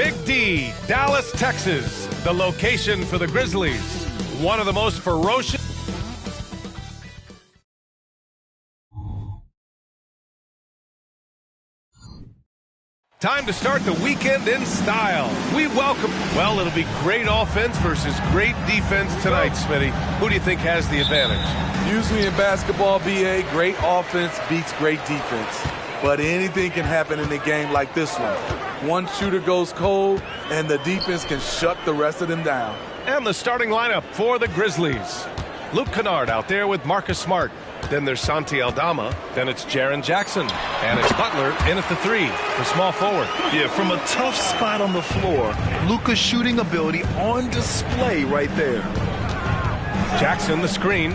Big D, Dallas, Texas, the location for the Grizzlies. One of the most ferocious. Time to start the weekend in style. We welcome, well, it'll be great offense versus great defense tonight, Smitty. Who do you think has the advantage? Usually in basketball, BA, great offense beats great defense. But anything can happen in a game like this one. One shooter goes cold, and the defense can shut the rest of them down. And the starting lineup for the Grizzlies. Luke Kennard out there with Marcus Smart. Then there's Santi Aldama. Then it's Jaren Jackson. And it's Butler in at the 3, the small forward. Yeah, from a tough spot on the floor, Luka's shooting ability on display right there. Jackson, the screen.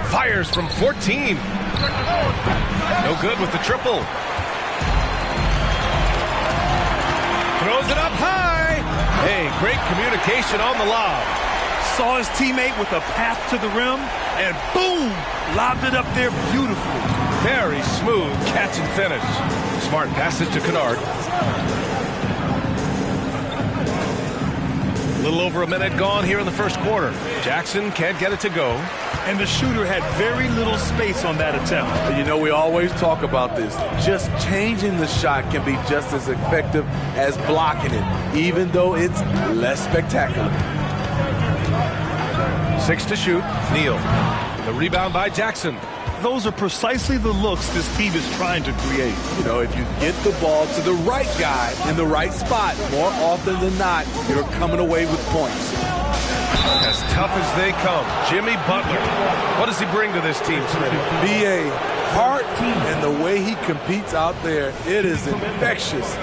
Fires from 14. No good with the triple. Throws it up high. Hey, great communication on the lob. Saw his teammate with a path to the rim, and boom, lobbed it up there beautifully. Very smooth catch and finish. Smart passes to Kennard. A little over a minute gone here in the first quarter. Jackson can't get it to go. And the shooter had very little space on that attempt. You know, we always talk about this. Just changing the shot can be just as effective as blocking it, even though it's less spectacular. 6 to shoot. Neal. The rebound by Jackson. Those are precisely the looks this team is trying to create. You know, if you get the ball to the right guy in the right spot, more often than not, you're coming away with points. As tough as they come, Jimmy Butler. What does he bring to this team, Smitty? BA, heart and the way he competes out there, it is infectious.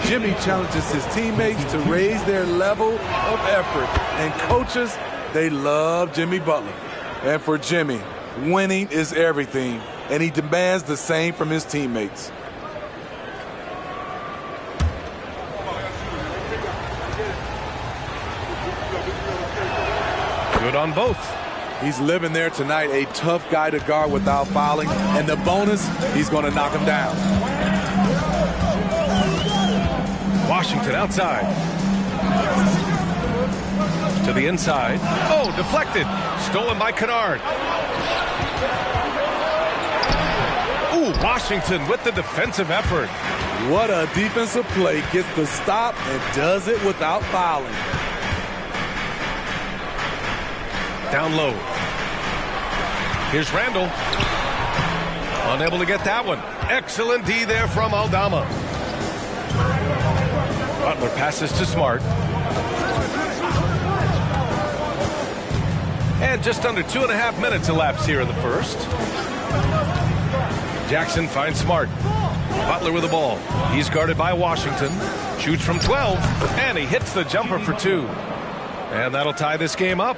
Jimmy challenges his teammates to raise their level of effort. And coaches, they love Jimmy Butler. And for Jimmy, winning is everything, and he demands the same from his teammates. Good on both. He's living there tonight, a tough guy to guard without fouling, and the bonus, he's going to knock him down. Washington outside. To the inside. Oh, deflected. Stolen by Kennard. Ooh, Washington with the defensive effort. What a defensive play. Gets the stop and does it without fouling. Down low. Here's Randall. Unable to get that one. Excellent D there from Aldama. Butler passes to Smart. And just under 2.5 minutes elapsed here in the first. Jackson finds Smart. Butler with the ball. He's guarded by Washington. Shoots from 12. And he hits the jumper for 2. And that'll tie this game up.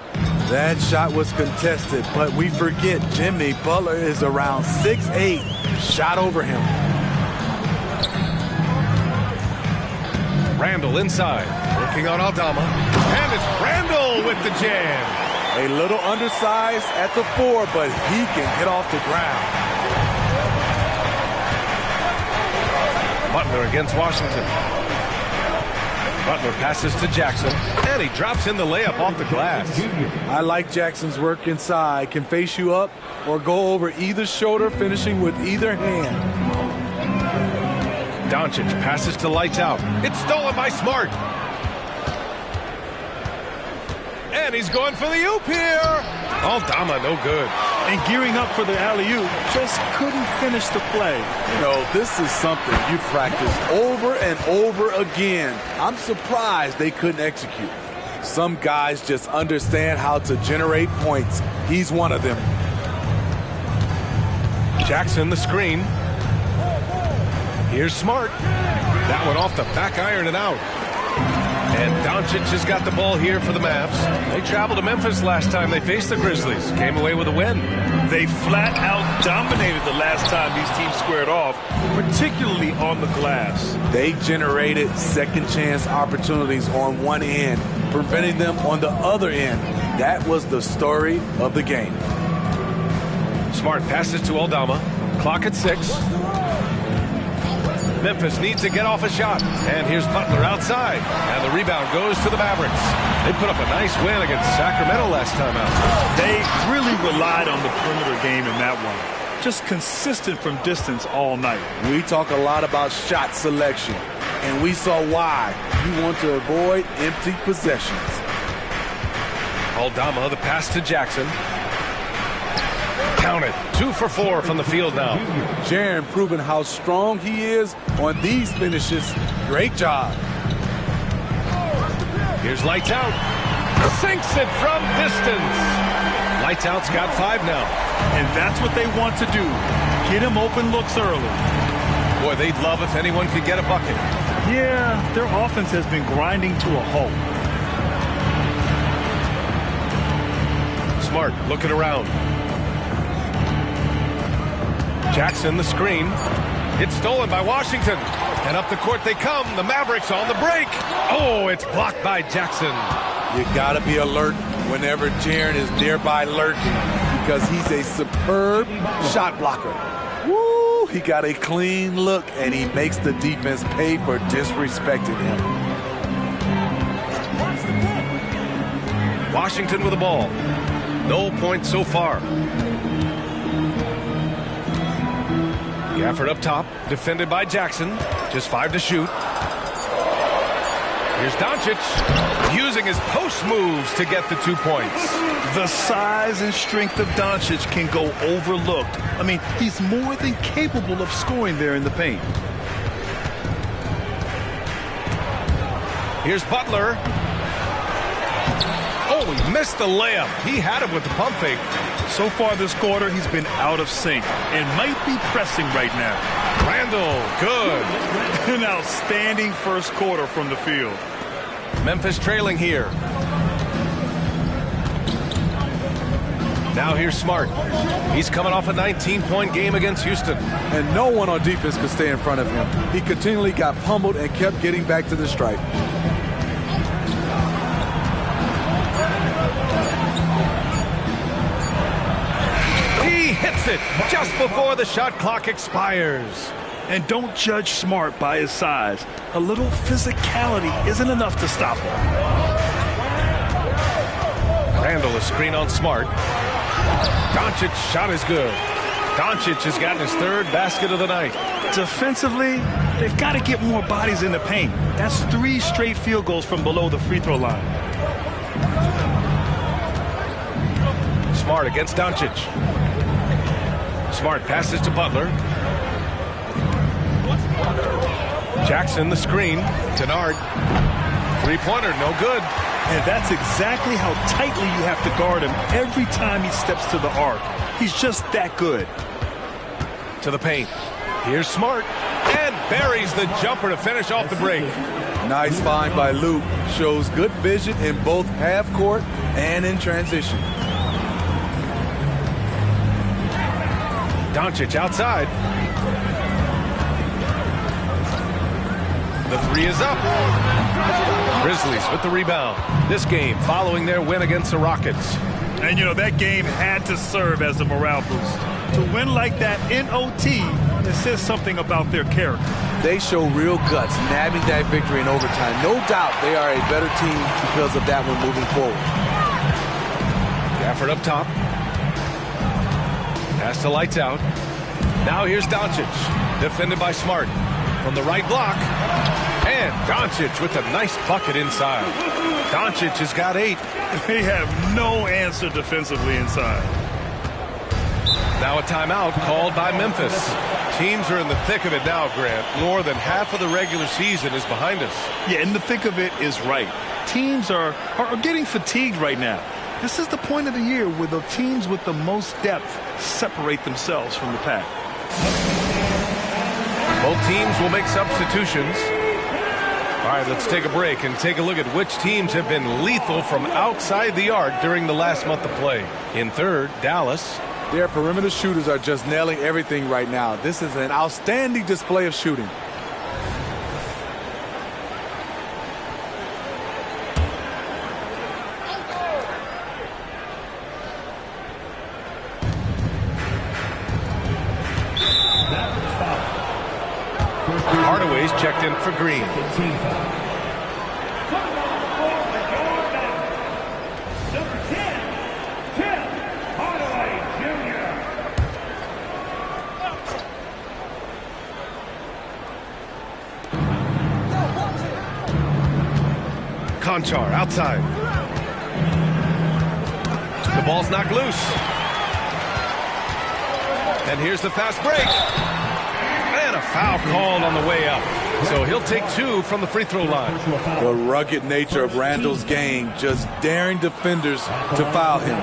That shot was contested, but we forget Jimmy Butler is around 6'8". Shot over him. Randall inside. Working on Aldama. And it's Randall with the jam. A little undersized at the 4, but he can get off the ground. Butler against Washington. Butler passes to Jackson, and he drops in the layup off the glass. I like Jackson's work inside. Can face you up or go over either shoulder, finishing with either hand. Doncic passes to Lights Out. It's stolen by Smart. And he's going for the oop here. Aldama, no good. And gearing up for the alley-oop, just couldn't finish the play. You know, this is something you practice over and over again. I'm surprised they couldn't execute. Some guys just understand how to generate points. He's one of them. Jackson, the screen. Here's Smart. That one off the back iron and out. And Doncic has got the ball here for the Mavs. They traveled to Memphis last time they faced the Grizzlies. Came away with a win. They flat out dominated the last time these teams squared off, particularly on the glass. They generated second chance opportunities on one end, preventing them on the other end. That was the story of the game. Smart passes to Aldama. Clock at 6. Memphis needs to get off a shot. And here's Butler outside. And the rebound goes to the Mavericks. They put up a nice win against Sacramento last time out. They really relied on the perimeter game in that one. Just consistent from distance all night. We talk a lot about shot selection, and we saw why. You want to avoid empty possessions. Aldama, the pass to Jackson. Count it. 2 for 4 from the field now. Jaren proving how strong he is on these finishes. Great job. Here's Lights Out. Sinks it from distance. Lights Out's got 5 now. And that's what they want to do. Get him open looks early. Boy, they'd love if anyone could get a bucket. Yeah, their offense has been grinding to a halt. Smart looking around. Jackson, the screen. It's stolen by Washington. And up the court they come. The Mavericks on the break. Oh, it's blocked by Jackson. You got to be alert whenever Jaren is nearby lurking, because he's a superb shot blocker. Woo! He got a clean look, and he makes the defense pay for disrespecting him. Washington with the ball. No points so far. Gafford up top, defended by Jackson. Just 5 to shoot. Here's Doncic, using his post moves to get the 2 points. The size and strength of Doncic can go overlooked. I mean, he's more than capable of scoring there in the paint. Here's Butler. Oh, he missed the layup. He had it with the pump fake. So far this quarter, he's been out of sync and might be pressing right now. Randall, good. An outstanding first quarter from the field. Memphis trailing here. Now here's Smart. He's coming off a 19-point game against Houston. And no one on defense could stay in front of him. He continually got pummeled and kept getting back to the stripe. Hits it just before the shot clock expires. And don't judge Smart by his size. A little physicality isn't enough to stop him. Randall, a screen on Smart. Doncic's shot is good. Doncic has gotten his 3rd basket of the night. Defensively, they've got to get more bodies in the paint. That's 3 straight field goals from below the free throw line. Smart against Doncic. Smart passes to Butler. Jackson, the screen. Kennard. 3-pointer, no good. And that's exactly how tightly you have to guard him every time he steps to the arc. He's just that good. To the paint. Here's Smart. And buries the jumper to finish off the break. Nice find by Luke. Shows good vision in both half court and in transition. Doncic outside. The 3 is up. Grizzlies with the rebound. This game following their win against the Rockets. And, you know, that game had to serve as a morale boost. To win like that in OT, it says something about their character. They show real guts, nabbing that victory in overtime. No doubt they are a better team because of that one moving forward. Gafford up top. Pass to Lights Out. Now here's Doncic, defended by Smart. From the right block. And Doncic with a nice bucket inside. Doncic has got 8. They have no answer defensively inside. Now a timeout called by Memphis. Teams are in the thick of it now, Grant. More than half of the regular season is behind us. Yeah, in the thick of it is right. Teams are getting fatigued right now. This is the point of the year where the teams with the most depth separate themselves from the pack. Both teams will make substitutions. All right, let's take a break and take a look at which teams have been lethal from outside the arc during the last month of play. In third, Dallas. Their perimeter shooters are just nailing everything right now. This is an outstanding display of shooting. Hardaway's checked in for Green. Conchar outside. The ball's knocked loose. And here's the fast break. And a foul called on the way up. So he'll take 2 from the free throw line. The rugged nature of Randall's game, just daring defenders to foul him.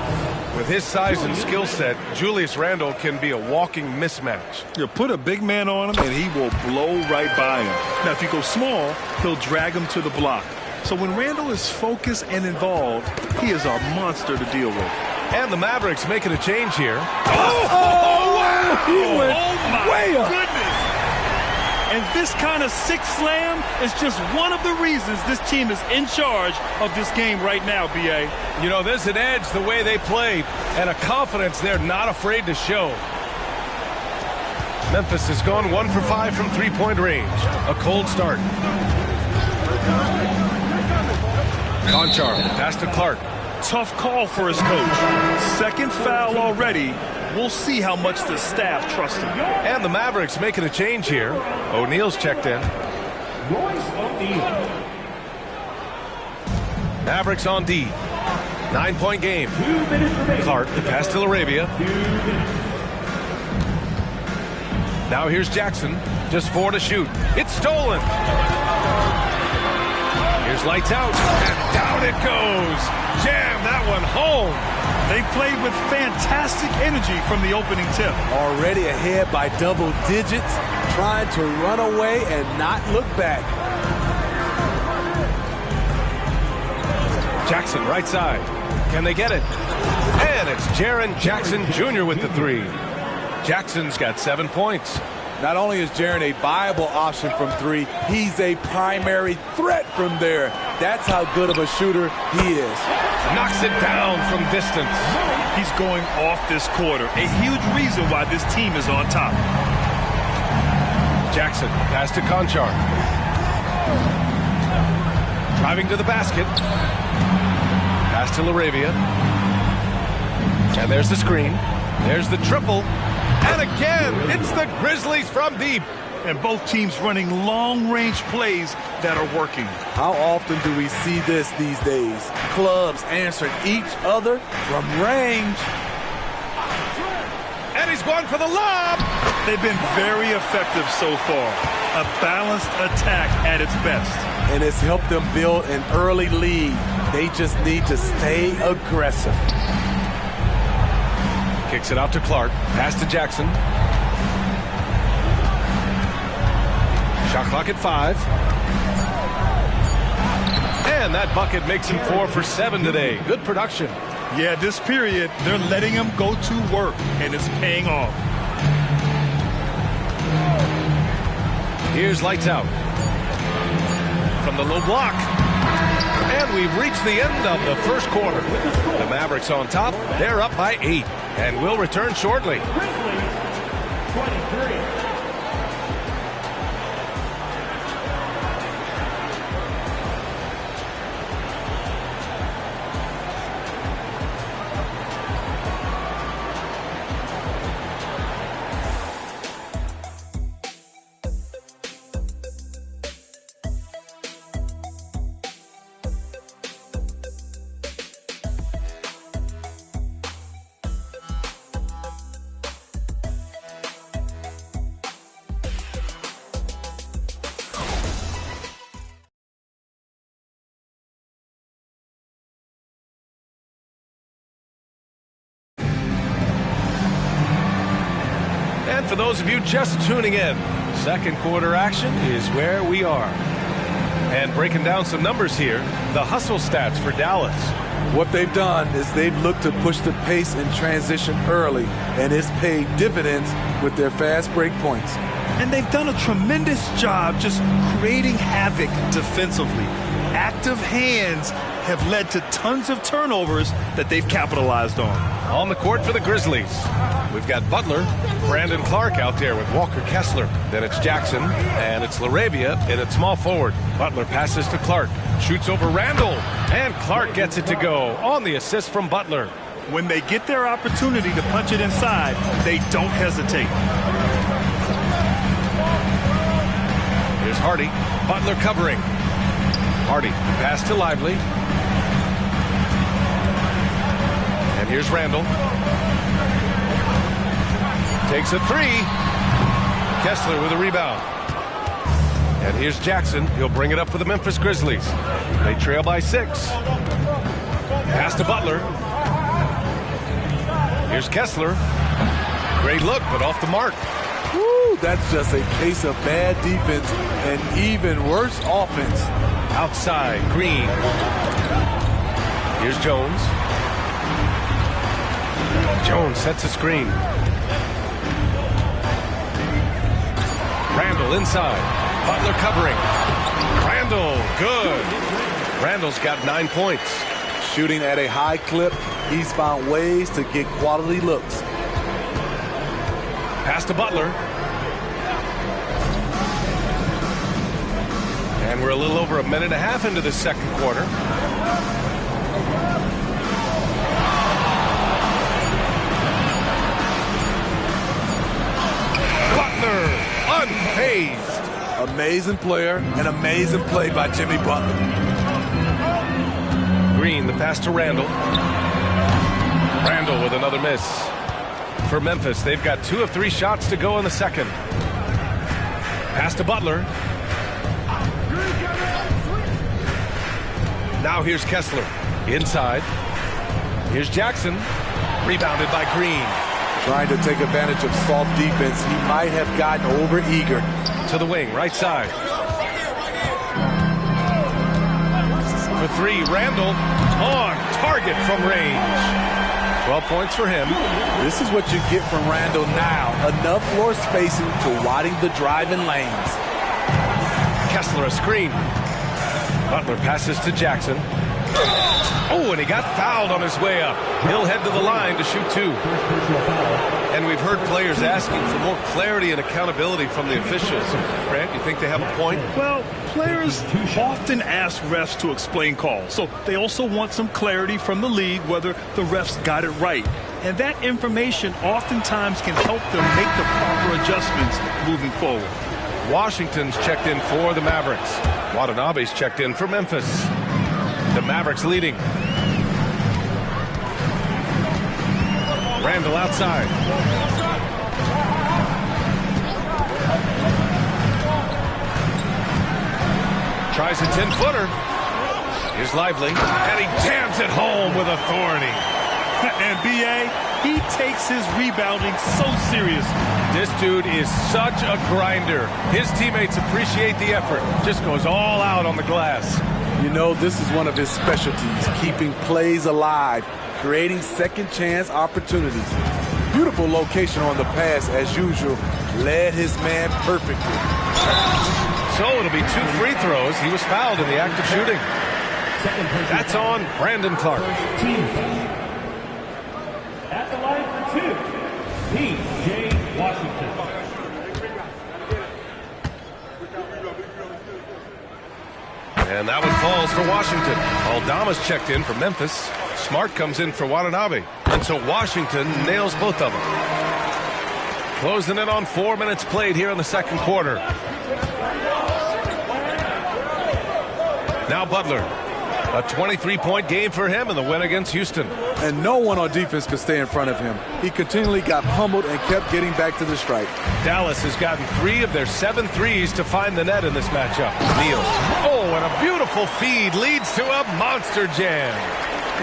With his size and skill set, Julius Randle can be a walking mismatch. You put a big man on him, and he will blow right by him. Now, if you go small, he'll drag him to the block. So when Randle is focused and involved, he is a monster to deal with. And the Mavericks making a change here. Wow! He went way up. Goodness! And this kind of sick slam is just one of the reasons this team is in charge of this game right now, B.A. You know, there's an edge the way they play and a confidence they're not afraid to show. Memphis has gone 1 for 5 from three-point range. A cold start. Conchar, pass to Clark. Tough call for his coach. Second foul already. We'll see how much the staff trusts him. And the Mavericks making a change here. O'Neal's checked in. Mavericks on D. 9-point game. Clark, the pass to Arabia. Now here's Jackson. Just 4 to shoot. It's stolen. Here's lights out, and down it goes. Jam that one home. They played with fantastic energy from the opening tip. Already ahead by double digits, trying to run away and not look back. Jackson right side. Can they get it? And it's Jaren Jackson Jr. with the 3. Jackson's got 7 points. Not only is Jaren a viable option from 3, he's a primary threat from there. That's how good of a shooter he is. Knocks it down from distance. He's going off this quarter. A huge reason why this team is on top. Jackson, pass to Conchar. Driving to the basket. Pass to Laravia. And there's the screen. There's the triple. And again, it's the Grizzlies from deep. And both teams running long-range plays that are working. How often do we see this these days? Clubs answering each other from range. And he's going for the lob. They've been very effective so far. A balanced attack at its best. And it's helped them build an early lead. They just need to stay aggressive. Kicks it out to Clark. Pass to Jackson. Shot clock at 5. And that bucket makes him 4 for 7 today. Good production. Yeah, this period, they're letting him go to work, and it's paying off. Here's lights out. From the low block. And we've reached the end of the first quarter. The Mavericks on top. They're up by 8. And we'll return shortly. And for those of you just tuning in, second quarter action is where we are. And breaking down some numbers here, the hustle stats for Dallas. What they've done is they've looked to push the pace and transition early, and it's paid dividends with their fast break points. And they've done a tremendous job just creating havoc defensively. Active hands have led to tons of turnovers that they've capitalized on. On the court for the Grizzlies, we've got Butler, Brandon Clark out there with Walker Kessler. Then it's Jackson, and it's LaRavia in at small forward. Butler passes to Clark, shoots over Randall, and Clark gets it to go on the assist from Butler. When they get their opportunity to punch it inside, they don't hesitate. Here's Hardy, Butler covering. Hardy, pass to Lively. And here's Randall. Takes a three. Kessler with a rebound. And here's Jackson. He'll bring it up for the Memphis Grizzlies. They trail by 6. Pass to Butler. Here's Kessler. Great look, but off the mark. Woo, that's just a case of bad defense and even worse offense. Outside, Green. Here's Jones. Jones sets a screen. Randall inside. Butler covering. Randall, good. Randall's got 9 points. Shooting at a high clip, he's found ways to get quality looks. Pass to Butler. And we're a little over a minute and a half into the second quarter. Butler, unfazed. Amazing player, and amazing play by Jimmy Butler. Green, the pass to Randall. Randall with another miss. For Memphis, they've got 2 of 3 shots to go in the second. Pass to Butler. Now here's Kessler. Inside. Here's Jackson. Rebounded by Green. Trying to take advantage of soft defense. He might have gotten over-eager. To the wing, right side. For 3, Randall on target from range. 12 points for him. This is what you get from Randall now. Enough floor spacing to widen the driving lanes. Kessler a screen. Butler passes to Jackson. Oh, and he got fouled on his way up. He'll head to the line to shoot 2. And we've heard players asking for more clarity and accountability from the officials. Grant, you think they have a point? Well, players often ask refs to explain calls. So they also want some clarity from the league whether the refs got it right. And that information oftentimes can help them make the proper adjustments moving forward. Washington's checked in for the Mavericks. Watanabe's checked in for Memphis. The Mavericks leading. Randall outside. Tries a 10-footer. Here's Lively. And he jams it home with authority. And B.A., he takes his rebounding so serious. This dude is such a grinder. His teammates appreciate the effort. Just goes all out on the glass. You know, this is one of his specialties, keeping plays alive, creating second chance opportunities. Beautiful location on the pass, as usual. Led his man perfectly. So it'll be 2 free throws. He was fouled in the act of shooting. That's on Brandon Clark. At the line for 2, P.J. Washington. And that one falls for Washington. Aldama's checked in for Memphis. Smart comes in for Watanabe. And so Washington nails both of them. Closing in on 4 minutes played here in the second quarter. Now Butler. A 23-point game for him in the win against Houston. And no one on defense could stay in front of him. He continually got pummeled and kept getting back to the stripe. Dallas has gotten 3 of their 7 threes to find the net in this matchup. Neal. Oh, and a beautiful feed leads to a monster jam.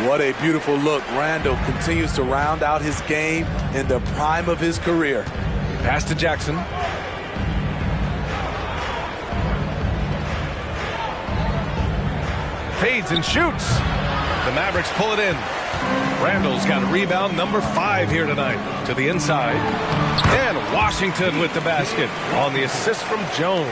What a beautiful look. Randall continues to round out his game in the prime of his career. Pass to Jackson. Fades and shoots. The Mavericks pull it in. Randall's got rebound number 5 here tonight. To the inside. And Washington with the basket on the assist from Jones.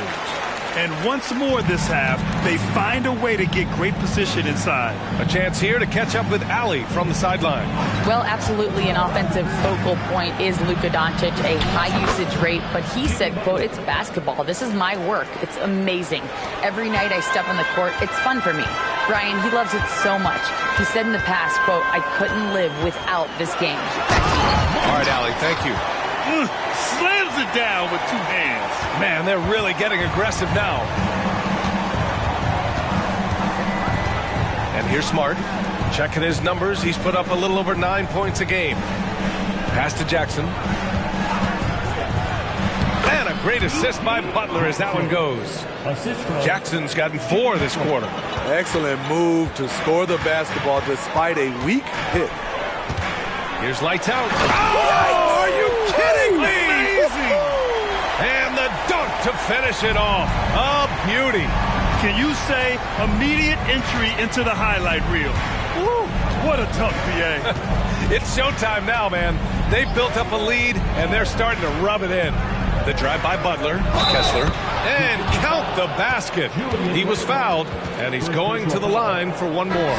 And once more this half, they find a way to get great position inside. A chance here to catch up with Allie from the sideline. Well, absolutely an offensive focal point is Luka Doncic, a high usage rate, but he said, quote, "It's basketball. This is my work. It's amazing. Every night I step on the court, it's fun for me." Brian, he loves it so much. He said in the past, quote, "I couldn't live without this game." All right, Allie, thank you. Slams it down with 2 hands. Man, they're really getting aggressive now. And here's Smart. Checking his numbers. He's put up a little over 9 points a game. Pass to Jackson. And a great assist by Butler as that one goes. Jackson's gotten 4 this quarter. Excellent move to score the basketball despite a weak hit. Here's lights out. Oh, are you kidding me? Amazing. And the dunk to finish it off. A beauty. Can you say immediate entry into the highlight reel? Woo, what a dunk, BA. It's showtime now, man. They've built up a lead, and they're starting to rub it in. The drive by Butler, Kessler, and count the basket. He was fouled, and he's going to the line for one more.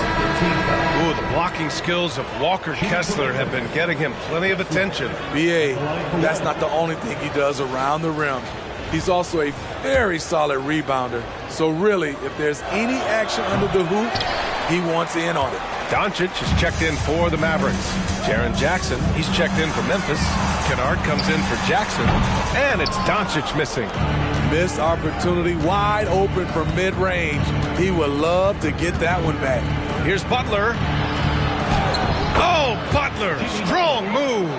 Ooh, the blocking skills of Walker Kessler have been getting him plenty of attention. BA, that's not the only thing he does around the rim. He's also a very solid rebounder. So really, if there's any action under the hoop, he wants in on it. Doncic is checked in for the Mavericks. Jaren Jackson, he's checked in for Memphis. Kennard comes in for Jackson. And it's Doncic missing. Missed opportunity, wide open from mid-range. He would love to get that one back. Here's Butler. Oh, Butler, strong move.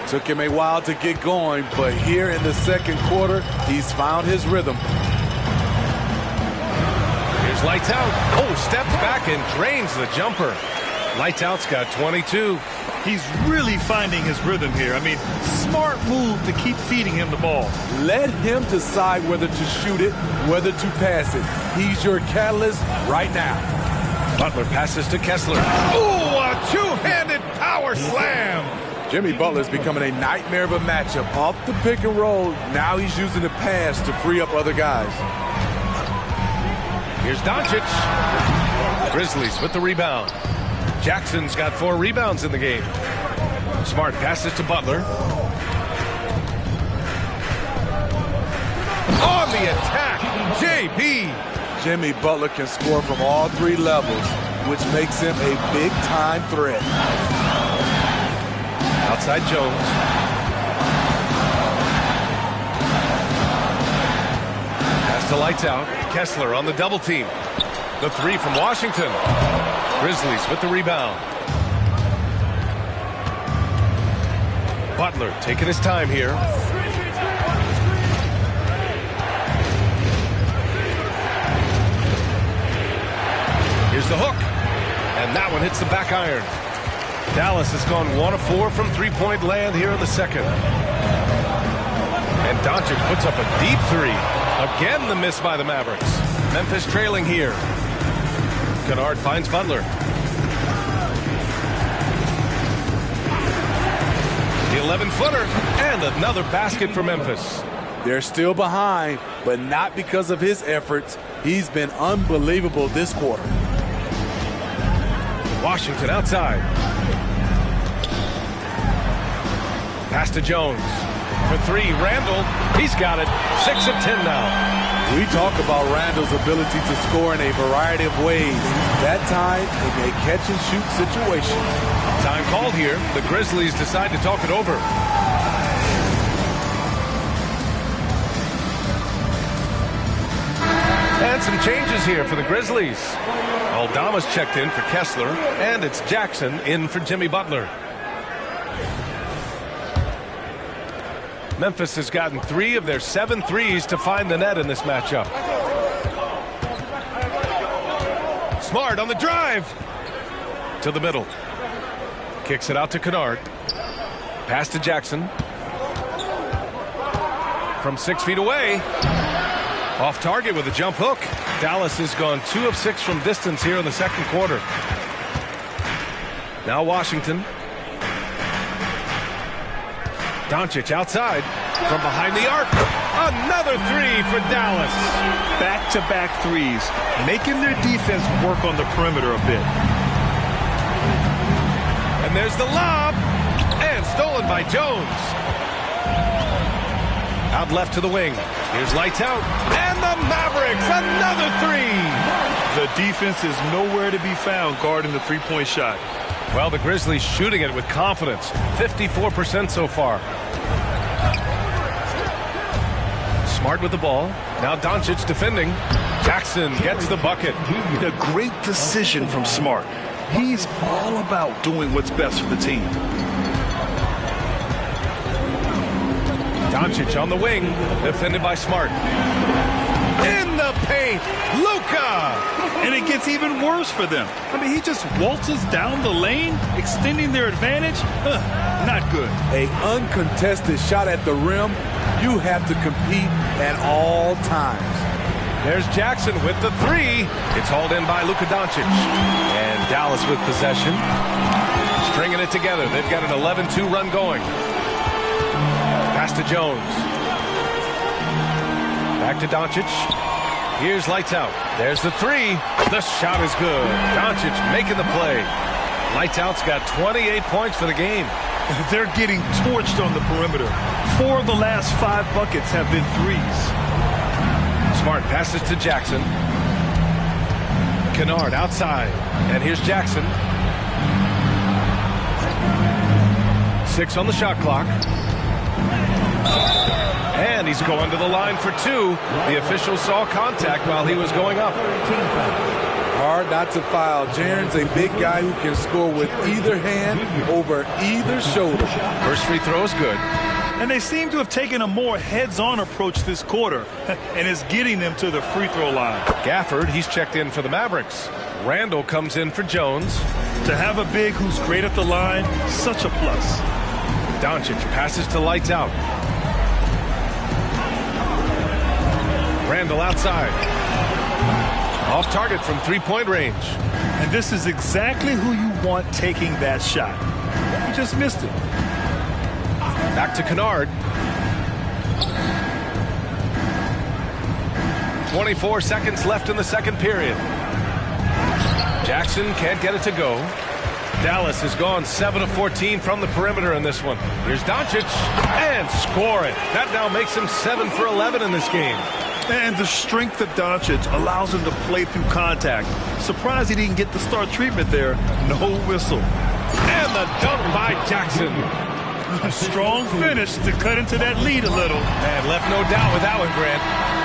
Took him a while to get going, but here in the second quarter, he's found his rhythm. Here's Lights Out. Oh, steps back and drains the jumper. Lights Out's got 22. He's really finding his rhythm here. I mean, smart move to keep feeding him the ball. Let him decide whether to shoot it, whether to pass it. He's your catalyst right now. Butler passes to Kessler. Oh, a two-handed power slam. Jimmy Butler's becoming a nightmare of a matchup. Off the pick and roll, now he's using the pass to free up other guys. Here's Doncic. Grizzlies with the rebound. Jackson's got 4 rebounds in the game. Smart passes to Butler. On the attack, JB. Jimmy Butler can score from all 3 levels, which makes him a big-time threat. Outside Jones. Pass to Lights Out. Kessler on the double team. The 3 from Washington. Grizzlies with the rebound. Butler taking his time here. Here's the hook. And that one hits the back iron. Dallas has gone 1 of 4 from three-point land here in the second. And Doncic puts up a deep 3. Again, the miss by the Mavericks. Memphis trailing here. Kennard finds Butler. The 11-footer and another basket for Memphis. They're still behind, but not because of his efforts. He's been unbelievable this quarter. Washington outside. Pass to Jones. For 3, Randall. He's got it. 6 of 10 now. We talk about Randall's ability to score in a variety of ways. That time in a catch-and-shoot situation. Time called here. The Grizzlies decide to talk it over. And some changes here for the Grizzlies. Aldama's checked in for Kessler, and it's Jackson in for Jimmy Butler. Memphis has gotten 3 of their 7 threes to find the net in this matchup. Smart on the drive. To the middle. Kicks it out to Kennard. Pass to Jackson. From 6 feet away. Off target with a jump hook. Dallas has gone 2 of 6 from distance here in the second quarter. Now Washington. Doncic outside. From behind the arc, another three for Dallas. Back-to-back threes, making their defense work on the perimeter a bit. And there's the lob, and stolen by Jones. Out left to the wing. Here's lights out, and the Mavericks, another three. The defense is nowhere to be found guarding the three-point shot. Well, the Grizzlies shooting it with confidence, 54% so far. Smart with the ball. Now Doncic defending. Jackson gets the bucket. A great decision from Smart. He's all about doing what's best for the team. Doncic on the wing, defended by Smart. In the paint, Luka! And it gets even worse for them. I mean, he just waltzes down the lane, extending their advantage. Not good. An uncontested shot at the rim, you have to compete at all times. There's Jackson with the three. It's hauled in by Luka Doncic. And Dallas with possession. Stringing it together. They've got an 11-2 run going. Pass to Jones. Back to Doncic. Here's lights out. There's the three. The shot is good. Doncic making the play. Lights out's got 28 points for the game. They're getting torched on the perimeter. 4 of the last 5 buckets have been threes. Smart passes to Jackson. Kennard outside. And here's Jackson. 6 on the shot clock. And he's going to the line for 2. The official saw contact while he was going up. Hard not to foul. Jaren's a big guy who can score with either hand over either shoulder. First free throw is good. And they seem to have taken a more heads-on approach this quarter, and is getting them to the free throw line. Gafford, he's checked in for the Mavericks. Randall comes in for Jones. To have a big who's great at the line, such a plus. Doncic passes to lights out. Randall outside. Off target from three-point range. And this is exactly who you want taking that shot. You just missed it. Back to Kennard. 24 seconds left in the second period. Jackson can't get it to go. Dallas has gone 7 of 14 from the perimeter in this one. Here's Doncic, and score it. That now makes him 7 for 11 in this game. And the strength of Doncic allows him to play through contact. Surprised he didn't get the star treatment there. No whistle. And the dunk by Jackson. A strong finish to cut into that lead a little. And left no doubt with that one, Grant.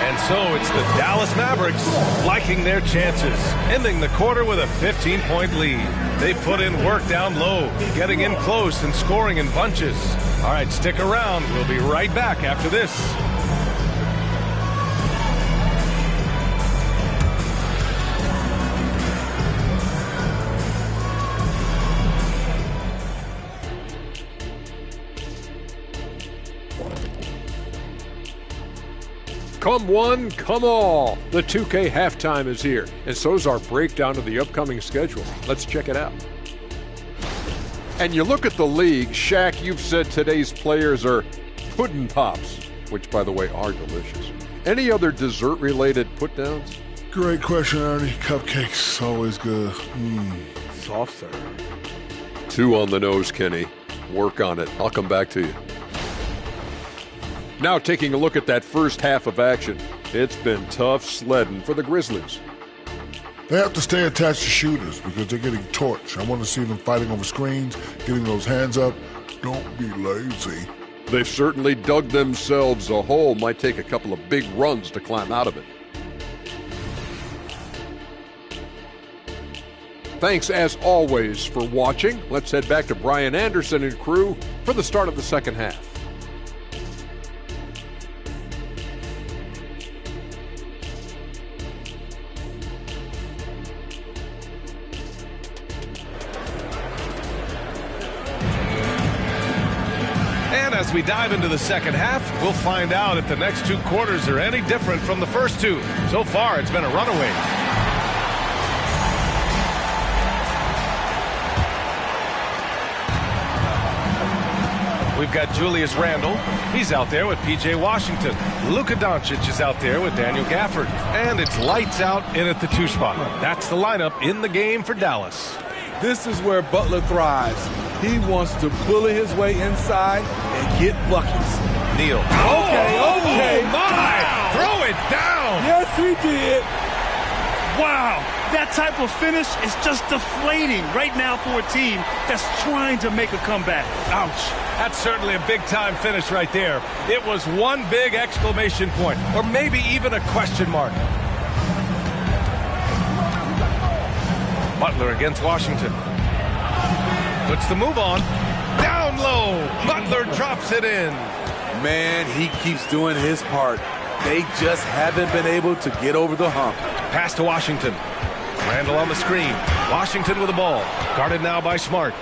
And so it's the Dallas Mavericks liking their chances, ending the quarter with a 15-point lead. They put in work down low, getting in close and scoring in bunches. All right, stick around. We'll be right back after this. Come one, come all. The 2K halftime is here, and so's our breakdown of the upcoming schedule. Let's check it out. And you look at the league, Shaq, you've said today's players are pudding pops, which, by the way, are delicious. Any other dessert-related put-downs? Great question, Ernie. Cupcakes, always good. Soft serve. 2 on the nose, Kenny. Work on it. I'll come back to you. Now taking a look at that first half of action. It's been tough sledding for the Grizzlies. They have to stay attached to shooters because they're getting torched. I want to see them fighting over screens, getting those hands up. Don't be lazy. They've certainly dug themselves a hole. Might take a couple of big runs to climb out of it. Thanks, as always, for watching. Let's head back to Brian Anderson and crew for the start of the second half. As we dive into the second half, we'll find out if the next 2 quarters are any different from the first 2. So far, it's been a runaway. We've got Julius Randle. He's out there with P.J. Washington. Luka Doncic is out there with Daniel Gafford. And it's lights out in at the 2 spot. That's the lineup in the game for Dallas. This is where Butler thrives. He wants to bully his way inside and get buckets. Neal. Okay. My! Throw it down! Yes, he did. Wow, that type of finish is just deflating right now for a team that's trying to make a comeback. Ouch. That's certainly a big-time finish right there. It was one big exclamation point, or maybe even a question mark. Butler against Washington. Puts the move on. Down low. Butler drops it in. Man, he keeps doing his part. They just haven't been able to get over the hump. Pass to Washington. Randle on the screen. Washington with the ball. Guarded now by Smart.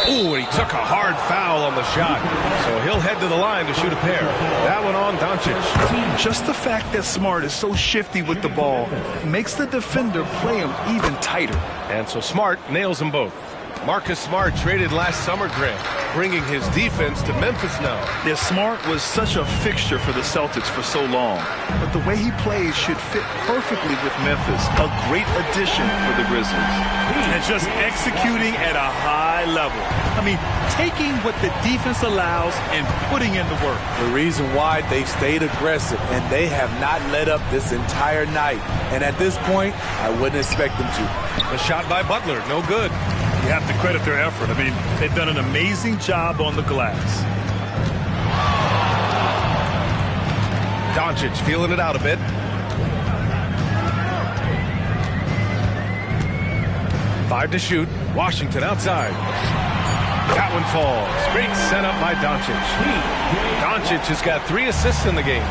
Ooh, and he took a hard foul on the shot. So he'll head to the line to shoot a pair. That one on Doncic. Just the fact that Smart is so shifty with the ball makes the defender play him even tighter. And so Smart nails them both. Marcus Smart traded last summer, Grant, bringing his defense to Memphis now. Yeah, Smart was such a fixture for the Celtics for so long, but the way he plays should fit perfectly with Memphis. A great addition for the Grizzlies. And just executing at a high level. I mean, taking what the defense allows and putting in the work. The reason why they've stayed aggressive and they have not let up this entire night. And at this point, I wouldn't expect them to. The shot by Butler, no good. You have to credit their effort. I mean, they've done an amazing job on the glass. Doncic feeling it out a bit. Five to shoot. Washington outside. That one falls. Great setup by Doncic. Doncic has got 3 assists in the game.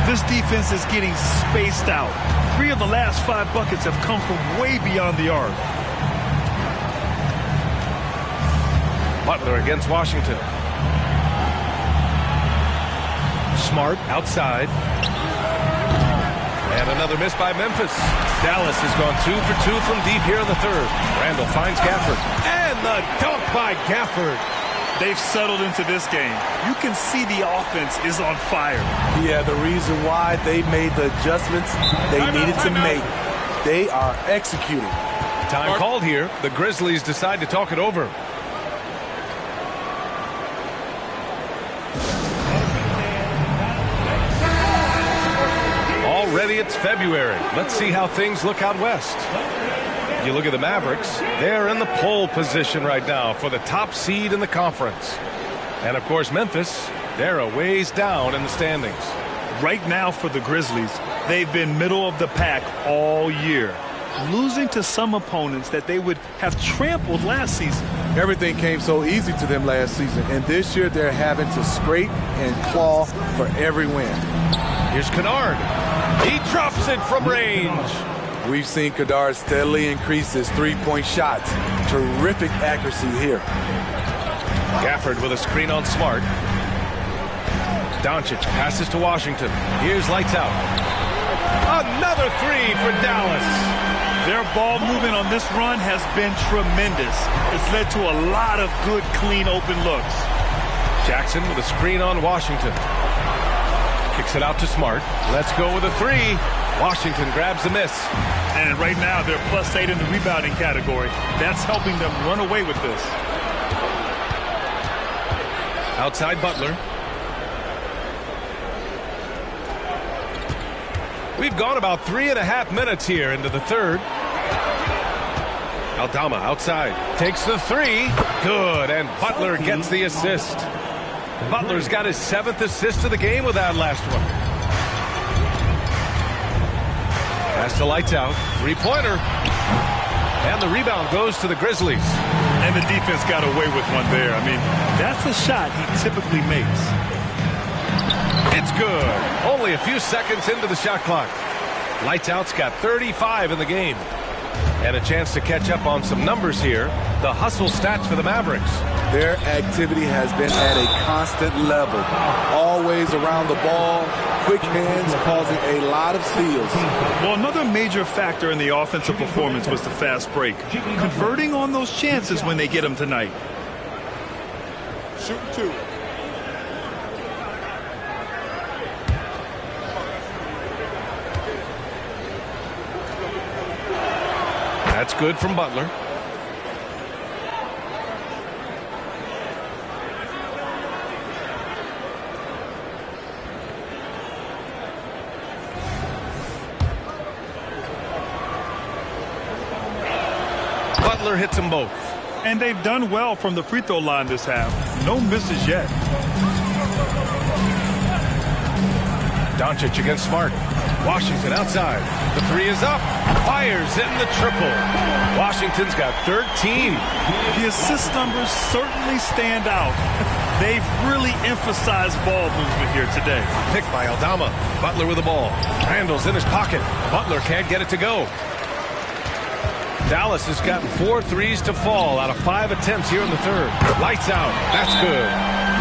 This defense is getting spaced out. 3 of the last 5 buckets have come from way beyond the arc. Butler against Washington. Smart outside. And another miss by Memphis. Dallas has gone 2 for 2 from deep here in the third. Randle finds Gafford. And the dunk by Gafford. They've settled into this game. You can see the offense is on fire. Yeah, the reason why they made the adjustments they needed to make. They are executing. Time called here. The Grizzlies decide to talk it over. Already it's February. Let's see how things look out west. You look at the Mavericks, they're in the pole position right now for the top seed in the conference. And of course Memphis, they're a ways down in the standings. Right now for the Grizzlies, they've been middle of the pack all year, losing to some opponents that they would have trampled last season. Everything came so easy to them last season, and this year they're having to scrape and claw for every win. Here's Kennard. He drops it from range. We've seen Kennard steadily increase his three-point shots. Terrific accuracy here. Gafford with a screen on Smart. Doncic passes to Washington. Here's lights out. Another 3 for Dallas. Their ball movement on this run has been tremendous. It's led to a lot of good, clean, open looks. Jackson with a screen on Washington. Kicks it out to Smart. Let's go with a 3. Washington grabs the miss. And right now they're +8 in the rebounding category. That's helping them run away with this. Outside Butler. We've gone about 3.5 minutes here into the third. Aldama outside. Takes the 3. Good. And Butler gets the assist. Butler's got his 7th assist of the game with that last one. Pass to lights out. 3-pointer. And the rebound goes to the Grizzlies. And the defense got away with one there. I mean, that's a shot he typically makes. It's good. Only a few seconds into the shot clock. Lights out's got 35 in the game. And a chance to catch up on some numbers here. The hustle stats for the Mavericks. Their activity has been at a constant level. Always around the ball. Quick hands causing a lot of steals. Well, another major factor in the offensive performance was the fast break. Converting on those chances when they get them tonight. Shooting 2. That's good from Butler. Butler hits them both. And they've done well from the free throw line this half. No misses yet. Doncic against Smart. Washington outside. The three is up. Fires in the triple. Washington's got 13. The assist numbers certainly stand out. They've really emphasized ball movement here today. Picked by Aldama. Butler with the ball. Randall's in his pocket. Butler can't get it to go. Dallas has gotten 4 threes to fall out of 5 attempts here in the third. Lights out. That's good.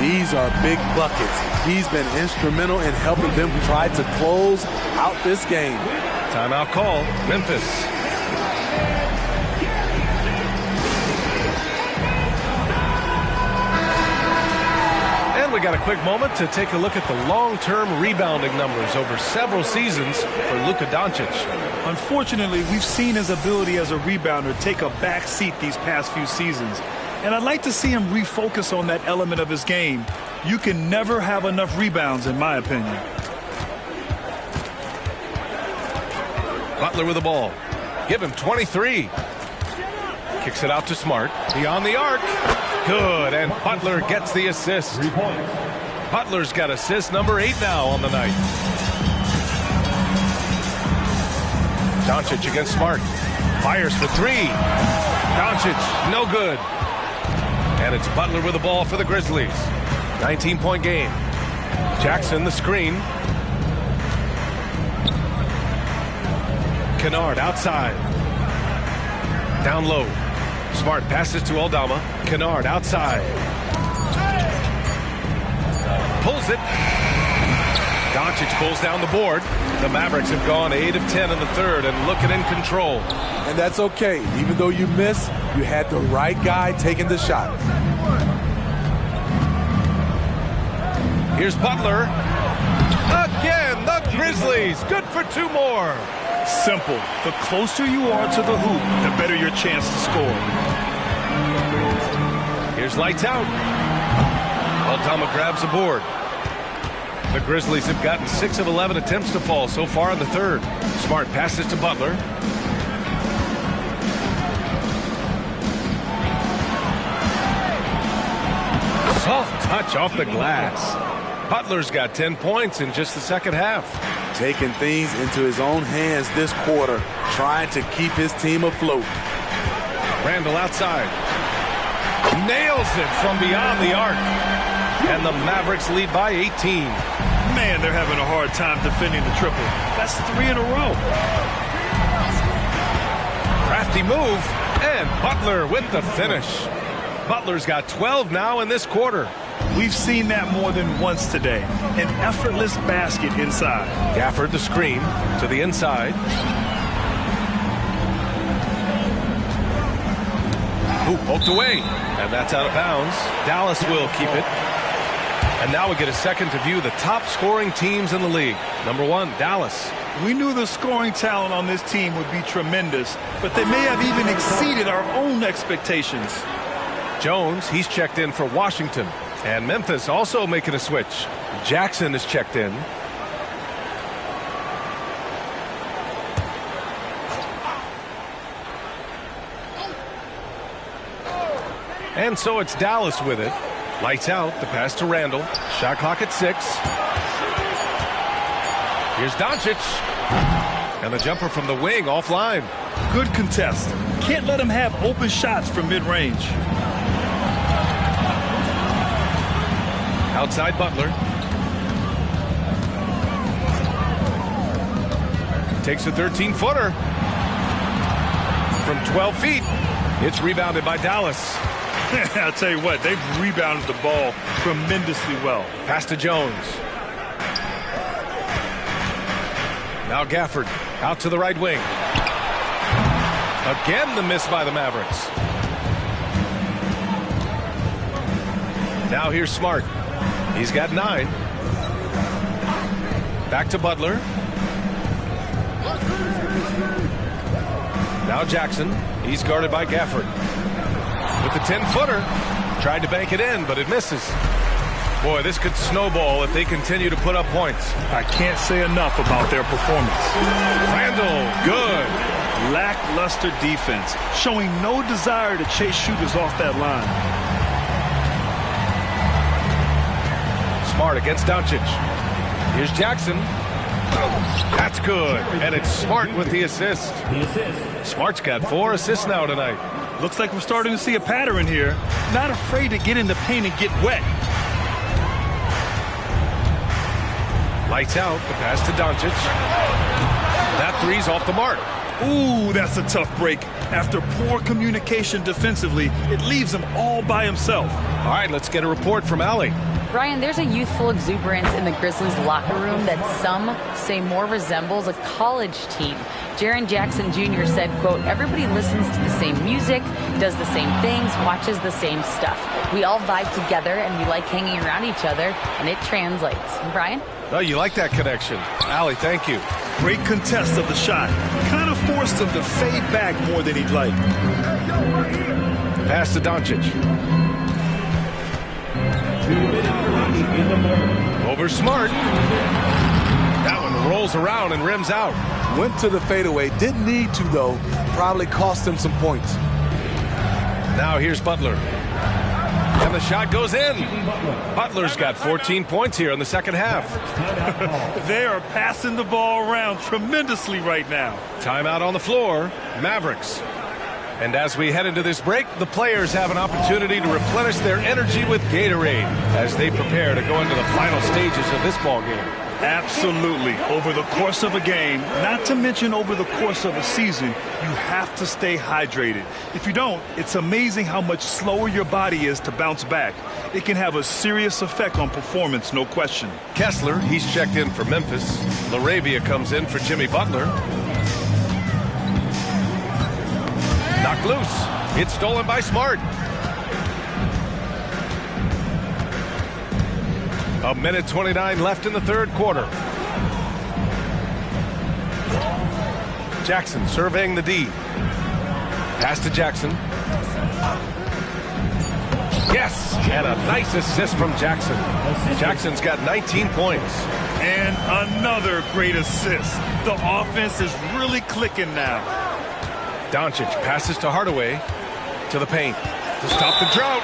These are big buckets. He's been instrumental in helping them try to close out this game. Timeout call. Memphis. And we got a quick moment to take a look at the long-term rebounding numbers over several seasons for Luka Doncic. Unfortunately, we've seen his ability as a rebounder take a back seat these past few seasons. And I'd like to see him refocus on that element of his game. You can never have enough rebounds, in my opinion. Butler with the ball. Give him 23. Kicks it out to Smart. Beyond the arc. Good, and Butler gets the assist. 3 points. Butler's got assist number 8 now on the night. Doncic against Smart. Fires for 3. Doncic, no good. And it's Butler with the ball for the Grizzlies. 19-point game. Jackson the screen. Kennard outside. Down low. Smart passes to Aldama. Kennard outside. Pulls it. Doncic pulls down the board. The Mavericks have gone 8 of 10 in the third and looking in control. And that's okay. Even though you miss, you had the right guy taking the shot. Here's Butler. Again, the Grizzlies. Good for 2 more. Simple. The closer you are to the hoop, the better your chance to score. Here's lights out. Aldama grabs the board. The Grizzlies have gotten 6 of 11 attempts to fall so far in the third. Smart passes to Butler. Soft touch off the glass. Butler's got 10 points in just the second half. Taking things into his own hands this quarter, trying to keep his team afloat. Randall outside. Nails it from beyond the arc. And the Mavericks lead by 18. Man, they're having a hard time defending the triple. That's 3 in a row. Crafty move. And Butler with the finish. Butler's got 12 now in this quarter. We've seen that more than once today. An effortless basket inside. Gafford the screen to the inside. Ooh, poked away. And that's out of bounds. Dallas will keep it. And now we get a second to view the top scoring teams in the league. Number 1, Dallas. We knew the scoring talent on this team would be tremendous, but they may have even exceeded our own expectations. Jones, he's checked in for Washington. And Memphis also making a switch. Jackson is checked in. And so it's Dallas with it. Lights out, the pass to Randall. Shot clock at 6. Here's Doncic. And the jumper from the wing offline. Good contest. Can't let him have open shots from mid-range. Outside Butler. Takes a 13-footer. From 12 feet. It's rebounded by Dallas. I'll tell you what, they've rebounded the ball tremendously well. Pass to Jones. Now Gafford out to the right wing. Again the miss by the Mavericks. Now here's Smart. He's got 9. Back to Butler. Now Jackson. He's guarded by Gafford. With the 10-footer. Tried to bank it in, but it misses. Boy, this could snowball if they continue to put up points. I can't say enough about their performance. Randall, good. Lackluster defense, showing no desire to chase shooters off that line. Smart against Doncic. Here's Jackson. That's good. And it's Smart with the assist. Smart's got 4 assists now tonight. Looks like we're starting to see a pattern here. Not afraid to get in the paint and get wet. Lights out. The pass to Doncic. That three's off the mark. Ooh, that's a tough break. After poor communication defensively, it leaves him all by himself. All right, let's get a report from Allie. Ryan, there's a youthful exuberance in the Grizzlies locker room that some say more resembles a college team. Jaren Jackson Jr. said, quote, everybody listens to the same music, does the same things, watches the same stuff. We all vibe together and we like hanging around each other, and it translates. Brian? Oh, you like that connection. Allie, thank you. Great contest of the shot. Kind of forced him to fade back more than he'd like. Pass to Doncic. Over Smart. That one rolls around and rims out. Went to the fadeaway. Didn't need to, though. Probably cost him some points. Now here's Butler. And the shot goes in. Butler's got 14 points here in the second half. They are passing the ball around tremendously right now. Timeout on the floor. Mavericks. And as we head into this break, the players have an opportunity to replenish their energy with Gatorade as they prepare to go into the final stages of this ball game. Absolutely. Over the course of a game, not to mention over the course of a season, you have to stay hydrated. If you don't, it's amazing how much slower your body is to bounce back. It can have a serious effect on performance, no question. Kessler, he's checked in for Memphis. LaRavia comes in for Jimmy Butler. Knocked loose. It's stolen by Smart. A minute 29 left in the third quarter. Jackson surveying the D. Pass to Jackson. Yes, and a nice assist from Jackson. Jackson's got 19 points. And another great assist. The offense is really clicking now. Doncic passes to Hardaway to the paint to stop the drought.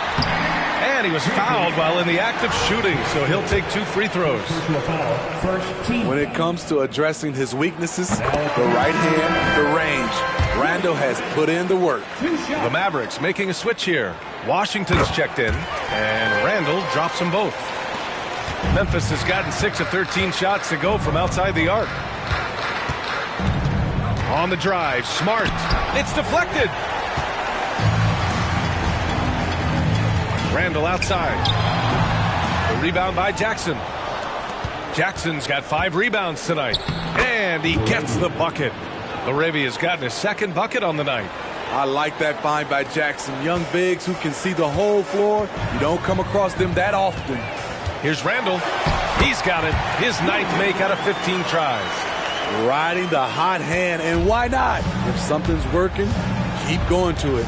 And he was fouled while in the act of shooting, so he'll take 2 free throws. When it comes to addressing his weaknesses, the right hand, the range, Randall has put in the work. The Mavericks making a switch here. Washington's checked in, and Randall drops them both. Memphis has gotten 6 of 13 shots to go from outside the arc. On the drive, Smart. It's deflected. Randall outside. The rebound by Jackson. Jackson's got 5 rebounds tonight. And he gets the bucket. LaRavia's gotten his second bucket on the night. I like that find by Jackson. Young bigs who can see the whole floor. You don't come across them that often. Here's Randall. He's got it. His 9th make out of 15 tries. Riding the hot hand, and why not? If something's working, keep going to it.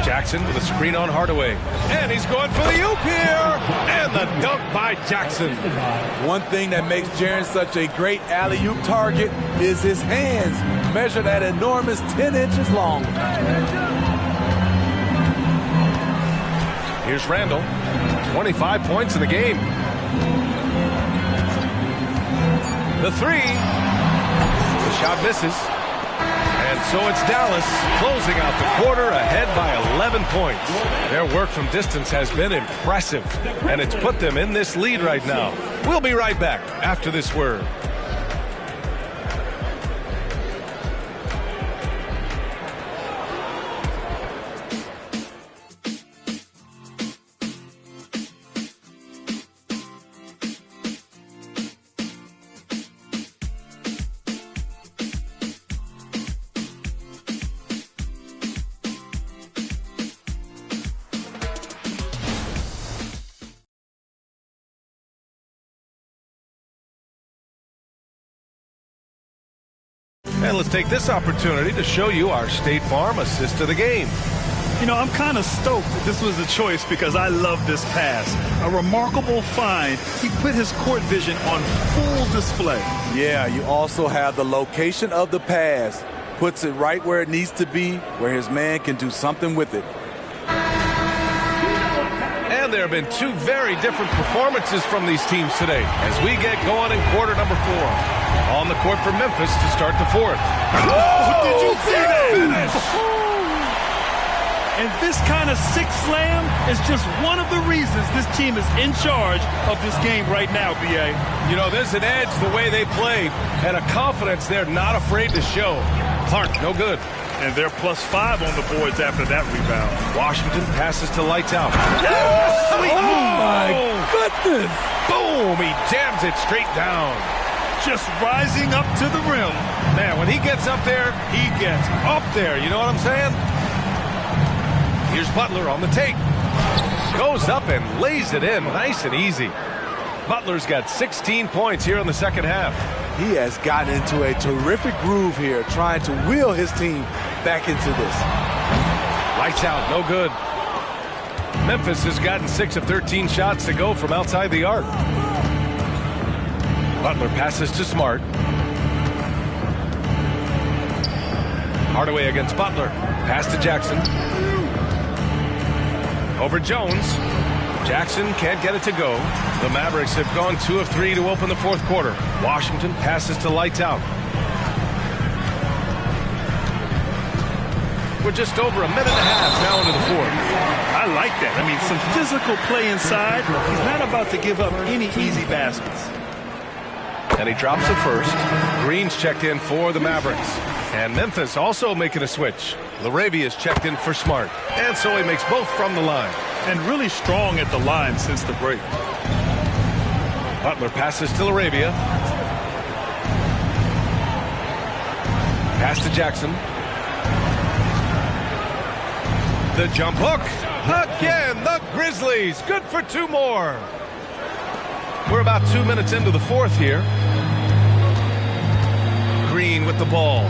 Jackson with a screen on Hardaway. And he's going for the oop here. And the dunk by Jackson. One thing that makes Jaren such a great alley-oop target is his hands, measured at enormous 10 inches long. Here's Randall. 25 points in the game. The 3. The shot misses. And so it's Dallas closing out the quarter ahead by 11 points. Their work from distance has been impressive, and it's put them in this lead right now. We'll be right back after this word. And let's take this opportunity to show you our State Farm assist of the game. You know, I'm kind of stoked that this was a choice because I love this pass. A remarkable find. He put his court vision on full display. Yeah, you also have the location of the pass. Puts it right where it needs to be, where his man can do something with it. And there have been two very different performances from these teams today as we get going in quarter number 4. On the court for Memphis to start the 4th. Oh, did you see that? Finish! And this kind of six slam is just one of the reasons this team is in charge of this game right now, B.A. You know, there's an edge the way they play and a confidence they're not afraid to show. Clark, no good. And they're +5 on the boards after that rebound. Washington passes to lights out. Sweet move. My goodness. Boom, he jams it straight down. Just rising up to the rim. Man, when he gets up there, he gets up there. You know what I'm saying? Here's Butler on the take. Goes up and lays it in nice and easy. Butler's got 16 points here in the second half. He has gotten into a terrific groove here, trying to wheel his team back into this. Lights out, no good. Memphis has gotten 6 of 13 shots to go from outside the arc. Butler passes to Smart. Hardaway against Butler. Pass to Jackson. Over Jones. Jackson can't get it to go. The Mavericks have gone 2 of 3 to open the 4th quarter. Washington passes to lights out. We're just over a minute and a half now into the 4th. I like that. I mean, some physical play inside. He's not about to give up any easy baskets. And he drops the first. Green's checked in for the Mavericks. And Memphis also making a switch. Larabia's checked in for Smart. And so he makes both from the line. And really strong at the line since the break. Butler passes to Larabia. Pass to Jackson. The jump hook. Again, the Grizzlies. Good for 2 more. We're about 2 minutes into the 4th here. Green with the ball.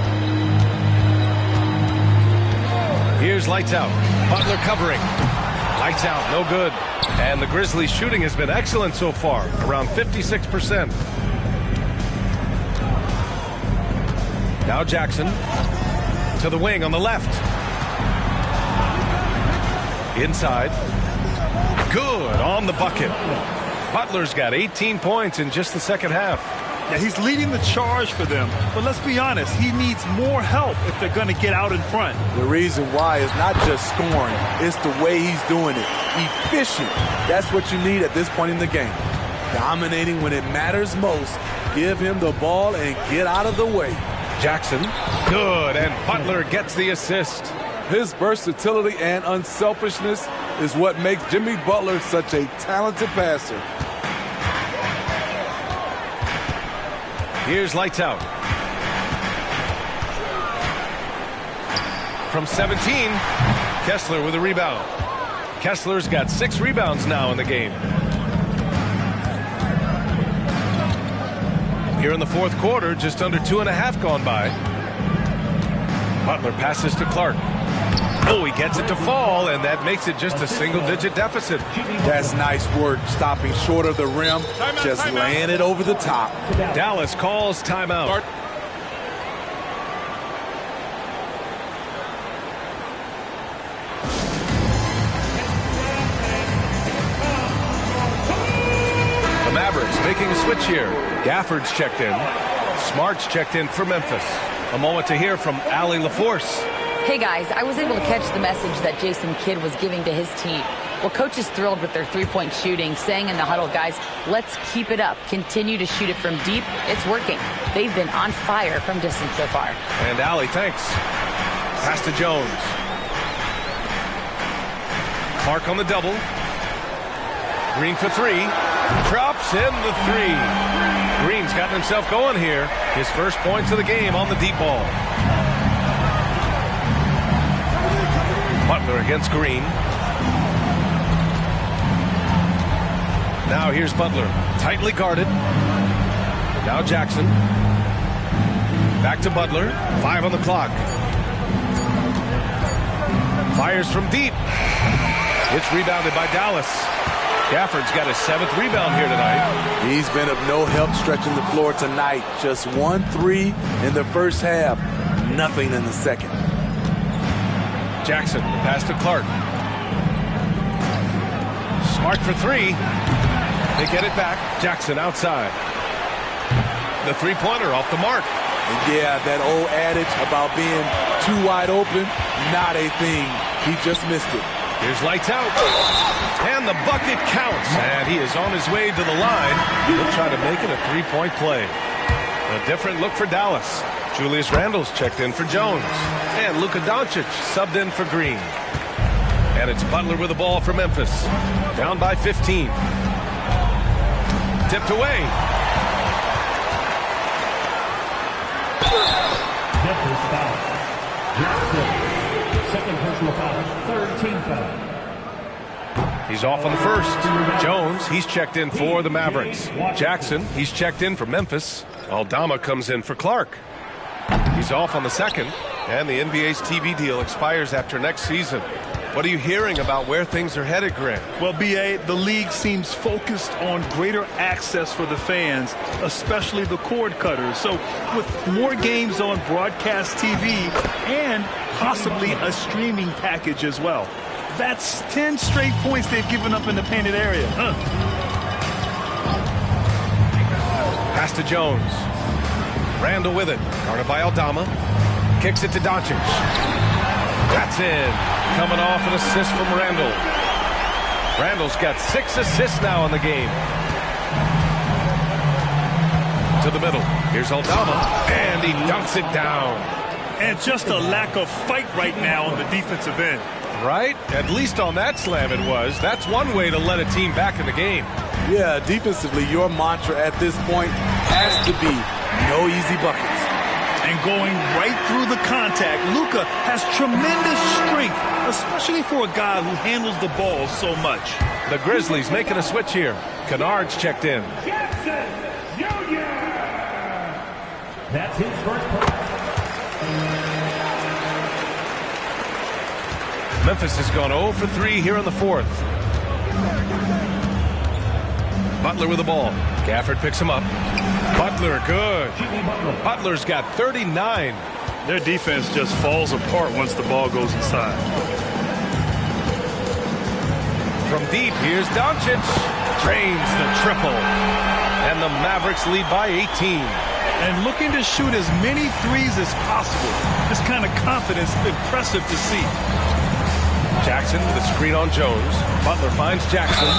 Here's lights out. Butler covering. Lights out, no good. And the Grizzlies shooting has been excellent so far, around 56%. Now Jackson to the wing on the left. Inside. Good on the bucket. Butler's got 18 points in just the second half. Yeah, he's leading the charge for them. But let's be honest, he needs more help if they're going to get out in front. The reason why is not just scoring, it's the way he's doing it. Efficient. That's what you need at this point in the game. Dominating when it matters most. Give him the ball and get out of the way. Jackson, good, and Butler gets the assist. His versatility and unselfishness is what makes Jimmy Butler such a talented passer. Here's lights out. From 17, Kessler with a rebound. Kessler's got 6 rebounds now in the game. Here in the 4th quarter, just under 2.5 gone by. Butler passes to Clark. Oh, he gets it to fall, and that makes it just a single-digit deficit. That's nice work, stopping short of the rim, just laying it over the top. Dallas calls timeout. The Mavericks making a switch here. Gafford's checked in. Smart's checked in for Memphis. A moment to hear from Allie LaForce. Hey guys, I was able to catch the message that Jason Kidd was giving to his team. Well, coach is thrilled with their 3-point shooting, saying in the huddle, guys, let's keep it up. Continue to shoot it from deep. It's working. They've been on fire from distance so far. And Allie, thanks. Pass to Jones. Clark on the double. Green for 3. Drops in the 3. Green's gotten himself going here. His first points of the game on the deep ball. Butler against Green. Now here's Butler. Tightly guarded. Now Jackson. Back to Butler. 5 on the clock. Fires from deep. It's rebounded by Dallas. Gafford's got his 7th rebound here tonight. He's been of no help stretching the floor tonight. Just 1-3 in the first half. Nothing in the second. Jackson, the pass to Clark. Smart for 3. They get it back. Jackson outside. The three-pointer off the mark. And yeah, that old adage about being too wide open, not a thing. He just missed it. Here's lights out. And the bucket counts. And he is on his way to the line. He'll try to make it a 3-point play. A different look for Dallas. Julius Randle's checked in for Jones. And Luka Doncic subbed in for Green. And it's Butler with the ball for Memphis. Down by 15. Tipped away. Memphis foul. Jackson. Second personal foul. Third team foul. He's off on the first. Jones, he's checked in for the Mavericks. Jackson, he's checked in for Memphis. Aldama comes in for Clark. He's off on the second. And the NBA's TV deal expires after next season. What are you hearing about where things are headed, Grant? Well, B.A., the league seems focused on greater access for the fans, especially the cord cutters. So with more games on broadcast TV and possibly a streaming package as well. That's 10 straight points they've given up in the painted area. Pass to Jones. Randle with it. Guarded by Aldama. Kicks it to Doncic. That's in. Coming off an assist from Randle. Randle's got 6 assists now in the game. To the middle. Here's Aldama. And he dunks it down. And just a lack of fight right now on the defensive end. Right? At least on that slam it was. That's one way to let a team back in the game. Yeah, defensively, your mantra at this point has to be no easy buckets. And going right through the contact, Luka has tremendous strength, especially for a guy who handles the ball so much. The Grizzlies making a switch here. Kennard's checked in. Jackson Jr. That's his first point. Memphis has gone 0 for 3 here in the fourth. Butler with the ball. Gafford picks him up. Butler, good. Butler's got 39. Their defense just falls apart once the ball goes inside. From deep, here's Doncic. Drains the triple. And the Mavericks lead by 18. And looking to shoot as many threes as possible. This kind of confidence is impressive to see. Jackson with a screen on Jones. Butler finds Jackson.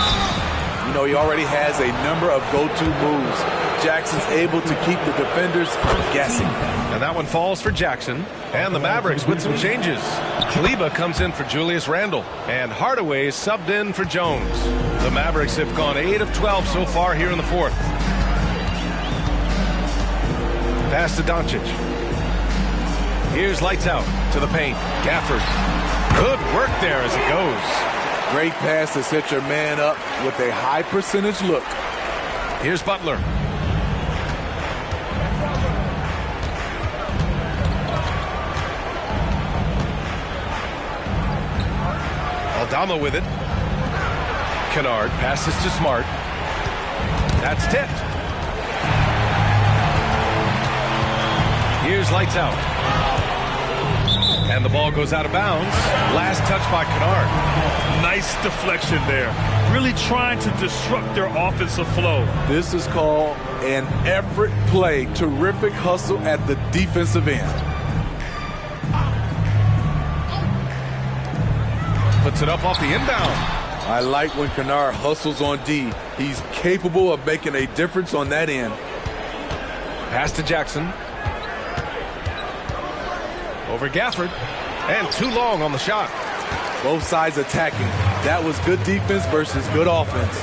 You know, he already has a number of go-to moves. Jackson's able to keep the defenders guessing. And that one falls for Jackson. And the Mavericks with some changes. Kleba comes in for Julius Randle. And Hardaway is subbed in for Jones. The Mavericks have gone 8 of 12 so far here in the fourth. Pass to Doncic. Here's lights out to the paint. Gafford. Good work there as it goes. Great pass to set your man up with a high percentage look. Here's Butler. Aldama with it. Kennard passes to Smart. That's tipped. Here's lights out. And the ball goes out of bounds. Last touch by Kennard. Nice deflection there. Really trying to disrupt their offensive flow. This is called an effort play. Terrific hustle at the defensive end. Puts it up off the inbound. I like when Kennard hustles on D. He's capable of making a difference on that end. Pass to Jackson. Over Gafford. And too long on the shot. Both sides attacking. That was good defense versus good offense.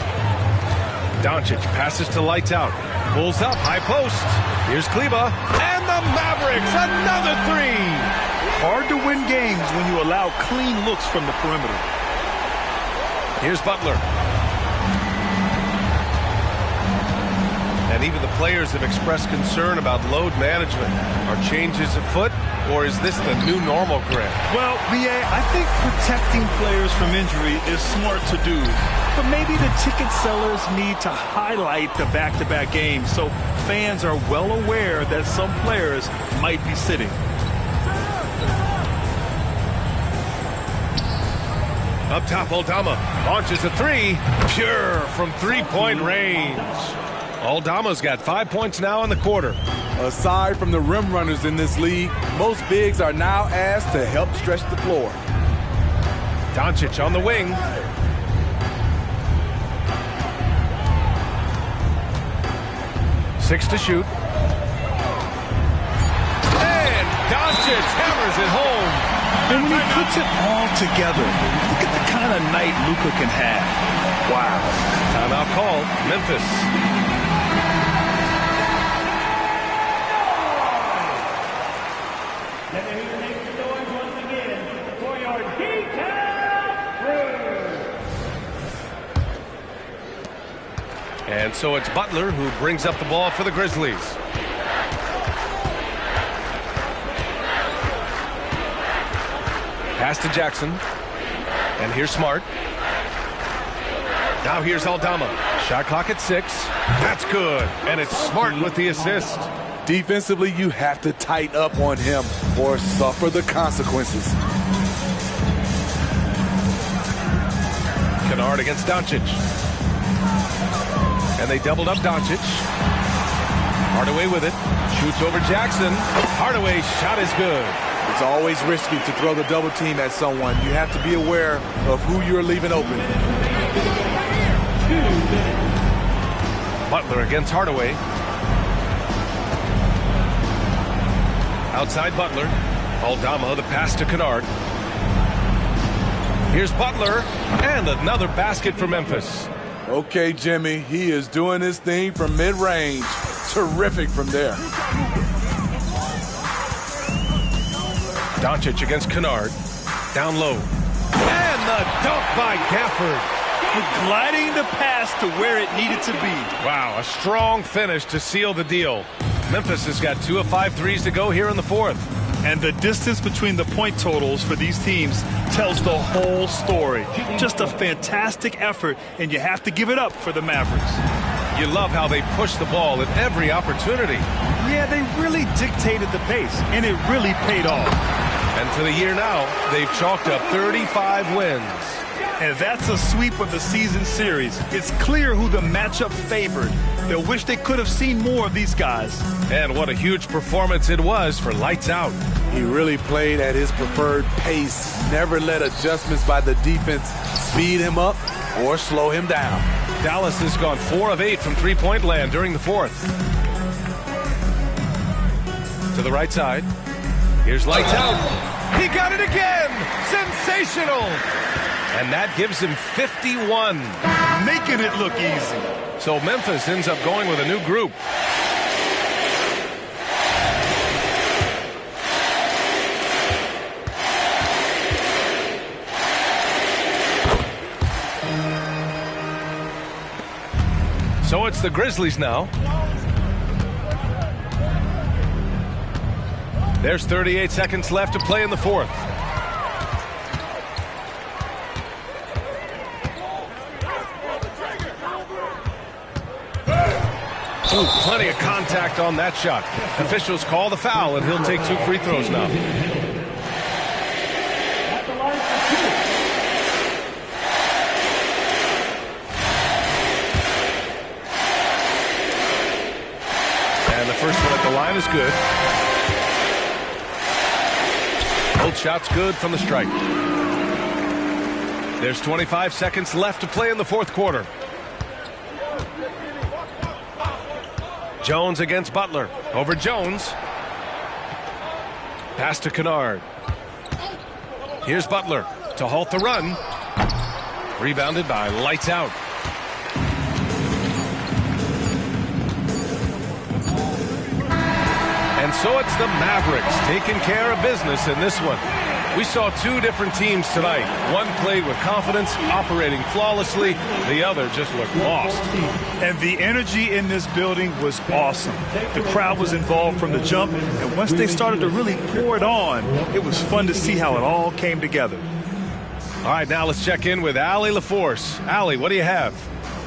Doncic passes to lights out. Pulls up, high post. Here's Kleba. And the Mavericks, another three. Hard to win games when you allow clean looks from the perimeter. Here's Butler. And And even the players have expressed concern about load management. Are changes afoot, or is this the new normal, Grant? Well, B.A., I think protecting players from injury is smart to do. But maybe the ticket sellers need to highlight the back-to-back games so fans are well aware that some players might be sitting. Up top, Aldama launches a three. Pure from three-point range. Aldama's got 5 points now in the quarter. Aside from the rim runners in this league, most bigs are now asked to help stretch the floor. Doncic on the wing. Six to shoot. And Doncic hammers it home. And when he puts it all together, look at the kind of night Luka can have. Wow. Timeout call, Memphis. Let me hear you make the noise once again for your detailed crew. And so it's Butler who brings up the ball for the Grizzlies. Pass to Jackson. And here's Smart. Now here's Aldama. Shot clock at 6. That's good. And it's Smart with the assist. Defensively, you have to tighten up on him or suffer the consequences. Kennard against Doncic. And they doubled up Doncic. Hardaway with it. Shoots over Jackson. Hardaway's shot is good. It's always risky to throw the double team at someone. You have to be aware of who you're leaving open. Butler against Hardaway. Outside Butler. Aldama, the pass to Kennard. Here's Butler. And another basket for Memphis. Okay, Jimmy, he is doing his thing from mid-range. Terrific from there. Doncic against Kennard. Down low. And the dunk by Gafford. Gliding the pass to where it needed to be. Wow, a strong finish to seal the deal. Memphis has got 2 of 5 threes to go here in the fourth. And the distance between the point totals for these teams tells the whole story. Just a fantastic effort, and you have to give it up for the Mavericks. You love how they push the ball at every opportunity. Yeah, they really dictated the pace, and it really paid off. And for the year now, they've chalked up 35 wins. And that's a sweep of the season series. It's clear who the matchup favored. They'll wish they could have seen more of these guys. And what a huge performance it was for Lights Out. He really played at his preferred pace. Never let adjustments by the defense speed him up or slow him down. Dallas has gone 4 of 8 from three-point land during the fourth. To the right side. Here's Lights Out. He got it again! Sensational! And that gives him 51. Making it look easy. So Memphis ends up going with a new group. So it's the Grizzlies now. There's 38 seconds left to play in the fourth. Ooh, plenty of contact on that shot. Officials call the foul, and he'll take 2 free throws now. And the first one at the line is good. Both shots good from the strike. There's 25 seconds left to play in the fourth quarter. Jones against Butler. Over Jones. Pass to Kennard. Here's Butler to halt the run. Rebounded by Lights Out. And so it's the Mavericks taking care of business in this one. We saw two different teams tonight. One played with confidence, operating flawlessly. The other just looked lost. And the energy in this building was awesome. The crowd was involved from the jump, and once they started to really pour it on, it was fun to see how it all came together. All right, now let's check in with Allie LaForce. Allie, what do you have?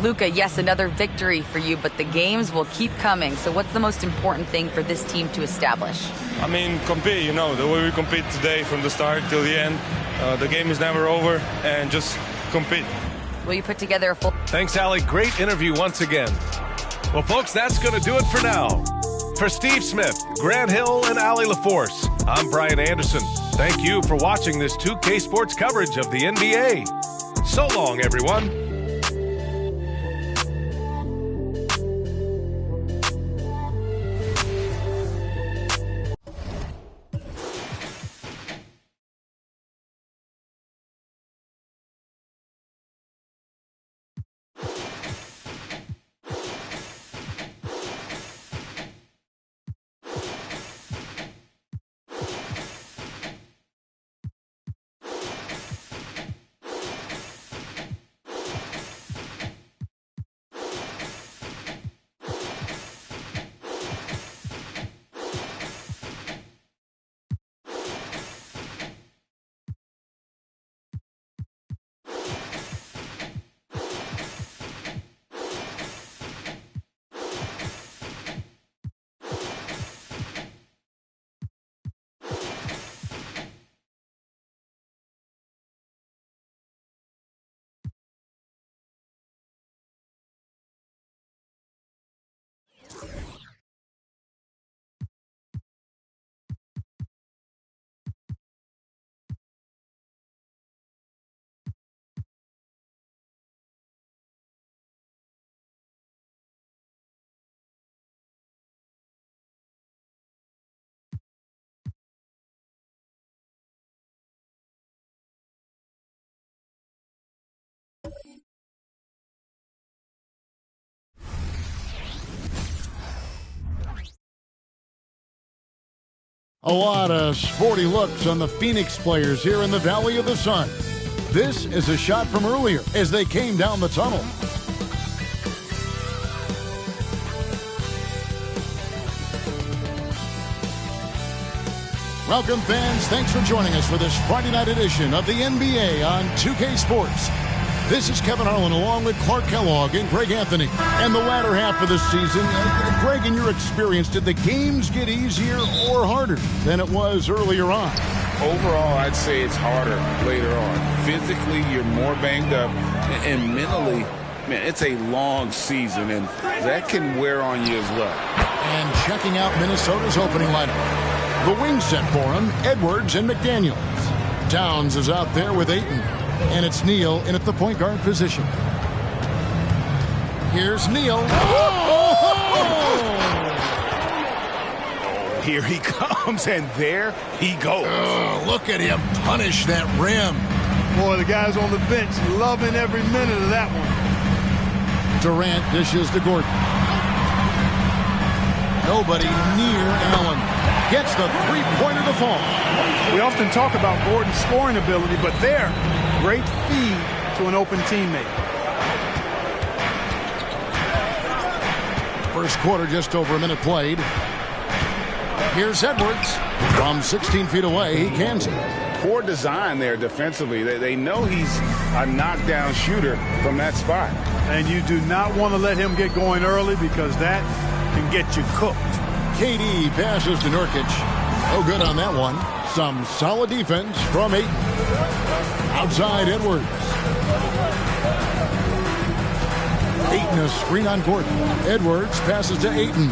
Luka, yes, another victory for you, but the games will keep coming. So what's the most important thing for this team to establish? I mean, compete, the way we compete today from the start till the end. The game is never over, and just compete. Will you put together a full... Thanks, Allie. Great interview once again. Well, folks, that's going to do it for now. For Steve Smith, Grant Hill, and Allie LaForce, I'm Brian Anderson. Thank you for watching this 2K Sports coverage of the NBA. So long, everyone. A lot of sporty looks on the Phoenix players here in the Valley of the Sun. This is a shot from earlier as they came down the tunnel. Welcome, fans. Thanks for joining us for this Friday night edition of the NBA on 2K Sports. This is Kevin Harlan along with Clark Kellogg and Greg Anthony. And the latter half of the season, Greg, in your experience, did the games get easier or harder than it was earlier on? Overall, I'd say it's harder later on. Physically, you're more banged up, and mentally, man, it's a long season, and that can wear on you as well. And checking out Minnesota's opening lineup. The wing set for him, Edwards and McDaniels. Towns is out there with Ayton. And it's Neal in at the point guard position. Here's Neal. Here he comes, and there he goes. Look at him punish that rim. Boy, the guys on the bench loving every minute of that one. Durant dishes to Gordon. Nobody near Allen. Gets the three-pointer to fall. We often talk about Gordon's scoring ability, but there, great feed to an open teammate. First quarter, just over a minute played. Here's Edwards. From 16 feet away, he cans it. Poor design there defensively. They know he's a knockdown shooter from that spot. And you do not want to let him get going early because that can get you cooked. KD passes to Nurkic. No good on that one. Some solid defense from Ayton. Outside Edwards. Ayton a screen on Gordon. Edwards passes to Ayton.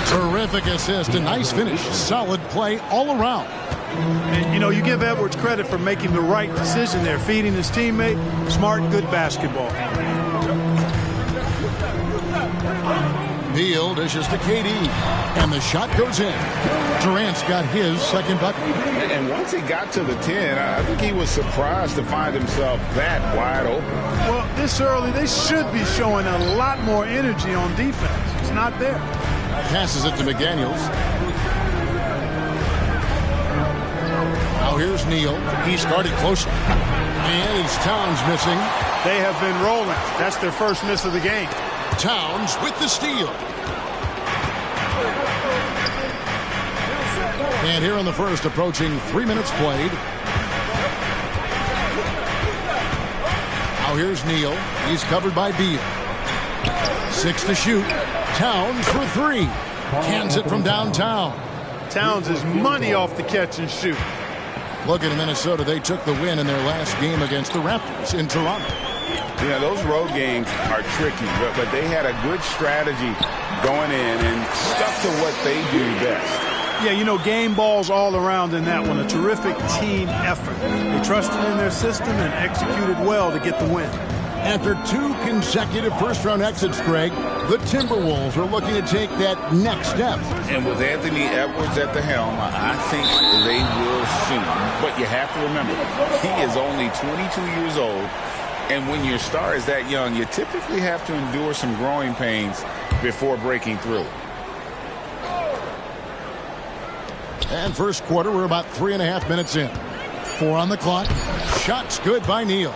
Terrific assist, a nice finish. Solid play all around. And, you give Edwards credit for making the right decision there, feeding his teammate. Smart, good basketball. Beal dishes to KD, and the shot goes in. Durant's got his second bucket. And once he got to the 10, I think he was surprised to find himself that wide open. Well, this early, they should be showing a lot more energy on defense. It's not there. Passes it to McDaniels. Now here's Neal. He's guarded closely. And it's Towns missing. They have been rolling. That's their first miss of the game. Towns with the steal. And here in the first, approaching 3 minutes played. Now here's Neal. He's covered by Beal. 6 to shoot. Towns for 3. Cans it from downtown. Towns is money off the catch and shoot. Look at Minnesota. They took the win in their last game against the Raptors in Toronto. You know, those road games are tricky, but they had a good strategy going in and stuck to what they do best. Yeah, you know, game balls all around in that one. A terrific team effort. They trusted in their system and executed well to get the win. After 2 consecutive first-round exits, Greg, the Timberwolves are looking to take that next step. And with Anthony Edwards at the helm, I think they will soon. But you have to remember, he is only 22 years old. And when your star is that young, you typically have to endure some growing pains before breaking through. And first quarter, we're about 3.5 minutes in. 4 on the clock. Shots good by Neal.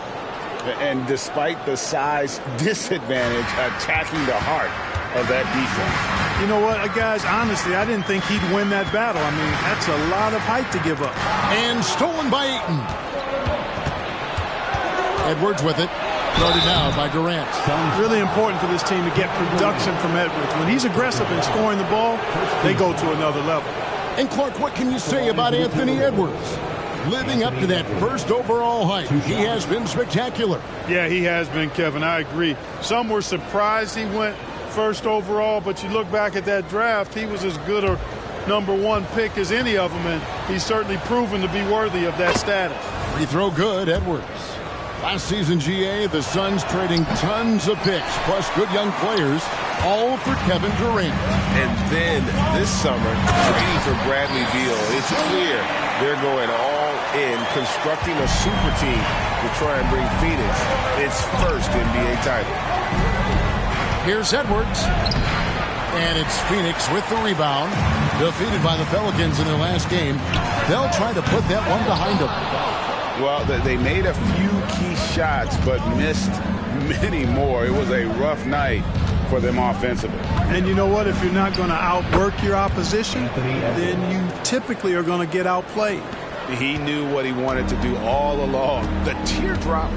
And despite the size disadvantage, attacking the heart of that defense. You know what, guys, honestly, I didn't think he'd win that battle. I mean, that's a lot of height to give up. And stolen by Ayton. Edwards with it. Guarded now by Durant. Really important for this team to get production from Edwards. When he's aggressive in scoring the ball, they go to another level. And Clark, what can you say about Anthony Edwards? Living up to that first overall height, he has been spectacular. Yeah, he has been, Kevin. I agree. Some were surprised he went first overall, but you look back at that draft, he was as good a #1 pick as any of them, and he's certainly proven to be worthy of that status. Free throw good, Edwards. Last season, GA, the Suns trading tons of picks, plus good young players, all for Kevin Durant. And then this summer, trading for Bradley Beal. It's clear they're going all in, constructing a super team to try and bring Phoenix its first NBA title. Here's Edwards. And it's Phoenix with the rebound. Defeated by the Pelicans in their last game. They'll try to put that one behind them. Well, they made a few key shots, but missed many more. It was a rough night for them offensively. And you know what? If you're not going to outwork your opposition, then you typically are going to get outplayed. He knew what he wanted to do all along. The teardrop.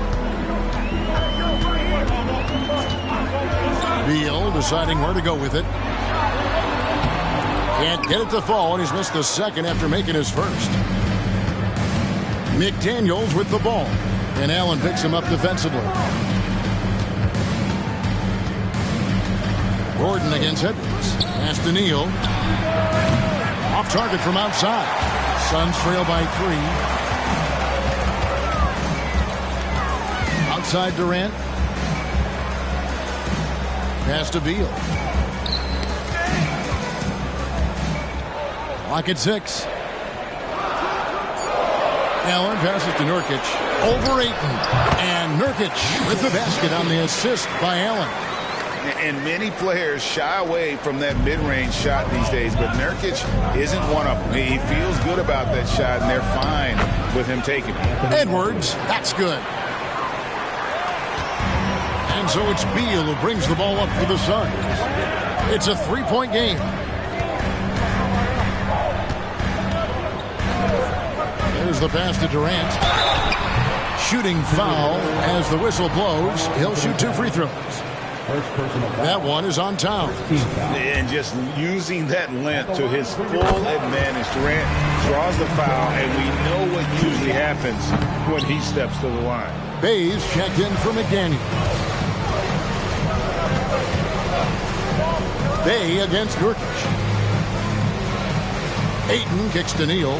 Beal deciding where to go with it. Can't get it to fall, and he's missed the second after making his first. McDaniels with the ball. And Allen picks him up defensively. Gordon against Edwards. Pass to Neal. Off target from outside. Suns trail by 3. Outside Durant. Pass to Beal. Clock at 6. Allen passes to Nurkic. Over Ayton. And Nurkic with the basket on the assist by Allen. And many players shy away from that mid-range shot these days, but Nurkic isn't one of them. He feels good about that shot, and they're fine with him taking it. Edwards, that's good. And so it's Beal who brings the ball up for the Suns. It's a 3-point game. There's the pass to Durant. Shooting foul as the whistle blows. He'll shoot 2 free throws. That one is on Towns. And just using that length to his full advantage. Durant draws the foul, and we know what usually happens when he steps to the line. Bays checked in for McDaniel. Bay against Nurkic. Ayton kicks to Neal.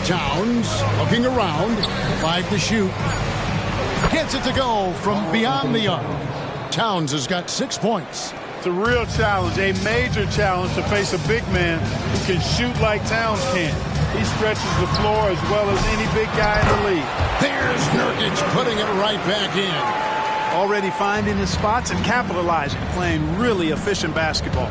Towns looking around. 5 to shoot. Gets it to go from beyond the arc. Towns has got 6 points. It's a real challenge, a major challenge to face a big man who can shoot like Towns can. He stretches the floor as well as any big guy in the league. There's Nurkic putting it right back in. Already finding his spots and capitalizing, playing really efficient basketball.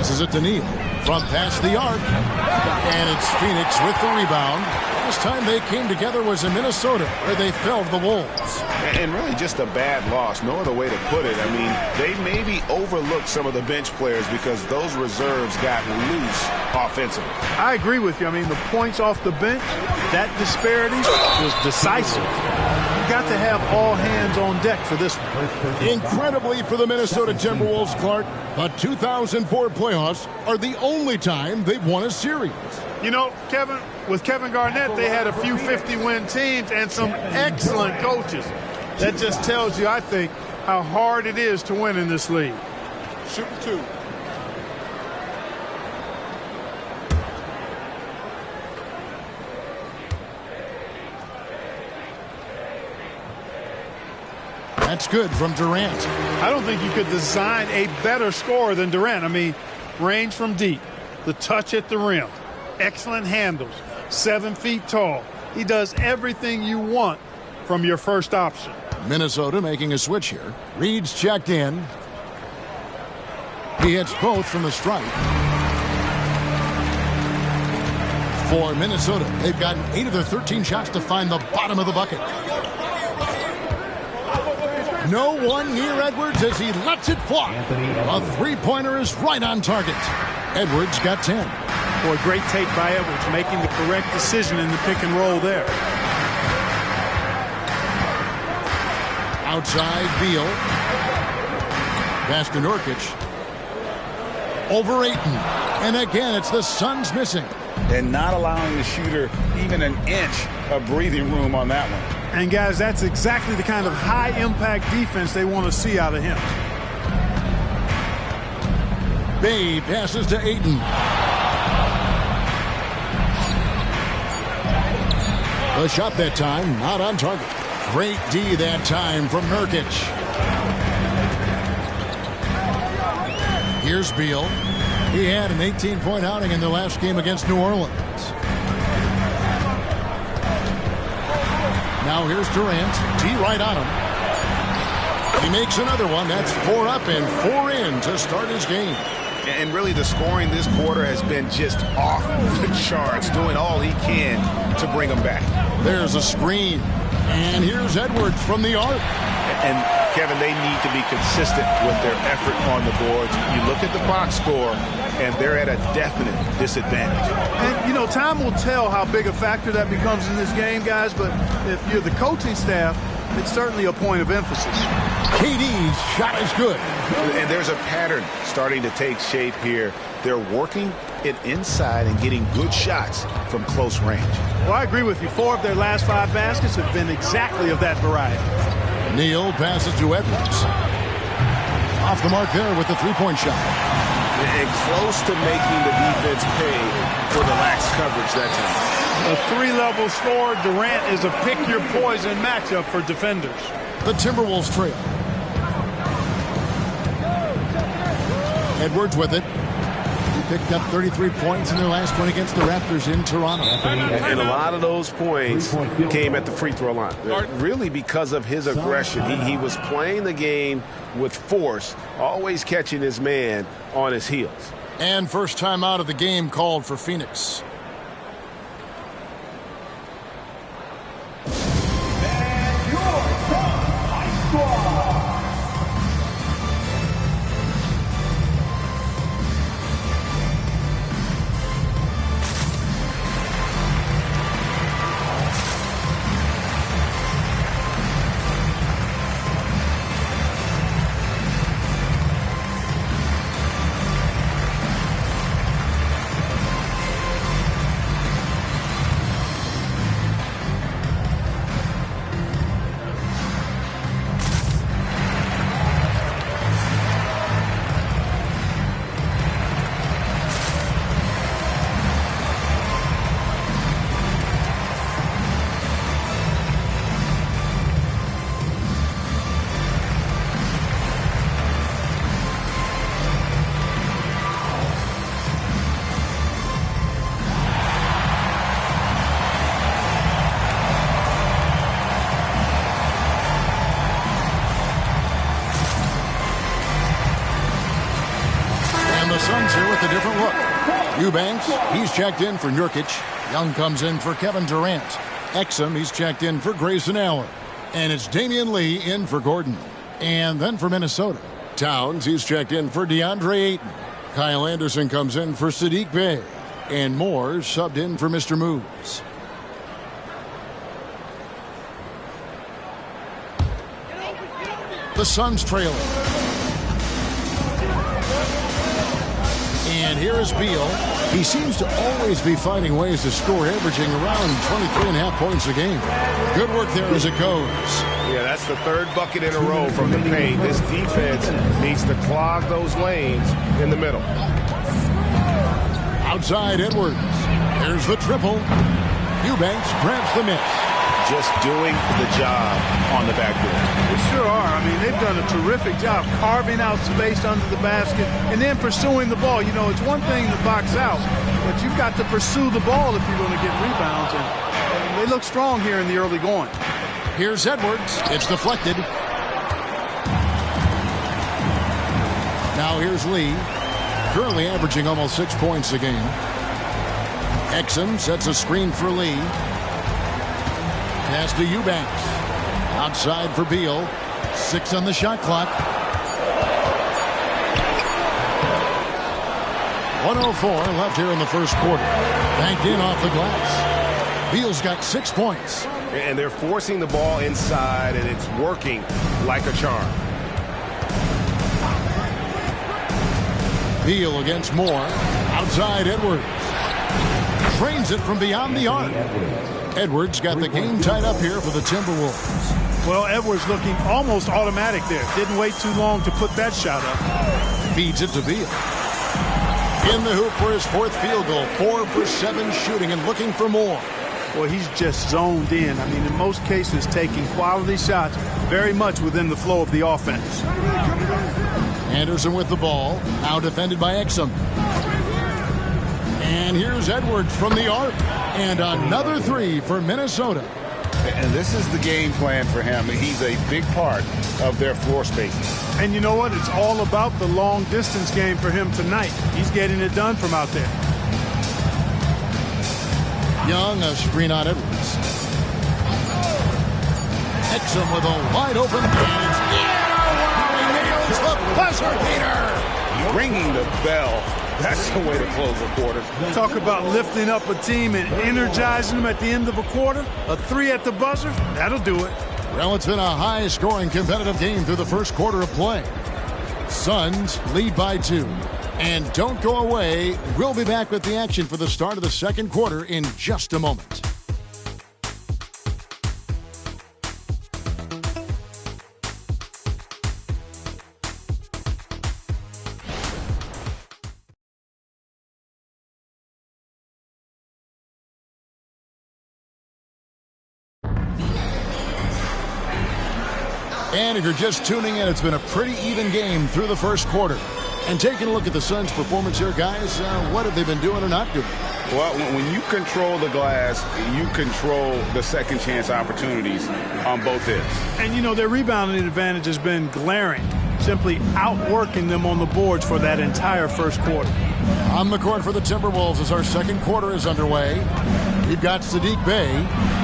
Passes it to Neal. From past the arc. And it's Phoenix with the rebound. Last time they came together was in Minnesota, where they fell to the Wolves. And really just a bad loss. No other way to put it. I mean, they maybe overlooked some of the bench players because those reserves got loose offensively. I agree with you. I mean, the points off the bench, that disparity was decisive. You got to have all hands on deck for this one. Incredibly for the Minnesota Timberwolves, Clark, the 2004 playoffs are the only time they've won a series. You know, Kevin, with Kevin Garnett, they had a few 50-win teams and some excellent coaches. That just tells you, I think, how hard it is to win in this league. Shoot 2. That's good from Durant. I don't think you could design a better scorer than Durant. I mean, range from deep, the touch at the rim, excellent handles, 7 feet tall. He does everything you want from your first option. Minnesota making a switch here. Reed's checked in. He hits both from the stripe. For Minnesota, they've gotten 8 of their 13 shots to find the bottom of the bucket. No one near Edwards as he lets it fly. A three-pointer is right on target. Edwards got 10. Boy, great take by Edwards, making the correct decision in the pick and roll there. Outside, Beal. Pass to Nurkic. Over Ayton. And again, it's the Suns missing. And not allowing the shooter even an inch of breathing room on that one. And, guys, that's exactly the kind of high-impact defense they want to see out of him. Bay passes to Ayton. The shot that time, not on target. Great D that time from Nurkic. Here's Beal. He had an 18-point outing in their last game against New Orleans. Now here's Durant. D right on him. He makes another one. That's 4 up and 4 in to start his game. And really the scoring this quarter has been just off the charts, doing all he can to bring them back. There's a screen. And here's Edwards from the arc. And, Kevin, they need to be consistent with their effort on the boards. You look at the box score, and they're at a definite disadvantage. And, you know, time will tell how big a factor that becomes in this game, guys, but if you're the coaching staff, it's certainly a point of emphasis. KD's shot is good. And there's a pattern starting to take shape here. They're working it inside and getting good shots from close range. Well, I agree with you. 4 of their last 5 baskets have been exactly of that variety. Neal passes to Edwards. Off the mark there with the three-point shot. And close to making the defense pay for the lax coverage that time. A 3-level scorer, Durant is a pick-your-poison matchup for defenders. The Timberwolves trail. Edwards with it. He picked up 33 points in their last one against the Raptors in Toronto. And a lot of those points came at the free throw line. Really because of his aggression. He was playing the game with force, always catching his man on his heels. And first time out of the game called for Phoenix. Suns here with a different look. Eubanks, he's checked in for Nurkic. Young comes in for Kevin Durant. Exum, he's checked in for Grayson Allen. And it's Damian Lee in for Gordon. And then for Minnesota, Towns, he's checked in for DeAndre Ayton. Kyle Anderson comes in for Sadiq Bey. And Moore subbed in for Mr. Moves. The Suns trailing. And here is Beal. He seems to always be finding ways to score, averaging around 23.5 points a game. Good work there as it goes. Yeah, that's the third bucket in a row from the paint. This defense needs to clog those lanes in the middle. Outside Edwards. There's the triple. Eubanks grabs the miss. Just doing the job on the backboard. They sure are. I mean, they've done a terrific job carving out space under the basket and then pursuing the ball. You know, it's one thing to box out, but you've got to pursue the ball if you're going to get rebounds. And they look strong here in the early going. Here's Edwards. It's deflected. Now here's Lee. Currently averaging almost 6 points a game. Exum sets a screen for Lee. Pass to Eubanks. Outside for Beal. 6 on the shot clock. 1:04 left here in the first quarter. Banked in off the glass. Beal's got 6 points. And they're forcing the ball inside, and it's working like a charm. Beal against Moore. Outside Edwards. Trains it from beyond the arc. Edwards got the game tied up here for the Timberwolves. Well, Edwards looking almost automatic there. Didn't wait too long to put that shot up. Feeds it to Beal. In the hoop for his 4th field goal. 4 for 7 shooting and looking for more. Well, he's just zoned in. I mean, in most cases, taking quality shots very much within the flow of the offense. Anderson with the ball. Now defended by Exum. And here's Edwards from the arc. And another 3 for Minnesota. And this is the game plan for him. He's a big part of their floor spacing. And you know what? It's all about the long distance game for him tonight. He's getting it done from out there. Young, a screen on Edwards. Exum with a wide open dance. He nails the buzzer beater. Ringing the bell. That's the way to close a quarter. Talk about lifting up a team and energizing them at the end of a quarter. A 3 at the buzzer, that'll do it. Well, it's been a high-scoring competitive game through the first quarter of play. Suns lead by 2. And don't go away. We'll be back with the action for the start of the second quarter in just a moment. And if you're just tuning in, it's been a pretty even game through the first quarter. And taking a look at the Suns' performance here, guys, what have they been doing or not doing? Well, when you control the glass, you control the second chance opportunities on both ends. And, you know, their rebounding advantage has been glaring, simply outworking them on the boards for that entire first quarter. On the court for the Timberwolves as our second quarter is underway. We've got Sadiq Bey.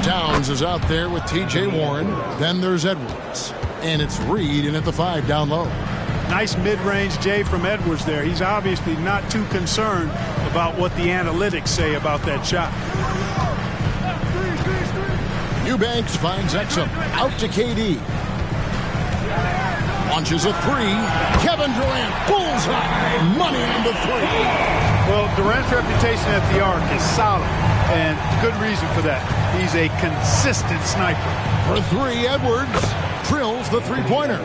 Towns is out there with T.J. Warren. Then there's Edwards. And it's Reed in at the 5 down low. Nice mid-range J from Edwards there. He's obviously not too concerned about what the analytics say about that shot. Eubanks finds Exum. Out to KD. Launches a 3. Kevin Durant. Bullseye. Money on the 3. Well, Durant's reputation at the arc is solid. And good reason for that. He's a consistent sniper. For 3, Edwards drills the three-pointer.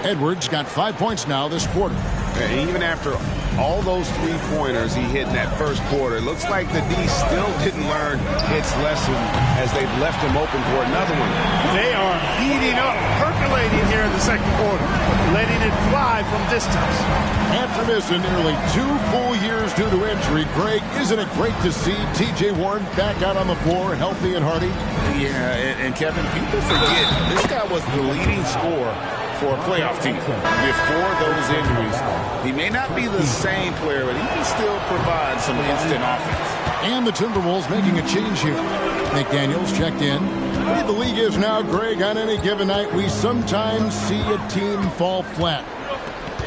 Edwards got 5 points now this quarter. And even after all those three-pointers he hit in that first quarter, it looks like the D still didn't learn its lesson as they've left him open for another one. They are heating up, percolating here in the second quarter, letting it fly from distance. After missing nearly 2 full years due to injury, Greg, isn't it great to see T.J. Warren back out on the floor, healthy and hearty? Yeah, and Kevin, people forget this guy was the leading scorer for a playoff team. Before those injuries, he may not be the same player, but he can still provide some instant offense. And the Timberwolves making a change here. McDaniels checked in. The way the league is now, Greg, on any given night, we sometimes see a team fall flat.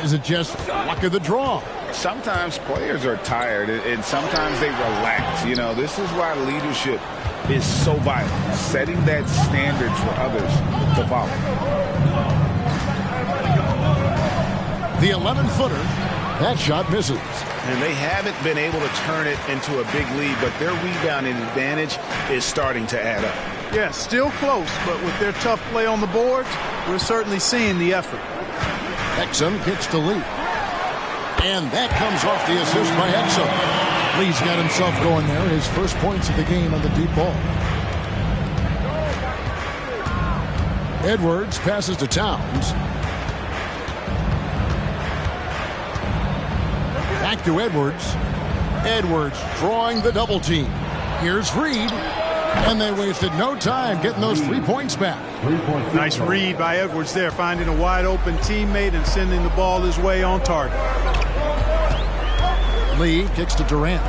Is it just luck of the draw? Sometimes players are tired, and sometimes they relax. You know, this is why leadership is so vital, setting that standard for others to follow. The 11-footer, that shot misses. And they haven't been able to turn it into a big lead, but their rebounding advantage is starting to add up. Yeah, still close, but with their tough play on the boards, we're certainly seeing the effort. Exum kicks to Lee. And that comes off the assist by Exum. Lee's got himself going there, his first points of the game on the deep ball. Edwards passes to Towns. Back to Edwards. Edwards drawing the double team. Here's Reed. And they wasted no time getting those 3 points back. Nice read by Edwards there, finding a wide open teammate and sending the ball his way on target. Lee kicks to Durant.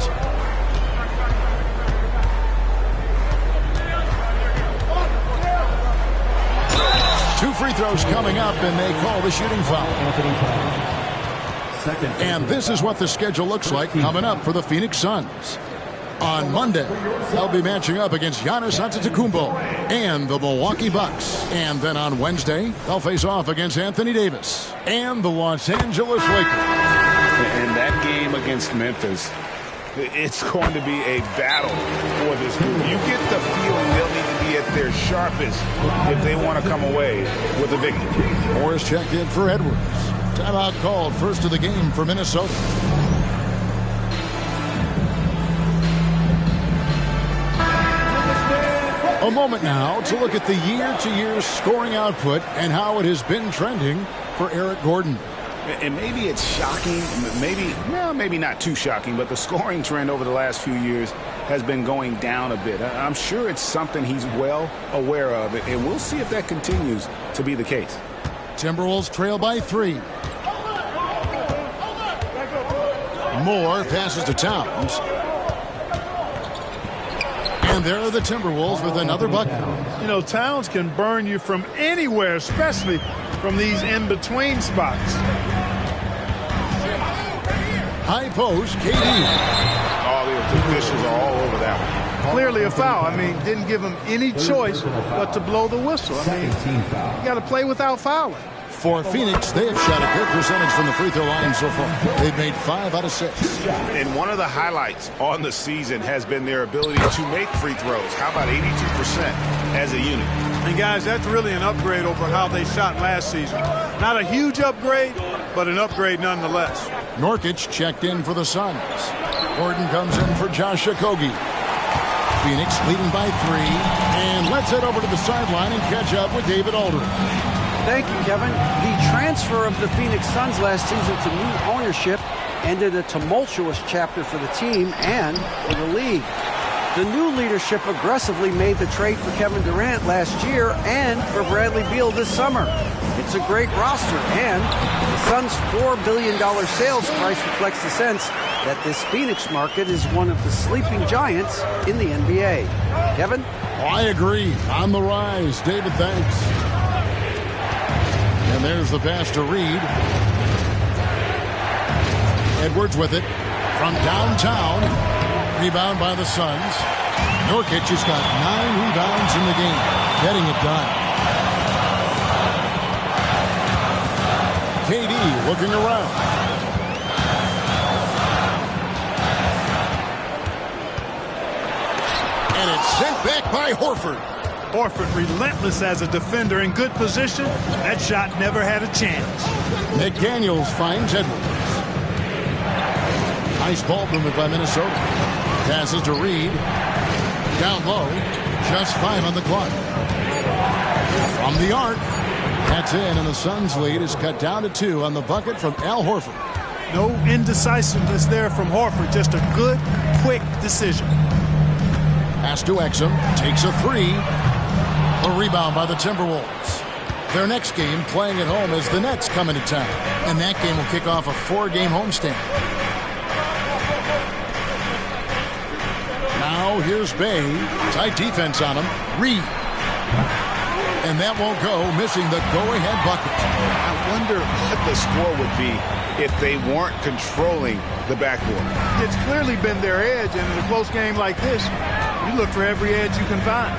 Two free throws coming up, and they call the shooting foul. And this is what the schedule looks like coming up for the Phoenix Suns. On Monday, they'll be matching up against Giannis Antetokounmpo and the Milwaukee Bucks. And then on Wednesday, they'll face off against Anthony Davis and the Los Angeles Lakers. And that game against Memphis, it's going to be a battle for this group. You get the feeling they'll need to be at their sharpest if they want to come away with a victory. Morris checked in for Edwards. Timeout called, first of the game for Minnesota. A moment now to look at the year-to-year scoring output and how it has been trending for Eric Gordon. And maybe it's shocking, maybe not too shocking, but the scoring trend over the last few years has been going down a bit. I'm sure it's something he's well aware of, and we'll see if that continues to be the case. Timberwolves trail by 3. Moore passes to Towns. And there are the Timberwolves with another bucket. You know, Towns can burn you from anywhere, especially from these in-between spots. High post, KD. All the officials are all over that one. Clearly a foul. I mean, didn't give him any choice but to blow the whistle. I mean, you got to play without fouling. For Phoenix, they have shot a good percentage from the free throw line so far. They've made 5 out of 6. And one of the highlights on the season has been their ability to make free throws. How about 82% as a unit? And guys, that's really an upgrade over how they shot last season. Not a huge upgrade, but an upgrade nonetheless. Nurkic checked in for the Suns. Gordon comes in for Josh Okogie. Phoenix leading by 3. And let's head over to the sideline and catch up with David Aldridge. Thank you, Kevin. The transfer of the Phoenix Suns last season to new ownership ended a tumultuous chapter for the team and for the league. The new leadership aggressively made the trade for Kevin Durant last year and for Bradley Beal this summer. It's a great roster, and the Suns' $4 billion sales price reflects the sense that this Phoenix market is one of the sleeping giants in the NBA. Kevin? I agree. On the rise. David, thanks. And there's the pass to Reed. Edwards with it from downtown. Rebound by the Suns. Nurkic has got 9 rebounds in the game. Getting it done. KD looking around. And it's sent back by Horford. Horford relentless as a defender in good position. That shot never had a chance. McDaniels finds Edwards. Nice ball movement by Minnesota. Passes to Reed. Down low. Just 5 on the clock. From the arc. That's in, and the Suns' lead is cut down to 2 on the bucket from Al Horford. No indecisiveness there from Horford. Just a good, quick decision. Pass to Exum. Takes a 3. A rebound by the Timberwolves. Their next game playing at home as the Nets coming to town. And that game will kick off a 4-game homestand. Now here's Bay. Tight defense on him. Reed. And that won't go, missing the go-ahead bucket. I wonder what the score would be if they weren't controlling the backboard. It's clearly been their edge, and in a close game like this, you look for every edge you can find.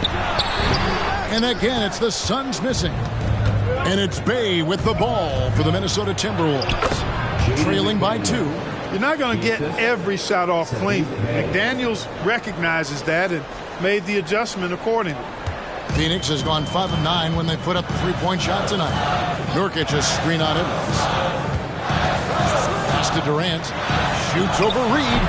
And again, it's the Suns missing. And it's Bay with the ball for the Minnesota Timberwolves. Trailing by 2. You're not going to get every shot off clean. McDaniels recognizes that and made the adjustment accordingly. Phoenix has gone 5 of 9 when they put up the 3-point shot tonight. Nurkic a screen on Edwards. Pass to Durant. Shoots over Reed.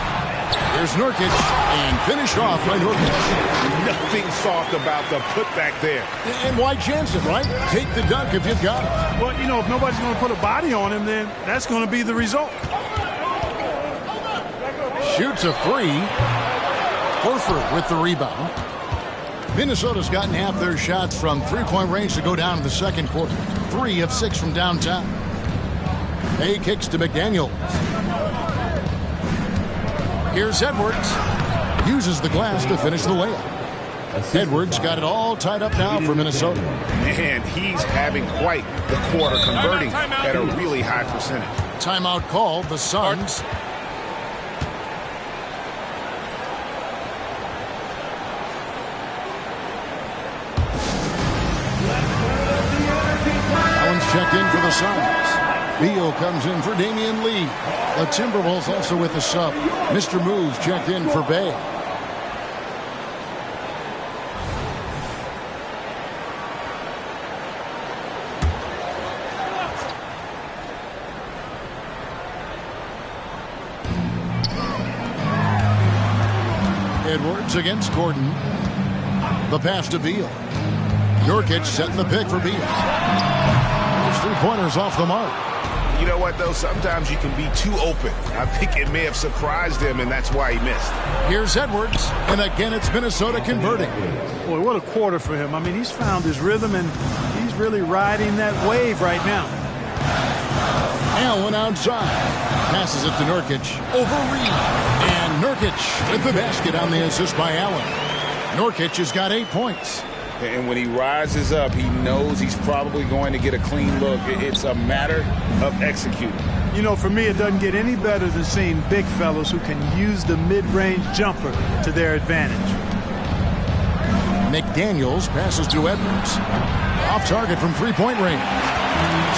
Here's Nurkic and finished off by Nurkic. Nothing soft about the putback there. And why chance it, right? Take the dunk if you've got it. Well, you know, if nobody's going to put a body on him, then that's going to be the result. Shoots a 3. Horford with the rebound. Minnesota's gotten half their shots from 3-point range to go down in the second quarter. 3 of 6 from downtown. Bay kicks to McDaniels. Here's Edwards. Uses the glass to finish the layup. Edwards got it all tied up now for Minnesota. Man, he's having quite the quarter, converting at a really high percentage. Timeout called. The Suns. Checked in for the Suns. Beal comes in for Damian Lee. The Timberwolves also with the sub. Mr. Moves checked in for Bay. Edwards against Gordon. The pass to Beal. Nurkic setting the pick for Beal. 3-pointers off the mark. You know what, though? Sometimes you can be too open. I think it may have surprised him, and that's why he missed. Here's Edwards, and again it's Minnesota converting. Boy, what a quarter for him. I mean, he's found his rhythm, and he's really riding that wave right now. Allen outside. Passes it to Nurkic. Over Reed. And Nurkic with the basket on the assist by Allen. Nurkic has got 8 points. And when he rises up, he knows he's probably going to get a clean look. It's a matter of executing. You know, for me, it doesn't get any better than seeing big fellas who can use the mid-range jumper to their advantage. McDaniels passes to Edwards. Off target from 3-point range.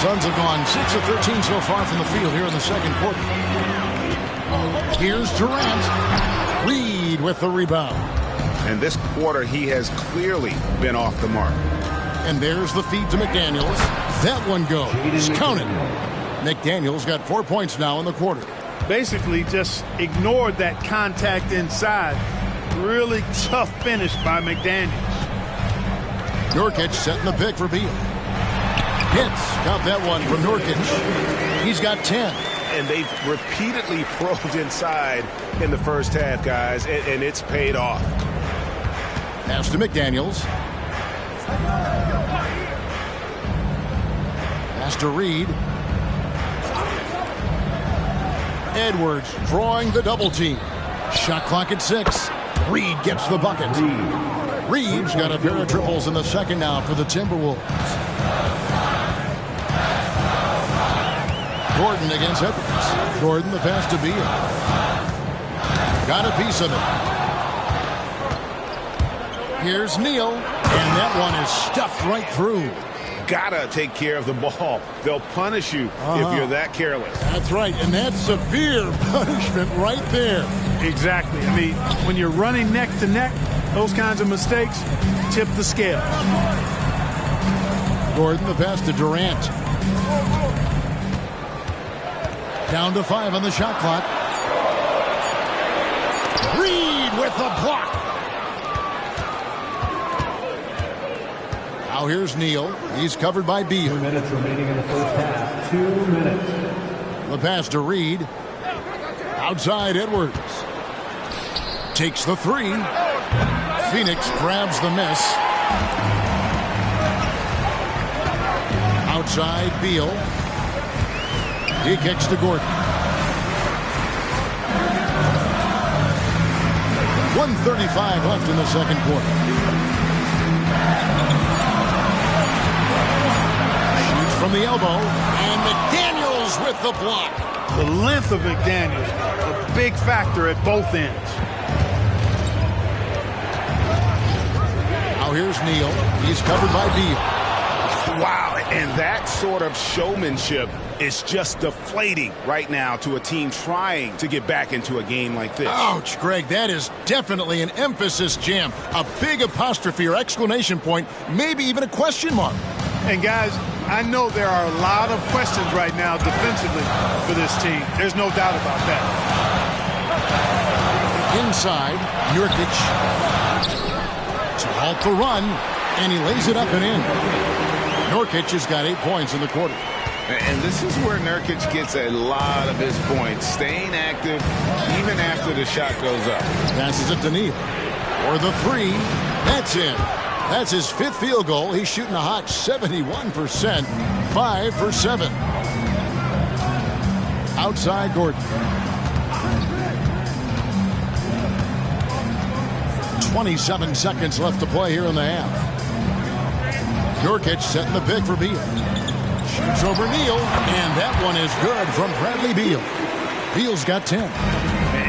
Suns have gone 6 of 13 so far from the field here in the second quarter. Here's Durant. Reed with the rebound. And this quarter, he has clearly been off the mark. And there's the feed to McDaniels. That one goes. Counted. McDaniels got 4 points now in the quarter. Basically just ignored that contact inside. Really tough finish by McDaniels. Nurkic setting the pick for Beal. Hits. Got that one from Nurkic. He's got 10. And they've repeatedly probed inside in the first half, guys, and it's paid off. Pass to McDaniels. Pass to Reed. Edwards drawing the double team. Shot clock at 6. Reed gets the bucket. Reed's got a pair of triples in the second now for the Timberwolves. Gordon against Edwards. Gordon the pass to Beal. Got a piece of it. Here's Neal, and that one is stuffed right through. Gotta take care of the ball. They'll punish you if you're that careless. That's right, and that's severe punishment right there. Exactly. I mean, when you're running neck to neck, those kinds of mistakes tip the scale. Gordon the pass to Durant. Down to 5 on the shot clock. Reed with the block. Now here's Neal. He's covered by Beal. 2 minutes remaining in the first half. 2 minutes. The pass to Reed. Outside Edwards. Takes the 3. Phoenix grabs the miss. Outside, Beal. He kicks to Gordon. 1:35 left in the second quarter. Shoots from the elbow, and McDaniels with the block. The length of McDaniels, a big factor at both ends. Now here's Neal. He's covered by Beal. Wow, and that sort of showmanship is just deflating right now to a team trying to get back into a game like this. Ouch, Greg, that is definitely an emphasis jam. A big apostrophe or exclamation point, maybe even a question mark. And guys, I know there are a lot of questions right now defensively for this team. There's no doubt about that. Inside, Nurkic to halt the run, and he lays it up and in. Nurkic has got 8 points in the quarter. And this is where Nurkic gets a lot of his points, staying active even after the shot goes up. Passes it to Neal. For the three, that's in. That's his 5th field goal. He's shooting a hot 71%, 5 for 7. Outside Gordon. 27 seconds left to play here in the half. Nurkic setting the pick for Beal. Shoots over Neal, and that one is good from Bradley Beal. Beal's got 10.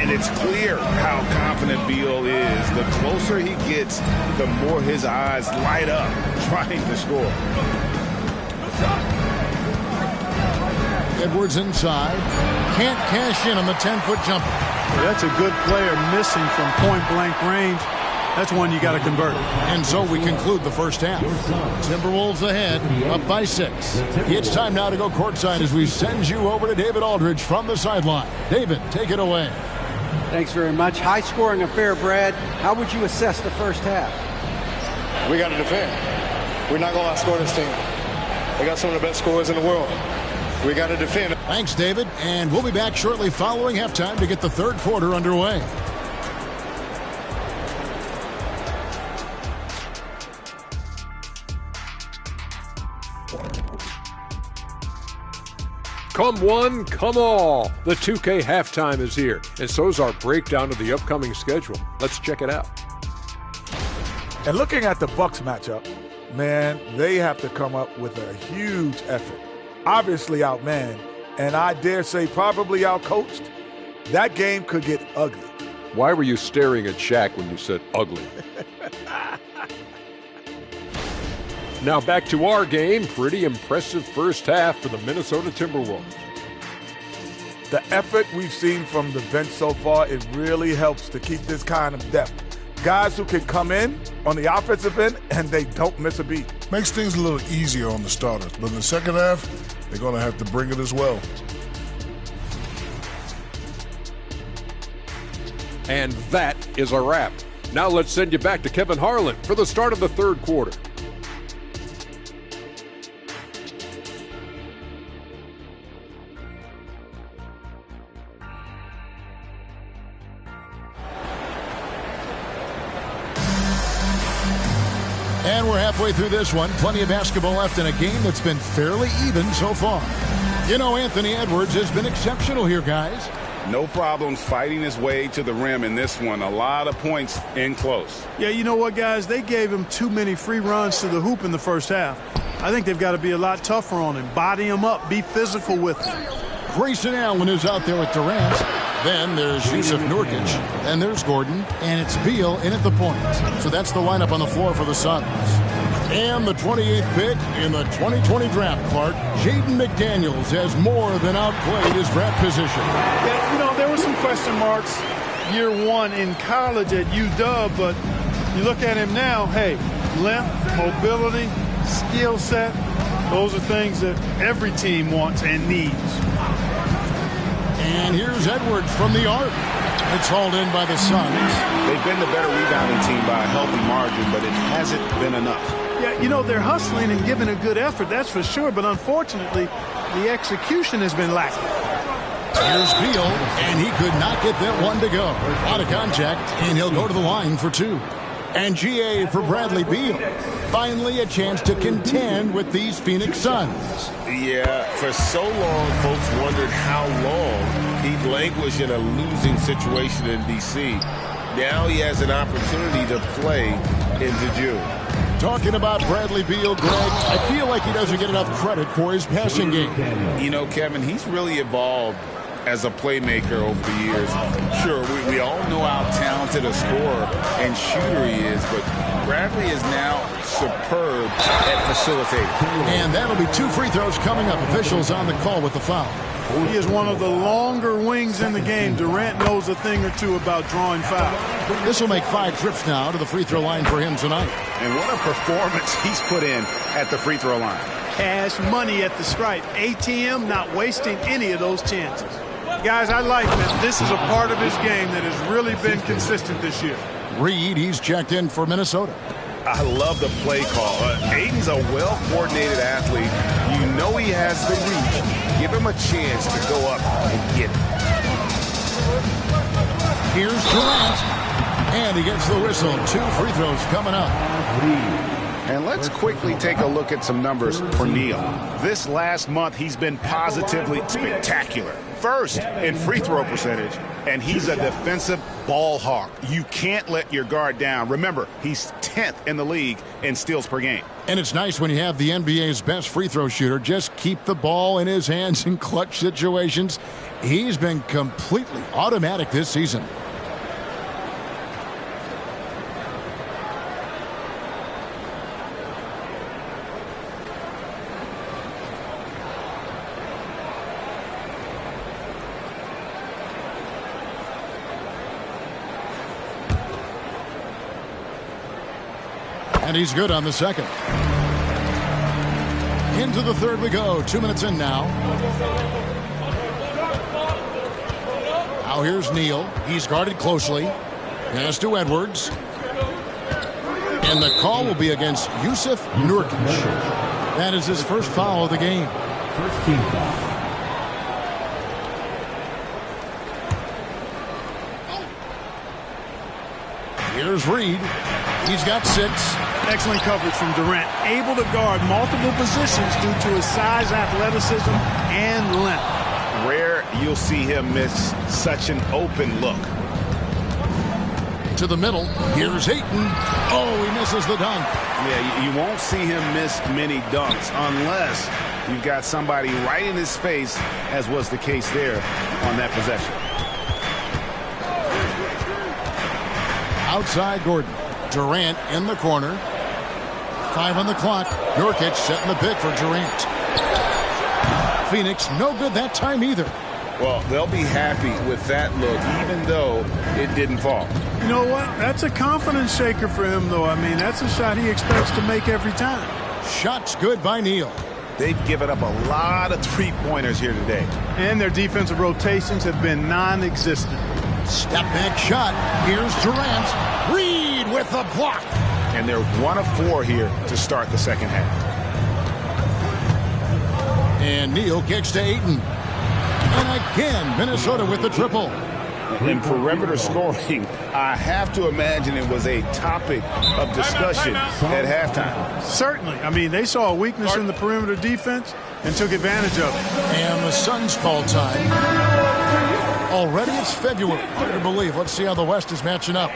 And it's clear how confident Beal is. The closer he gets, the more his eyes light up trying to score. Edwards inside. Can't cash in on the 10-foot jumper. That's a good player missing from point-blank range. That's one you got to convert. And so we conclude the first half. Timberwolves ahead, up by 6. It's time now to go courtside as we send you over to David Aldridge from the sideline. David, take it away. Thanks very much. High-scoring affair, Brad. How would you assess the first half? We got to defend. We're not going to outscore this team. They got some of the best scorers in the world. We got to defend. Thanks, David. And we'll be back shortly following halftime to get the third quarter underway. Come one, come all. The 2K halftime is here, and so's our breakdown of the upcoming schedule. Let's check it out. And looking at the Bucks matchup, man, they have to come up with a huge effort. Obviously outmanned, and I dare say probably outcoached. That game could get ugly. Why were you staring at Shaq when you said ugly? Now back to our game. Pretty impressive first half for the Minnesota Timberwolves. The effort we've seen from the bench so far, it really helps to keep this kind of depth. Guys who can come in on the offensive end and they don't miss a beat. Makes things a little easier on the starters, but in the second half, they're going to have to bring it as well. And that is a wrap. Now let's send you back to Kevin Harlan for the start of the third quarter. And we're halfway through this one. Plenty of basketball left in a game that's been fairly even so far. You know, Anthony Edwards has been exceptional here, guys. No problems fighting his way to the rim in this one. A lot of points in close. Yeah, you know what, guys? They gave him too many free runs to the hoop in the first half. I think they've got to be a lot tougher on him. Body him up. Be physical with him. Grayson Allen is out there with Durant. Then there's Jusuf Nurkic. And there's Gordon. And it's Beal in at the point. So that's the lineup on the floor for the Suns. And the 28th pick in the 2020 draft, Clark, Jaden McDaniels has more than outplayed his draft position. Yeah, you know, there were some question marks year one in college at UW, but you look at him now, hey, length, mobility, skill set, those are things that every team wants and needs. And here's Edwards from the arc. It's hauled in by the Suns. They've been the better rebounding team by a healthy margin, but it hasn't been enough. Yeah, you know, they're hustling and giving a good effort, that's for sure, but unfortunately, the execution has been lacking. Here's Beal, and he could not get that one to go. Out of contact, and he'll go to the line for two. And GA for Bradley Beal. Finally a chance to contend with these Phoenix Suns. Yeah, for so long, folks wondered how long he'd languish in a losing situation in D.C. Now he has an opportunity to play into June. Talking about Bradley Beal, Greg, I feel like he doesn't get enough credit for his passing game. You know, Kevin, he's really evolved as a playmaker over the years. Sure, we all know how talented a scorer and shooter he is, but Bradley is now superb at facilitating. And that'll be 2 free throws coming up. Officials on the call with the foul. He is one of the longer wings in the game. Durant knows a thing or two about drawing fouls. This will make 5 trips now to the free throw line for him tonight. And what a performance he's put in at the free throw line. Cash money at the stripe. ATM not wasting any of those chances. Guys, I like that. This is a part of his game that has really been consistent this year. Reed, he's checked in for Minnesota. I love the play call. Aiden's a well-coordinated athlete. You know he has the reach. Give him a chance to go up and get it. Here's Durant. And he gets the whistle. 2 free throws coming up. And let's quickly take a look at some numbers for Neal. This last month, he's been positively spectacular. First in free throw percentage, and he's a defensive ball hawk. You can't let your guard down. Remember, he's 10th in the league in steals per game. And it's nice when you have the NBA's best free throw shooter just keep the ball in his hands in clutch situations. He's been completely automatic this season. And he's good on the second. Into the third we go. 2 minutes in now. Now here's Neal. He's guarded closely. Pass to Edwards. And the call will be against Yusuf Nurkic. That is his first foul of the game. First team foul. Here's Reed. He's got 6. Excellent coverage from Durant. Able to guard multiple positions due to his size, athleticism, and length. Rare you'll see him miss such an open look. To the middle. Here's Ayton. Oh, he misses the dunk. Yeah, you won't see him miss many dunks unless you've got somebody right in his face, as was the case there on that possession. Outside Gordon. Durant in the corner. 5 on the clock. Nurkic setting the pick for Durant. Phoenix no good that time either. Well, they'll be happy with that look, even though it didn't fall. You know what? That's a confidence shaker for him, though. I mean, that's a shot he expects to make every time. Shots good by Neal. They've given up a lot of three-pointers here today. And their defensive rotations have been non-existent. Step back shot. Here's Durant. Reed with the block. And they're 1 of 4 here to start the second half. And Neal kicks to Ayton. And again, Minnesota with the triple. In perimeter scoring, I have to imagine it was a topic of discussion at halftime. Certainly. I mean, they saw a weakness in the perimeter defense and took advantage of it. And the Suns call time. Already it's February. Hard to believe. Let's see how the West is matching up.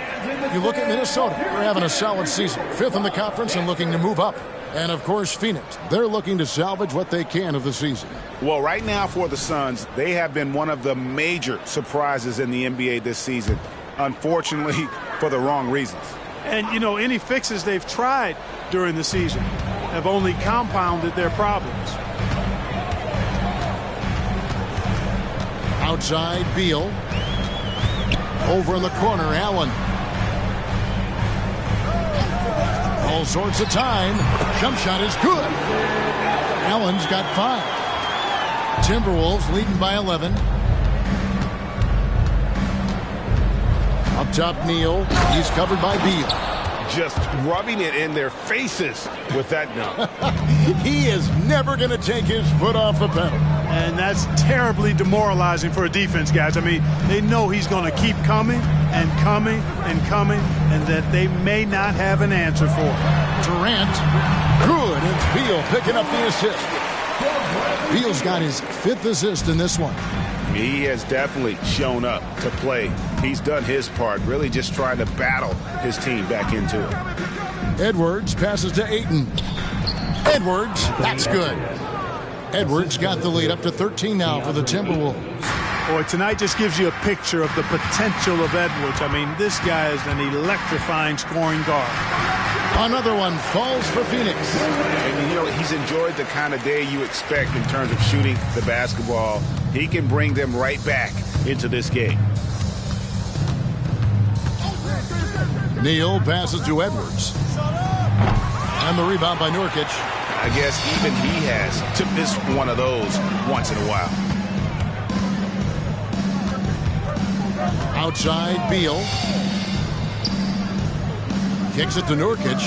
You look at Minnesota. They're having a solid season. 5th in the conference and looking to move up. And, of course, Phoenix. They're looking to salvage what they can of the season. Well, right now for the Suns, they have been one of the major surprises in the NBA this season. Unfortunately, for the wrong reasons. And, you know, any fixes they've tried during the season have only compounded their problems. Outside, Beal. Over in the corner, Allen. All sorts of time. Jump shot is good. Allen's got 5. Timberwolves leading by 11. Up top, Neal. He's covered by Beal. Just rubbing it in their faces with that dunk. He is never going to take his foot off the pedal. And that's terribly demoralizing for a defense, guys. I mean, they know he's going to keep coming and coming and coming, and that they may not have an answer for it. Durant, good, and Beal picking up the assist. Beal's got his 5th assist in this one. He has definitely shown up to play. He's done his part, really just trying to battle his team back into it. Edwards passes to Ayton. Edwards, that's good. Edwards got the lead up to 13 now for the Timberwolves. Boy, tonight just gives you a picture of the potential of Edwards. I mean, this guy is an electrifying scoring guard. Another one falls for Phoenix. And, you know, he's enjoyed the kind of day you expect in terms of shooting the basketball. He can bring them right back into this game. Neal passes to Edwards. And the rebound by Nurkic. I guess even he has to miss one of those once in a while. Outside, Beal. Kicks it to Nurkic.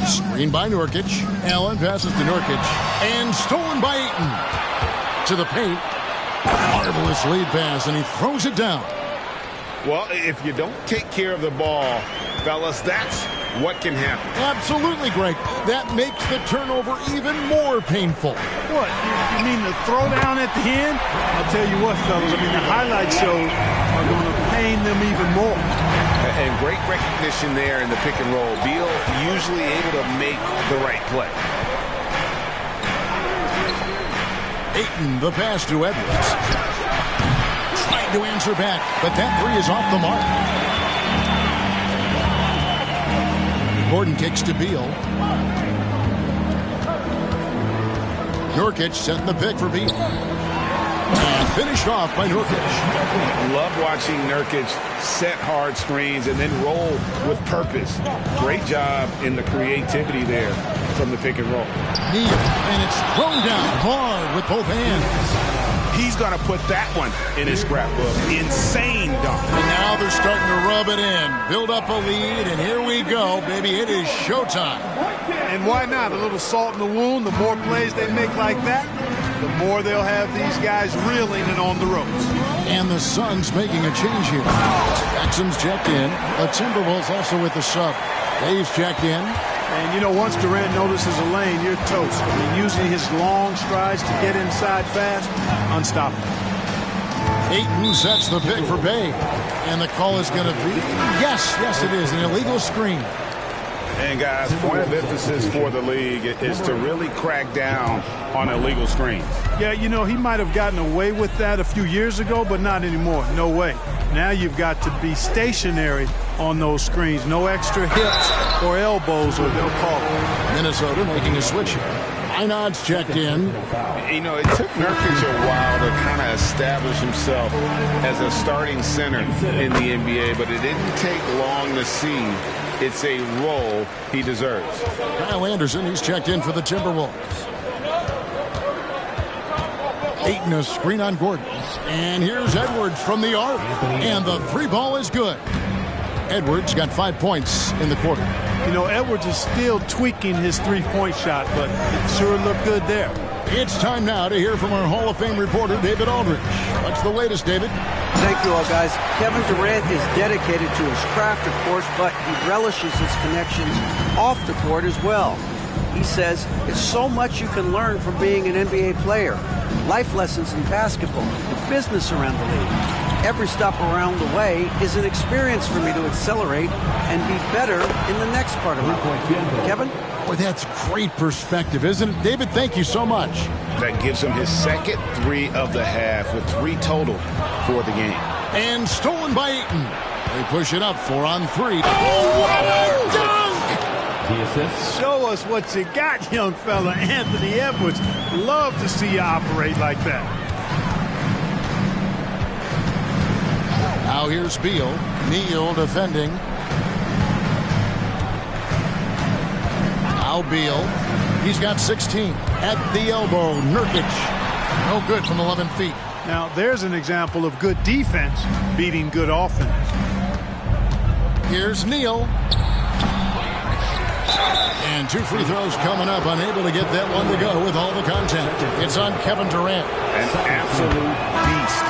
Screen by Nurkic. Allen passes to Nurkic. And stolen by Ayton. To the paint. Marvelous lead pass, and he throws it down. Well, if you don't take care of the ball, fellas, that's what can happen. Absolutely, Greg. That makes the turnover even more painful. What? You mean the throwdown at the end? I'll tell you what, fellas. I mean, the highlight shows are going to pain them even more. And great recognition there in the pick and roll. Beal usually able to make the right play. Ayton, the pass to Edwards. Trying to answer back, but that three is off the mark. Gordon kicks to Beal. Nurkic setting the pick for Beal. And finished off by Nurkic. Love watching Nurkic set hard screens and then roll with purpose. Great job in the creativity there from the pick and roll. Neal, and it's thrown down hard with both hands. He's going to put that one in his scrapbook. Insane dunk. And now they're starting to rub it in. Build up a lead, and here we go, baby. It is showtime. And why not? A little salt in the wound. The more plays they make like that, the more they'll have these guys reeling and on the ropes. And the Suns making a change here. Exum's checked in. The Timberwolves also with the sub. Dave's checked in. And, you know, once Durant notices a lane, you're toast. I mean, using his long strides to get inside fast, unstoppable. Ayton sets the pick for Bay. And the call is going to be, yes, it is, an illegal screen. And, guys, point of emphasis for the league is to really crack down on illegal screens. Yeah, you know, he might have gotten away with that a few years ago, but not anymore. No way. Now you've got to be stationary on those screens. No extra hips or elbows, or they'll call it. Minnesota making a switch here. Einod's checked in. You know, it took Nurkic a while to kind of establish himself as a starting center in the NBA, but it didn't take long to see it's a role he deserves. Kyle Anderson, he's checked in for the Timberwolves. Ayton, a screen on Gordon. And here's Edwards from the arc. And the three ball is good. Edwards got 5 points in the quarter. You know, Edwards is still tweaking his three-point shot, but it sure looked good there. It's time now to hear from our Hall of Fame reporter, David Aldridge. What's the latest, David? Thank you all, guys. Kevin Durant is dedicated to his craft, of course, but he relishes his connections off the court as well. He says it's so much you can learn from being an NBA player. Life lessons in basketball, the business around the league. Every stop around the way is an experience for me to accelerate and be better in the next part of my life. Kevin? Boy, that's great perspective, isn't it? David, thank you so much. That gives him his second three of the half with 3 total for the game. And stolen by Ayton. They push it up 4 on 3. Oh, what a dunk! Show us what you got, young fella. Anthony Edwards. Love to see you operate like that. Now here's Beal. Neal defending. Now Beal. He's got 16. At the elbow, Nurkic. No good from 11 feet. Now, there's an example of good defense beating good offense. Here's Neal. And 2 free throws coming up, unable to get that one to go with all the contact. It's on Kevin Durant. An absolute beast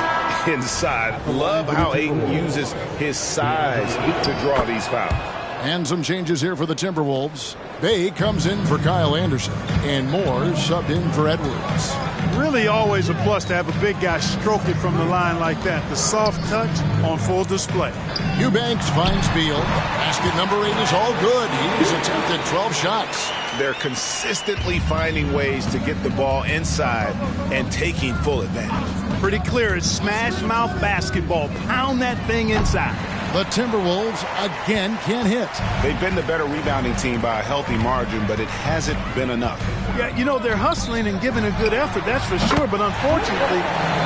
inside. Love how Ayton uses his size to draw these fouls. And some changes here for the Timberwolves. Bay comes in for Kyle Anderson, and Moore subbed in for Edwards. Really always a plus to have a big guy stroke it from the line like that. The soft touch on full display. Eubanks finds Beal. Basket number 8 is all good. He's attempted 12 shots. They're consistently finding ways to get the ball inside and taking full advantage. Pretty clear. It's smash mouth basketball. Pound that thing inside. The Timberwolves again can't hit. They've been the better rebounding team by a healthy margin, but it hasn't been enough. Yeah, you know, they're hustling and giving a good effort, that's for sure, but unfortunately,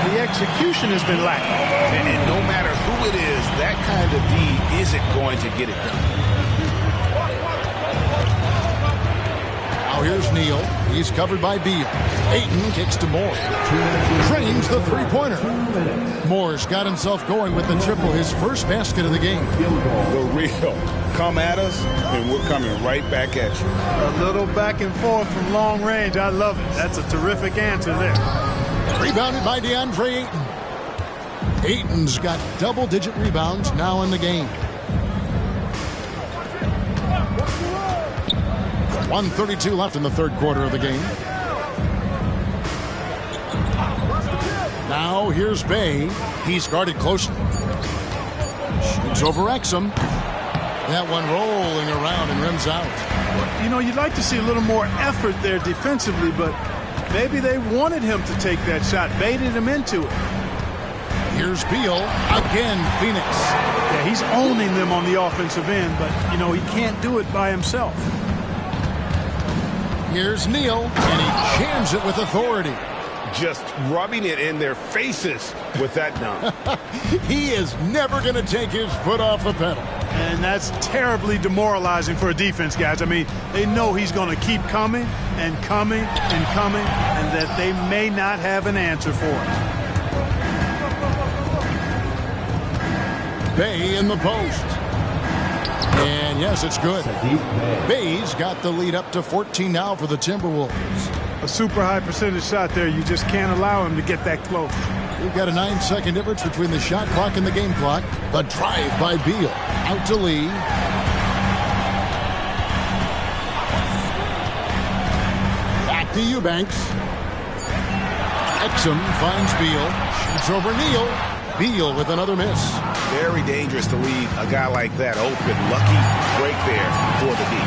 the execution has been lacking. And no matter who it is, that kind of D isn't going to get it done. Now here's Neal. He's covered by Beal. Ayton kicks to Moore. Trains the three-pointer. Moore's got himself going with the triple, his first basket of the game. The real. Come at us, and we're coming right back at you. A little back and forth from long range. I love it. That's a terrific answer there. Rebounded by DeAndre Ayton. Ayton's got double-digit rebounds now in the game. 1:32 left in the third quarter of the game. Now here's Bay. He's guarded closely. Shoots over Exum. That one rolling around and rims out. You know, you'd like to see a little more effort there defensively, but maybe they wanted him to take that shot, baited him into it. Here's Beal. Again, Phoenix. Yeah, he's owning them on the offensive end, but, you know, he can't do it by himself. Here's Neal, and he jams it with authority. Just rubbing it in their faces with that dunk. He is never going to take his foot off the pedal. And that's terribly demoralizing for a defense, guys. I mean, they know he's going to keep coming and coming and coming, and that they may not have an answer for it. Bay in the post. And yes, it's good. Bay's got the lead up to 14 now for the Timberwolves. A super high percentage shot there. You just can't allow him to get that close. We've got a 9-second difference between the shot clock and the game clock. The drive by Beal. Out to Lee. Back to Eubanks. Exum finds Beal. Shoots over Neal. Beal with another miss. Very dangerous to leave a guy like that open. Lucky break there for the D.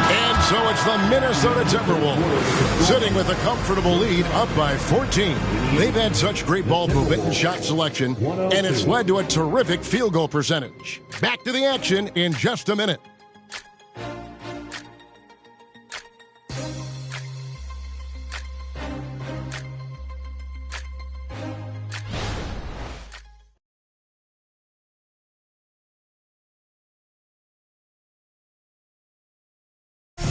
And so it's the Minnesota Timberwolves sitting with a comfortable lead, up by 14. They've had such great ball movement and shot selection, and it's led to a terrific field goal percentage. Back to the action in just a minute.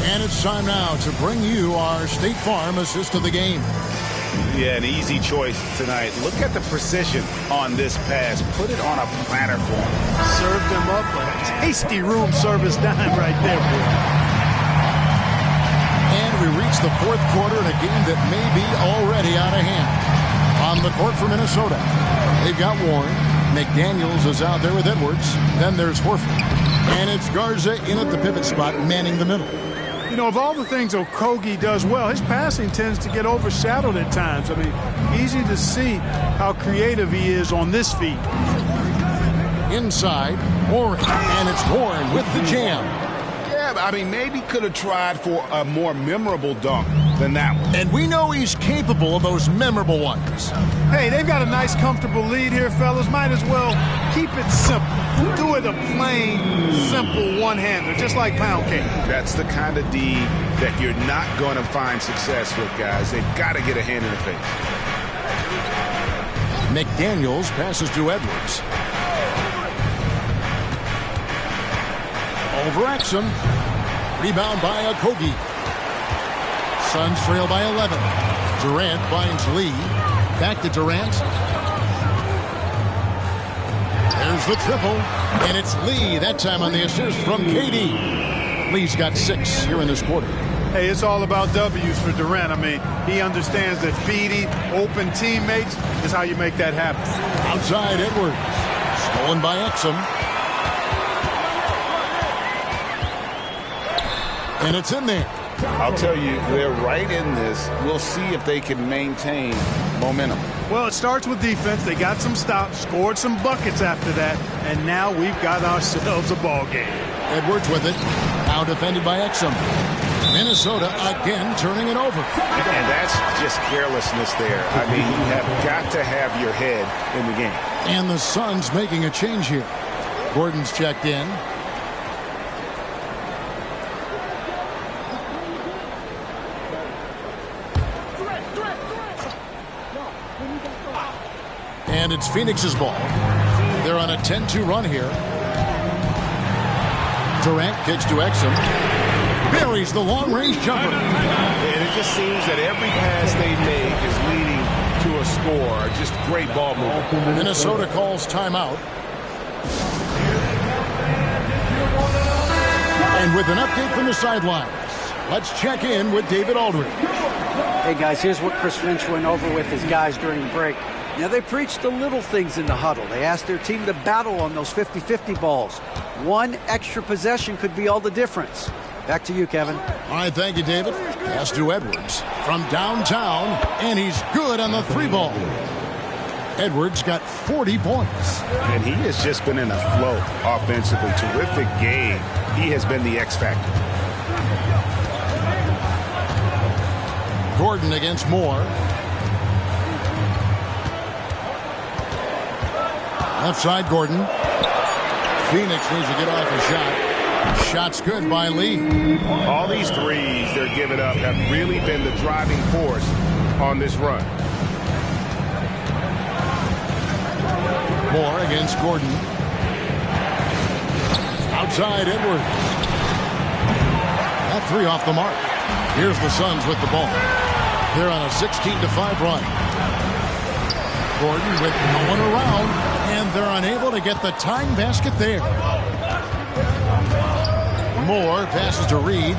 And it's time now to bring you our State Farm assist of the game. Yeah, an easy choice tonight. Look at the precision on this pass. Put it on a platter for him. Served him up a tasty room service dime right there, boy. And we reach the fourth quarter in a game that may be already out of hand. On the court for Minnesota, they've got Warren. McDaniels is out there with Edwards. Then there's Horford. And it's Garza in at the pivot spot, manning the middle. You know, of all the things Okogie does well, his passing tends to get overshadowed at times. I mean, easy to see how creative he is on this feed. Inside, Warren, and it's Warren with the jam. Yeah, I mean, maybe could have tried for a more memorable dunk than that one. And we know he's capable of those memorable ones. Hey, they've got a nice, comfortable lead here, fellas. Might as well keep it simple. Do it a plain, simple one-hander, just like pound cake. That's the kind of D that you're not going to find success with, guys. They've got to get a hand in the face. McDaniels passes to Edwards. Over Exum. Rebound by Okogie. Suns trail by 11. Durant finds Lee. Back to Durant. There's Here's the triple, and it's Lee, that time on the assist from KD. Lee's got 6 here in this quarter. Hey, it's all about W's for Durant. I mean, he understands that feeding open teammates is how you make that happen. Outside Edwards. Stolen by Exum. And it's in there. I'll tell you, they're right in this. We'll see if they can maintain momentum. Well, it starts with defense. They got some stops, scored some buckets after that, and now we've got ourselves a ball game. Edwards with it. Now defended by Exum. Minnesota again turning it over. And that's just carelessness there. I mean, you have got to have your head in the game. And the Suns making a change here. Gordon's checked in. And it's Phoenix's ball. They're on a 10-2 run here. Durant kicks to Exum. Buries the long-range jumper. And it just seems that every pass they make is leading to a score. Just great ball movement. Minnesota calls timeout. And with an update from the sidelines, let's check in with David Aldridge. Hey, guys, here's what Chris Finch went over with his guys during the break. Now, they preached the little things in the huddle. They asked their team to battle on those 50-50 balls. One extra possession could be all the difference. Back to you, Kevin. All right, thank you, David. Pass to Edwards from downtown, and he's good on the 3-ball. Edwards got 40 points. And he has just been in a flow offensively. Terrific game. He has been the X factor. Gordon against Moore. Left side, Gordon. Phoenix needs to get off a shot. Shot's good by Lee. All these threes they're giving up have really been the driving force on this run. Moore against Gordon. Outside Edwards. That 3 off the mark. Here's the Suns with the ball. They're on a 16-5 run. Gordon with no one around, and they're unable to get the tying basket there. Moore passes to Reed.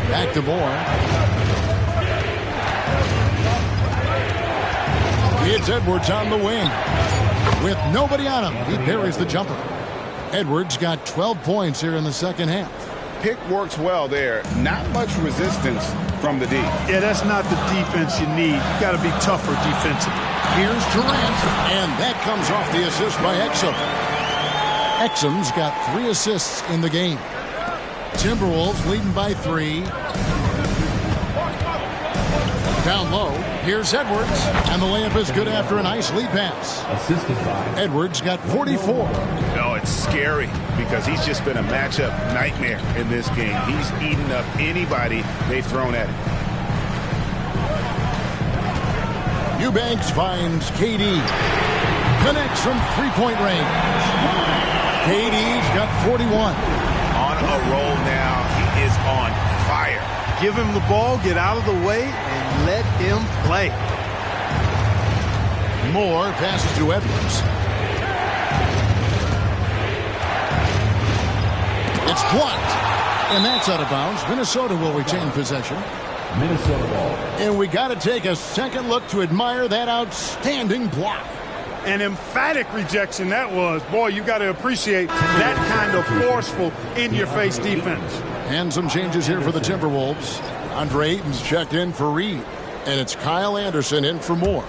Back to Moore. It's Edwards on the wing. With nobody on him, he buries the jumper. Edwards got 12 points here in the second half. Pick works well there. Not much resistance from the D. Yeah, that's not the defense you need. You got to be tougher defensively. Here's Durant, and that comes off the assist by Exum. Exum's got 3 assists in the game. Timberwolves leading by 3. Down low, here's Edwards, and the layup is good after a nice lead pass. Assisted by Edwards got 44. No, it's scary because he's just been a matchup nightmare in this game. He's eaten up anybody they've thrown at him. Eubanks finds KD. Connects from 3-point range. KD's got 41. On a roll now. He is on fire. Give him the ball, get out of the way, and let him play. Moore passes to Edwards. It's blocked. And that's out of bounds. Minnesota will retain possession. Minnesota ball. And we got to take a second look to admire that outstanding block. An emphatic rejection that was. Boy, you got to appreciate that kind of forceful, in-your-face defense. And some changes here for the Timberwolves. Andre Ayton's checked in for Reed. And it's Kyle Anderson in for Moore.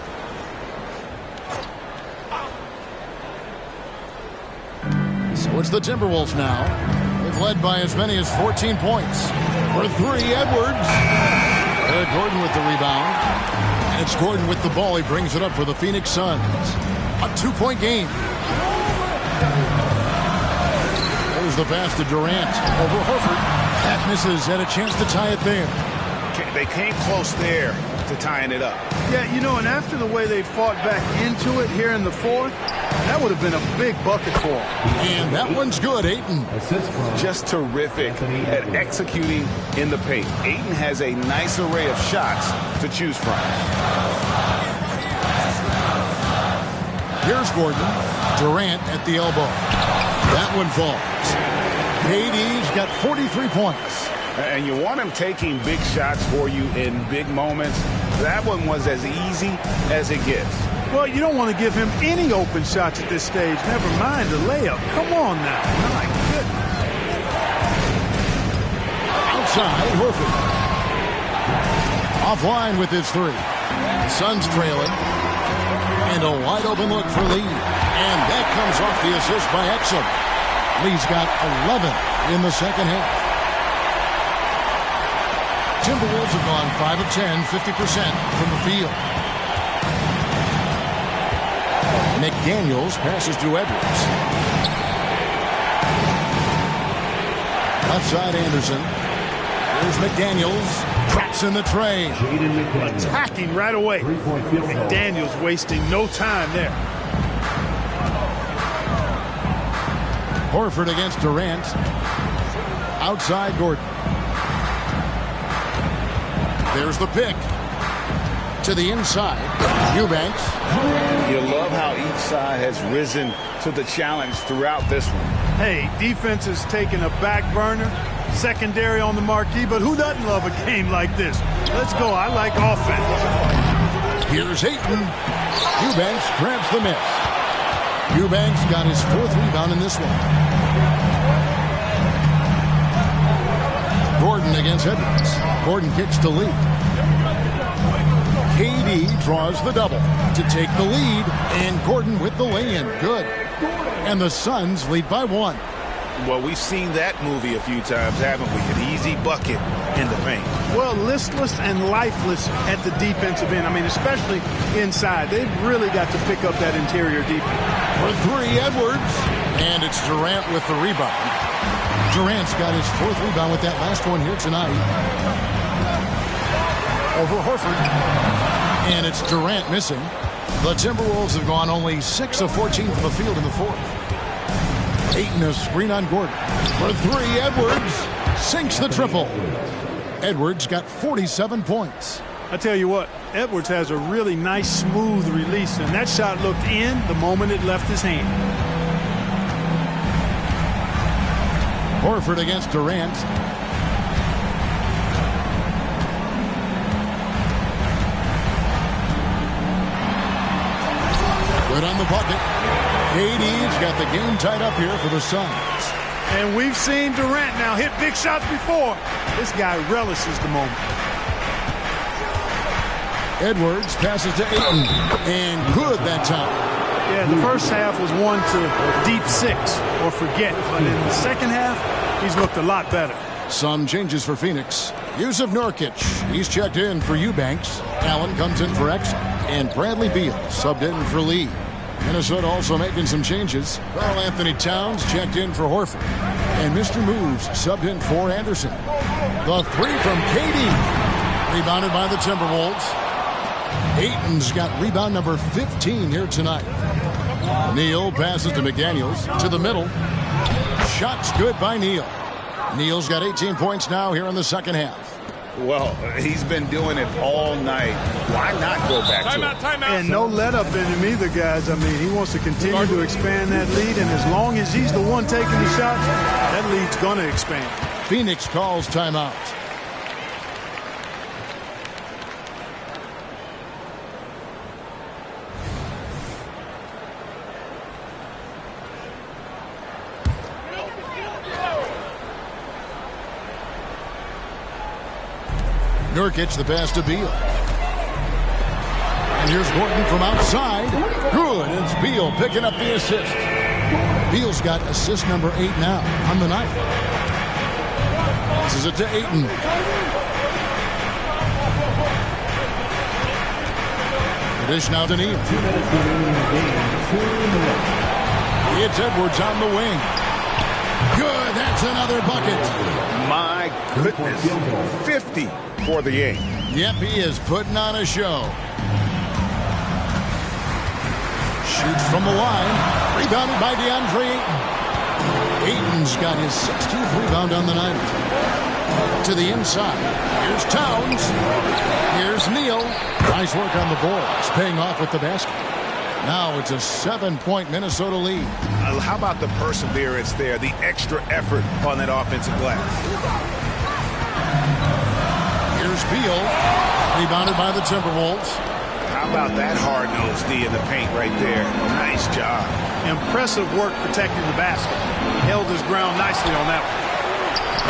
So it's the Timberwolves now. They've led by as many as 14 points. For 3, Edwards. Eric Gordon with the rebound. And it's Gordon with the ball. He brings it up for the Phoenix Suns. A 2-point game. There's the pass to Durant over Horford. That misses. Had a chance to tie it there. They came close there to tying it up. Yeah, you know, and after the way they fought back into it here in the fourth, that would have been a big bucket for them. And that one's good, Ayton. Just terrific at executing in the paint. Ayton has a nice array of shots to choose from. Here's Gordon. Durant at the elbow. That one falls. KD's got 43 points. And you want him taking big shots for you in big moments. That one was as easy as it gets. Well, you don't want to give him any open shots at this stage. Never mind the layup. Come on now. My goodness. Outside, Horford. Offline with his three. The Suns trailing. And a wide open look for Lee. And that comes off the assist by Exum. Lee's got 11 in the second half. Timberwolves have gone 5 of 10, 50% from the field. McDaniels passes to Edwards. Left side Anderson. Here's McDaniels. Traps in the tray. Attacking right away. McDaniels wasting no time there. Horford against Durant. Outside Gordon. There's the pick. To the inside. Eubanks. You love how each side has risen to the challenge throughout this one. Hey, defense has taken a back burner. Secondary on the marquee, but who doesn't love a game like this? Let's go. I like offense. Here's Ayton. Eubanks grabs the miss. Eubanks got his 4th rebound in this one. Gordon against Edwards. Gordon kicks to Lee. KD draws the double to take the lead, and Gordon with the lay-in. Good. And the Suns lead by 1. Well, we've seen that movie a few times, haven't we? An easy bucket in the paint. Well, listless and lifeless at the defensive end. I mean, especially inside. They've really got to pick up that interior defense. For 3, Edwards. And it's Durant with the rebound. Durant's got his 4th rebound with that last one here tonight. Over Horford. And it's Durant missing. The Timberwolves have gone only 6 of 14 from the field in the 4th. Ayton a screen on Gordon. For 3, Edwards sinks the triple. Edwards got 47 points. I tell you what, Edwards has a really nice, smooth release, and that shot looked in the moment it left his hand. Horford against Durant. Good on the bucket. KD's got the game tied up here for the Suns. And we've seen Durant now hit big shots before. This guy relishes the moment. Edwards passes to Ayton. And good that time. Yeah, the first half was 1 to deep 6 or forget. But in the second half, he's looked a lot better. Some changes for Phoenix. Yusuf Nurkic. He's checked in for Eubanks. Allen comes in for Exum. And Bradley Beal subbed in for Lee. Minnesota also making some changes. Karl Anthony Towns checked in for Horford. And Mr. Moves subbed in for Anderson. The 3 from KD. Rebounded by the Timberwolves. Ayton's got rebound number 15 here tonight. Neal passes to McDaniels. To the middle. Shots good by Neal. Neal's got 18 points now here in the second half. Well, he's been doing it all night. Why not go back to it? Timeout. And no let up in him either, guys. I mean, he wants to continue to expand that lead, and as long as he's the one taking the shots, that lead's going to expand. Phoenix calls timeout. Nurkic the pass to Beal. And here's Gordon from outside. Good. It's Beal picking up the assist. Beal's got assist number 8 now on the night. This is it to Ayton. The dish now to Neal. It's Edwards on the wing. Good. That's another bucket. My goodness. 50 for the game. Yep, he is putting on a show. Shoots from the line. Rebounded by DeAndre Ayton. Ayton's got his 16th rebound on the night. To the inside. Here's Towns. Here's Neal. Nice work on the boards. Paying off with the basket. Now it's a 7-point Minnesota lead. How about the perseverance there, the extra effort on that offensive glass? Here's Beal, rebounded by the Timberwolves. How about that hard-nosed D in the paint right there? Nice job. Impressive work protecting the basket. He held his ground nicely on that one.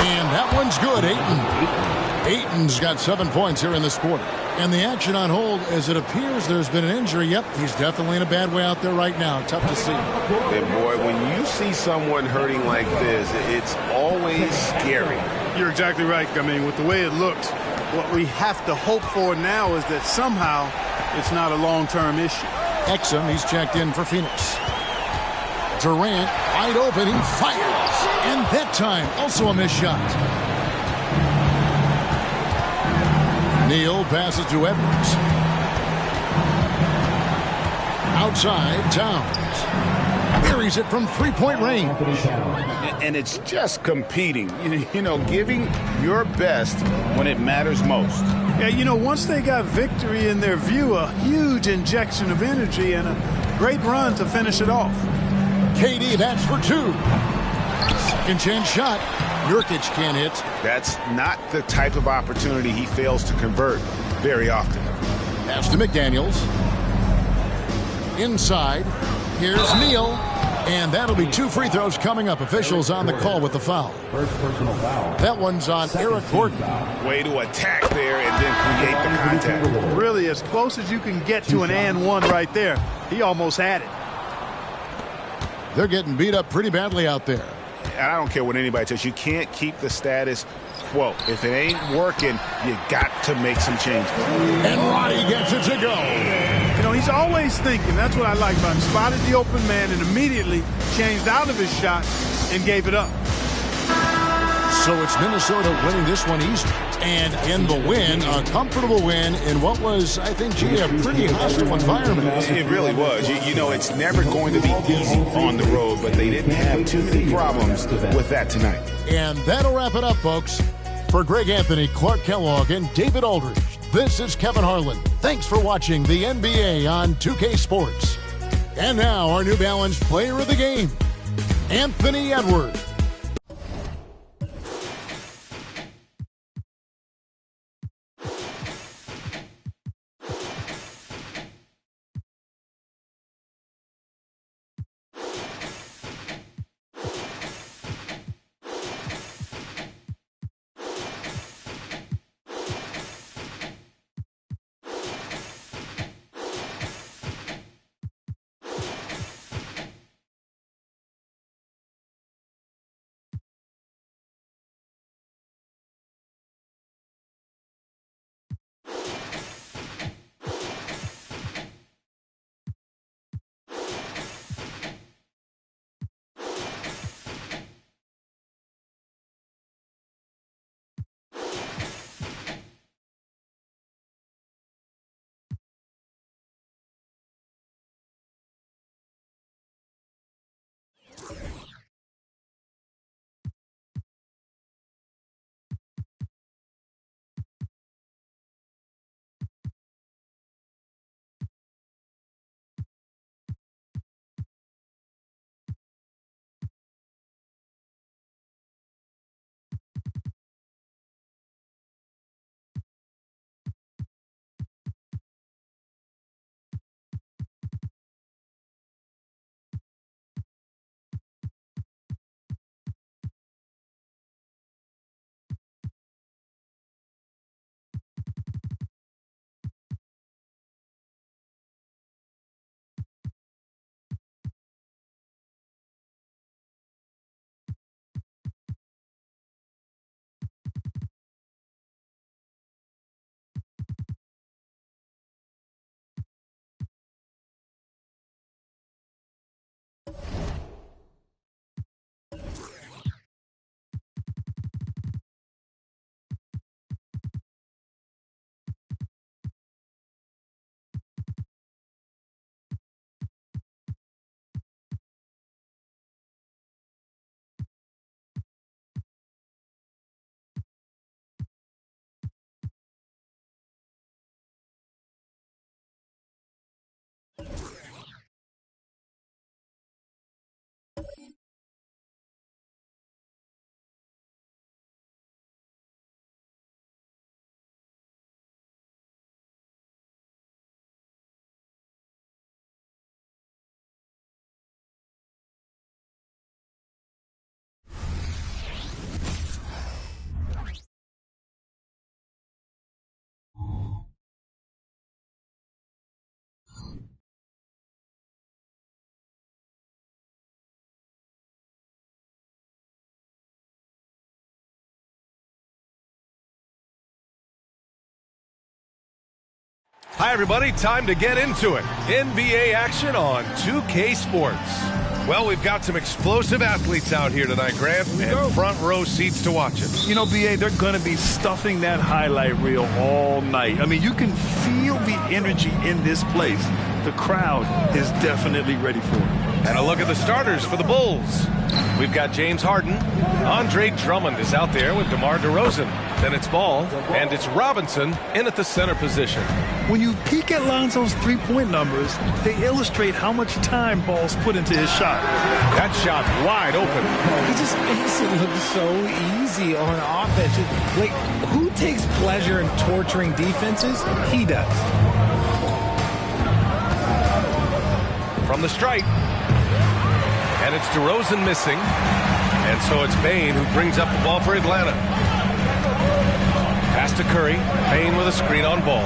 And that one's good, Ayton's got 7 points here in this quarter. And the action on hold, as it appears there's been an injury. Yep, he's definitely in a bad way out there right now. Tough to see. And boy, when you see someone hurting like this, it's always scary. You're exactly right. I mean, with the way it looks, what we have to hope for now is that somehow it's not a long-term issue. Exum, he's checked in for Phoenix. Durant, wide open, he fires. And that time, also a missed shot. Neal passes to Edwards. Outside, Towns. Buries it from three-point range. And it's just competing. You know, giving your best when it matters most. Yeah, you know, once they got victory in their view, a huge injection of energy and a great run to finish it off. KD, that's for two. Second chance shot. Nurkic can't hit. That's not the type of opportunity he fails to convert very often. Pass to McDaniels. Inside. Here's Neal. And that'll be 2 free throws coming up. Officials on the call with the foul. First personal foul. That one's on Eric Gordon. Way to attack there and then create the contact. Really, as close as you can get to an and one right there. He almost had it. They're getting beat up pretty badly out there. And I don't care what anybody says. You can't keep the status quo. If it ain't working, you got to make some changes. And Roddy gets it to go. You know, he's always thinking. That's what I like about him. Spotted the open man and immediately changed out of his shot and gave it up. So it's Minnesota winning this one easy. And in the win, a comfortable win in what was, I think, a pretty hostile environment. It really was. You know, it's never going to be easy on the road, but they didn't have too many problems with that tonight. And that'll wrap it up, folks. For Greg Anthony, Clark Kellogg, and David Aldridge, this is Kevin Harlan. Thanks for watching the NBA on 2K Sports. And now, our New Balance player of the game, Anthony Edwards. Hi, everybody. Time to get into it. NBA action on 2K Sports. Well, we've got some explosive athletes out here tonight, Grant, and front row seats to watch it. You know, B.A., they're going to be stuffing that highlight reel all night. I mean, you can feel the energy in this place. The crowd is definitely ready for it. And a look at the starters for the Bulls. We've got James Harden. Andre Drummond is out there with DeMar DeRozan. Then it's Ball, and it's Robinson in at the center position. When you peek at Lonzo's three-point numbers, they illustrate how much time Ball's put into his shot. That shot wide open. He just makes it look so easy on offense. Like, who takes pleasure in torturing defenses? He does. From the stripe. And it's DeRozan missing. And so it's Bane who brings up the ball for Atlanta. Pass to Curry. Bane with a screen on Ball.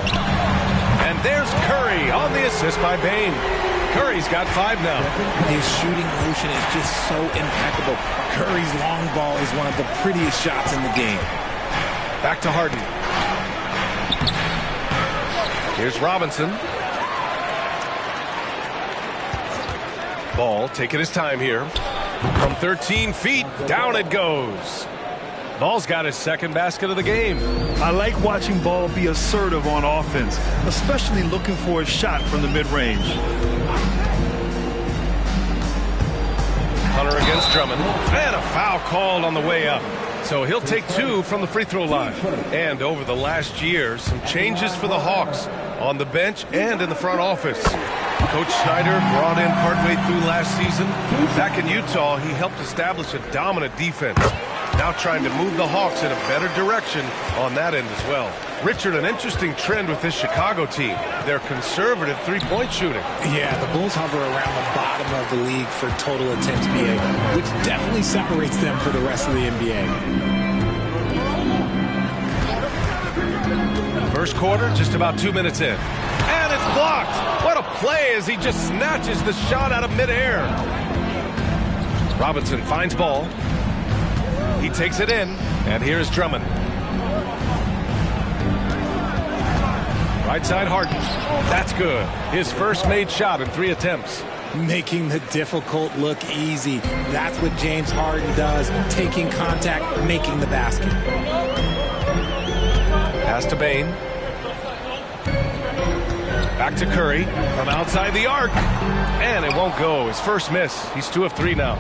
And there's Curry on the assist by Bane. Curry's got 5 now. His shooting motion is just so impeccable. Curry's long ball is one of the prettiest shots in the game. Back to Harden. Here's Robinson. Ball taking his time here. From 13 feet, down it goes. Ball's got his second basket of the game. I like watching Ball be assertive on offense, especially looking for a shot from the mid-range. Hunter against Drummond. And a foul called on the way up. So he'll take 2 from the free throw line. And over the last year, some changes for the Hawks on the bench and in the front office. Coach Snyder brought in partway through last season. Back in Utah, he helped establish a dominant defense. Now trying to move the Hawks in a better direction on that end as well. Richard, an interesting trend with this Chicago team. Their conservative three-point shooting. Yeah, the Bulls hover around the bottom of the league for total attempts, BA, which definitely separates them for the rest of the NBA. First quarter, just about 2 minutes in. And it's blocked. What a play as he just snatches the shot out of midair. Robinson finds Ball. He takes it in, and here's Drummond. Right side Harden. That's good. His first made shot in 3 attempts. Making the difficult look easy. That's what James Harden does. Taking contact, making the basket. Pass to Bane. Back to Curry from outside the arc. And it won't go. His first miss. He's 2 of 3 now.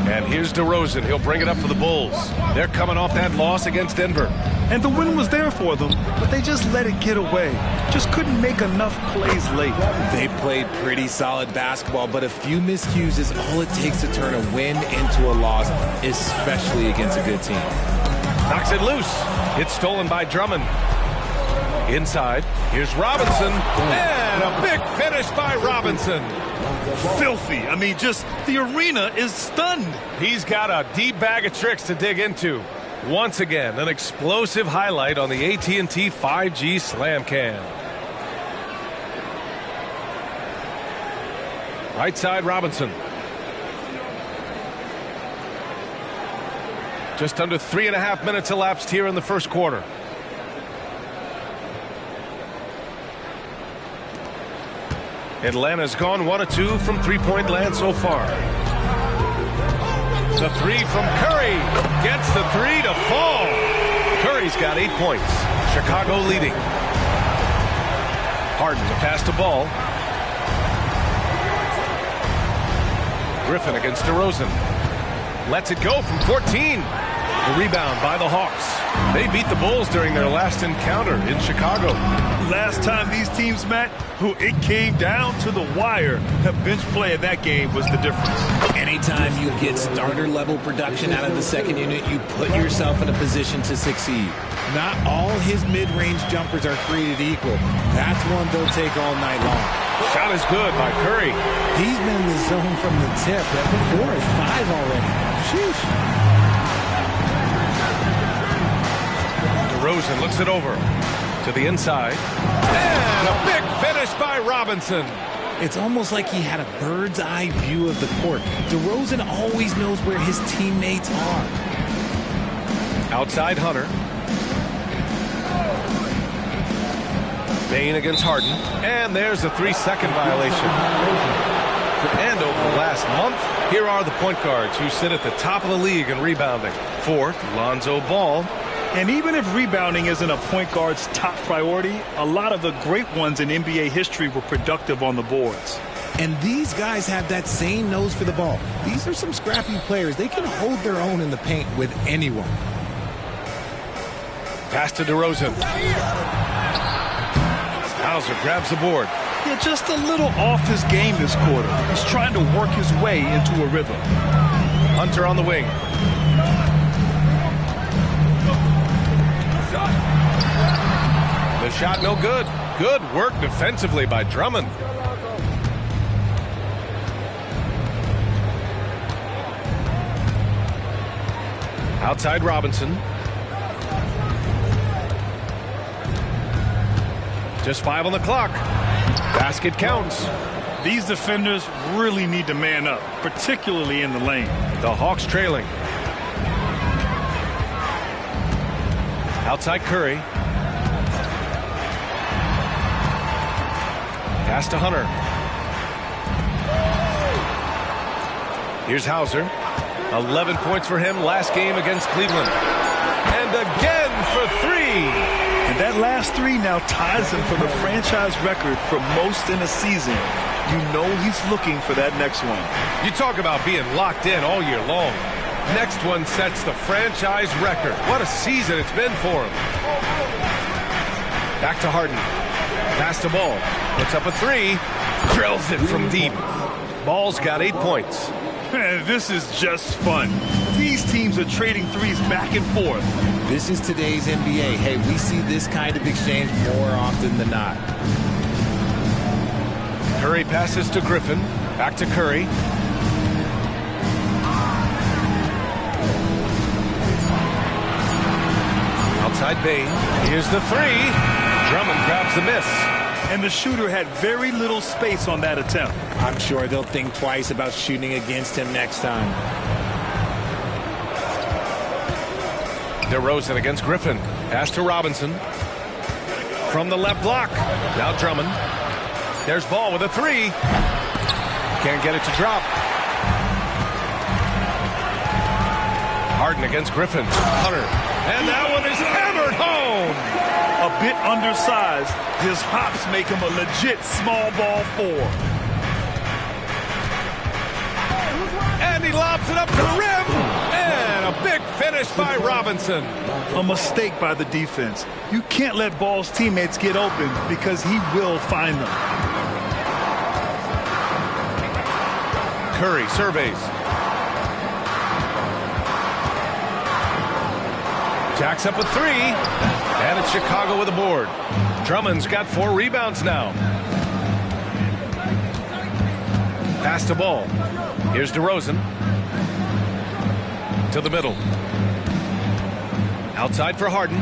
And here's DeRozan. He'll bring it up for the Bulls. They're coming off that loss against Denver. And the win was there for them, but they just let it get away. Just couldn't make enough plays late. They played pretty solid basketball, but a few miscues is all it takes to turn a win into a loss, especially against a good team. Knocks it loose. It's stolen by Drummond. Inside, here's Robinson. And a big finish by Robinson. Filthy. I mean, just the arena is stunned. He's got a deep bag of tricks to dig into. Once again, an explosive highlight on the AT&T 5G Slam Cam. Right side, Robinson. Just under 3.5 minutes elapsed here in the first quarter. Atlanta's gone 1 of 2 from three-point land so far. The 3 from Curry. Gets the 3 to fall. Curry's got 8 points. Chicago leading. Harden to pass to Ball. Griffin against DeRozan. Lets it go from 14. The rebound by the Hawks. They beat the Bulls during their last encounter in Chicago. Last time these teams met, it came down to the wire. The bench play in that game was the difference. Anytime you get starter-level production out of the second unit, you put yourself in a position to succeed. Not all his mid-range jumpers are created equal. That's one they'll take all night long. Shot is good by Curry. He's been in the zone from the tip. That 4 or 5 already. Sheesh. DeRozan looks it over to the inside. And a big finish by Robinson. It's almost like he had a bird's eye view of the court. DeRozan always knows where his teammates are. Outside Hunter. Bain against Harden. And there's a 3-second violation. And over the last month, here are the point guards who sit at the top of the league in rebounding. Fourth, Lonzo Ball. And even if rebounding isn't a point guard's top priority, a lot of the great ones in NBA history were productive on the boards. And these guys have that same nose for the ball. These are some scrappy players. They can hold their own in the paint with anyone. Pass to DeRozan. Hauser grabs the board. Yeah, just a little off his game this quarter. He's trying to work his way into a rhythm. Hunter on the wing. The shot no good. Good work defensively by Drummond. Outside Robinson. Just 5 on the clock. Basket counts. These defenders really need to man up, particularly in the lane. The Hawks trailing. Outside Curry. Pass to Hunter. Here's Hauser. 11 points for him last game against Cleveland. And again for 3. And that last 3 now ties him for the franchise record for most in a season. You know he's looking for that next one. You talk about being locked in all year long. Next one sets the franchise record. What a season it's been for him. Back to Harden. Pass to Ball. Puts up a 3. Drills it from deep. Ball's got 8 points. This is just fun. These teams are trading threes back and forth. This is today's NBA. Hey, we see this kind of exchange more often than not. Curry passes to Griffin. Back to Curry. Outside Bain. Here's the 3. Drummond grabs the miss. And the shooter had very little space on that attempt. I'm sure they'll think twice about shooting against him next time. DeRozan against Griffin. Pass to Robinson. From the left block. Now Drummond. There's Ball with a 3. Can't get it to drop. Harden against Griffin. Hunter. And that one is hammered home. A bit undersized, his hops make him a legit small ball 4. And he lobs it up to the rim. And a big finish by Robinson. A mistake by the defense. You can't let Ball's teammates get open because he will find them. Curry surveys. Jacks up a 3. And it's Chicago with a board. Drummond's got 4 rebounds now. Pass to Ball. Here's DeRozan. To the middle. Outside for Harden.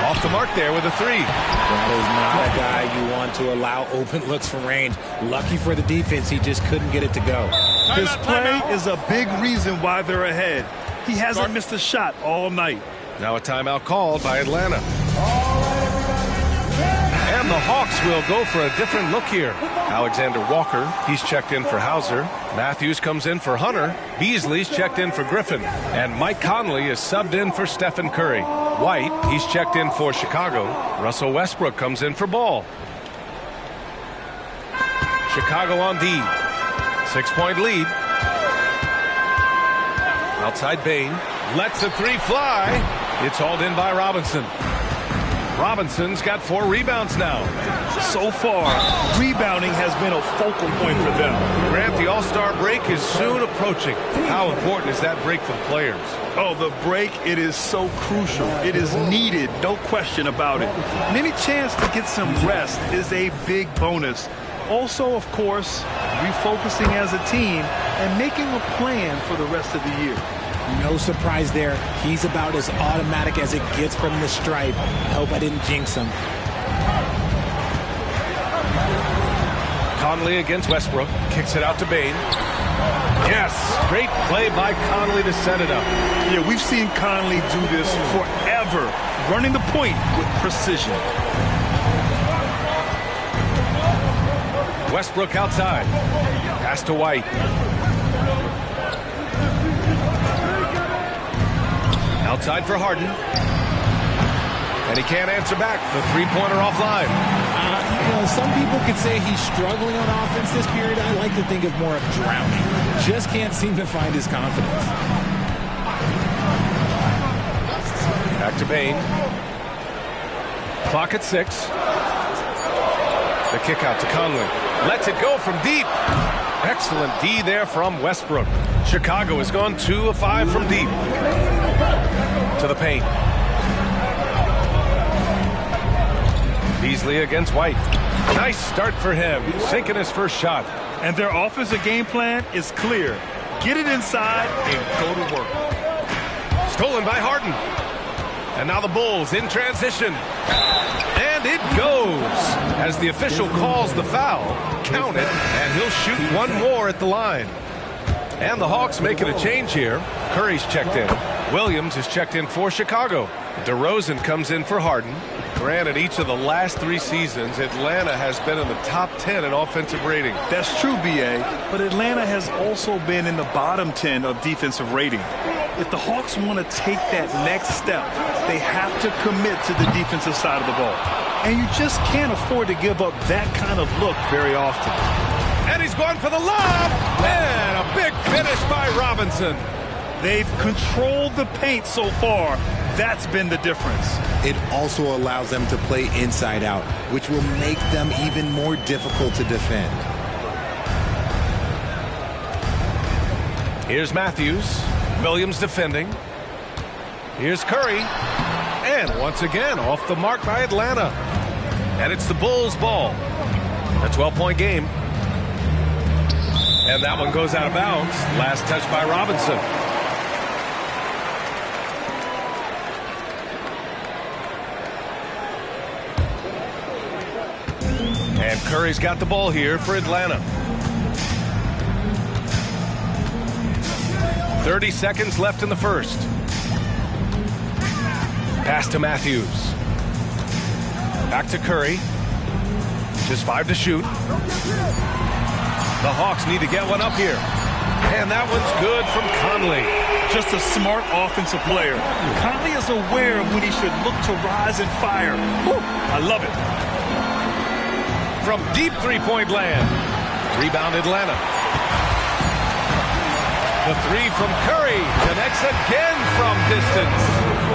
Off the mark there with a 3. That is not a guy you want to allow open looks from range. Lucky for the defense, he just couldn't get it to go. His play is a big reason why they're ahead. He hasn't missed a shot all night. Now a timeout called by Atlanta. And the Hawks will go for a different look here. Alexander Walker, he's checked in for Hauser. Matthews comes in for Hunter. Beasley's checked in for Griffin. And Mike Conley is subbed in for Stephen Curry. White, he's checked in for Chicago. Russell Westbrook comes in for Ball. Chicago on D. 6-point lead. Outside Bain. Lets the 3 fly. It's hauled in by Robinson. Robinson's got 4 rebounds now. So far, rebounding has been a focal point for them. Grant, the All-Star break is soon approaching. How important is that break for the players? Oh, the break, it is so crucial. It is needed, no question about it. And any chance to get some rest is a big bonus. Also, of course, refocusing as a team and making a plan for the rest of the year. No surprise there. He's about as automatic as it gets from the stripe. I hope I didn't jinx him. Conley against Westbrook. Kicks it out to Bain. Yes, great play by Conley to set it up. Yeah, we've seen Conley do this forever, running the point with precision. Westbrook outside. Pass to White. Outside for Harden. And he can't answer back. The three-pointer offline. Some people could say he's struggling on offense this period. I like to think of more of drowning. Just can't seem to find his confidence. Back to Payne. Clock at 6. The kick out to Conley. Lets it go from deep. Excellent D there from Westbrook. Chicago has gone 2 of 5 from deep. To the paint. Beasley against White. Nice start for him, sinking his first shot. And their offensive game plan is clear. Get it inside and go to work. Stolen by Harden. And now the Bulls in transition. And it goes. As the official calls the foul, count it, and he'll shoot one more at the line. And the Hawks making a change here. Curry's checked in. Williams is checked in for Chicago. DeRozan comes in for Harden. Granted, each of the last 3 seasons, Atlanta has been in the top 10 in offensive rating. That's true, B.A., but Atlanta has also been in the bottom 10 of defensive rating. If the Hawks want to take that next step, they have to commit to the defensive side of the ball. And you just can't afford to give up that kind of look very often. And he's going for the lob! And a big finish by Robinson. They've controlled the paint so far. That's been the difference. It also allows them to play inside out, which will make them even more difficult to defend. Here's Matthews. Williams defending. Here's Curry. And once again, off the mark by Atlanta. And it's the Bulls' ball. A 12-point game. And that one goes out of bounds. Last touch by Robinson. And Curry's got the ball here for Atlanta. 30 seconds left in the first. Pass to Matthews. Back to Curry. Just 5 to shoot. The Hawks need to get one up here. And that one's good from Conley. Just a smart offensive player. Conley is aware of when he should look to rise and fire. Woo, I love it. From deep three-point land. Rebound Atlanta. The three from Curry connects again from distance.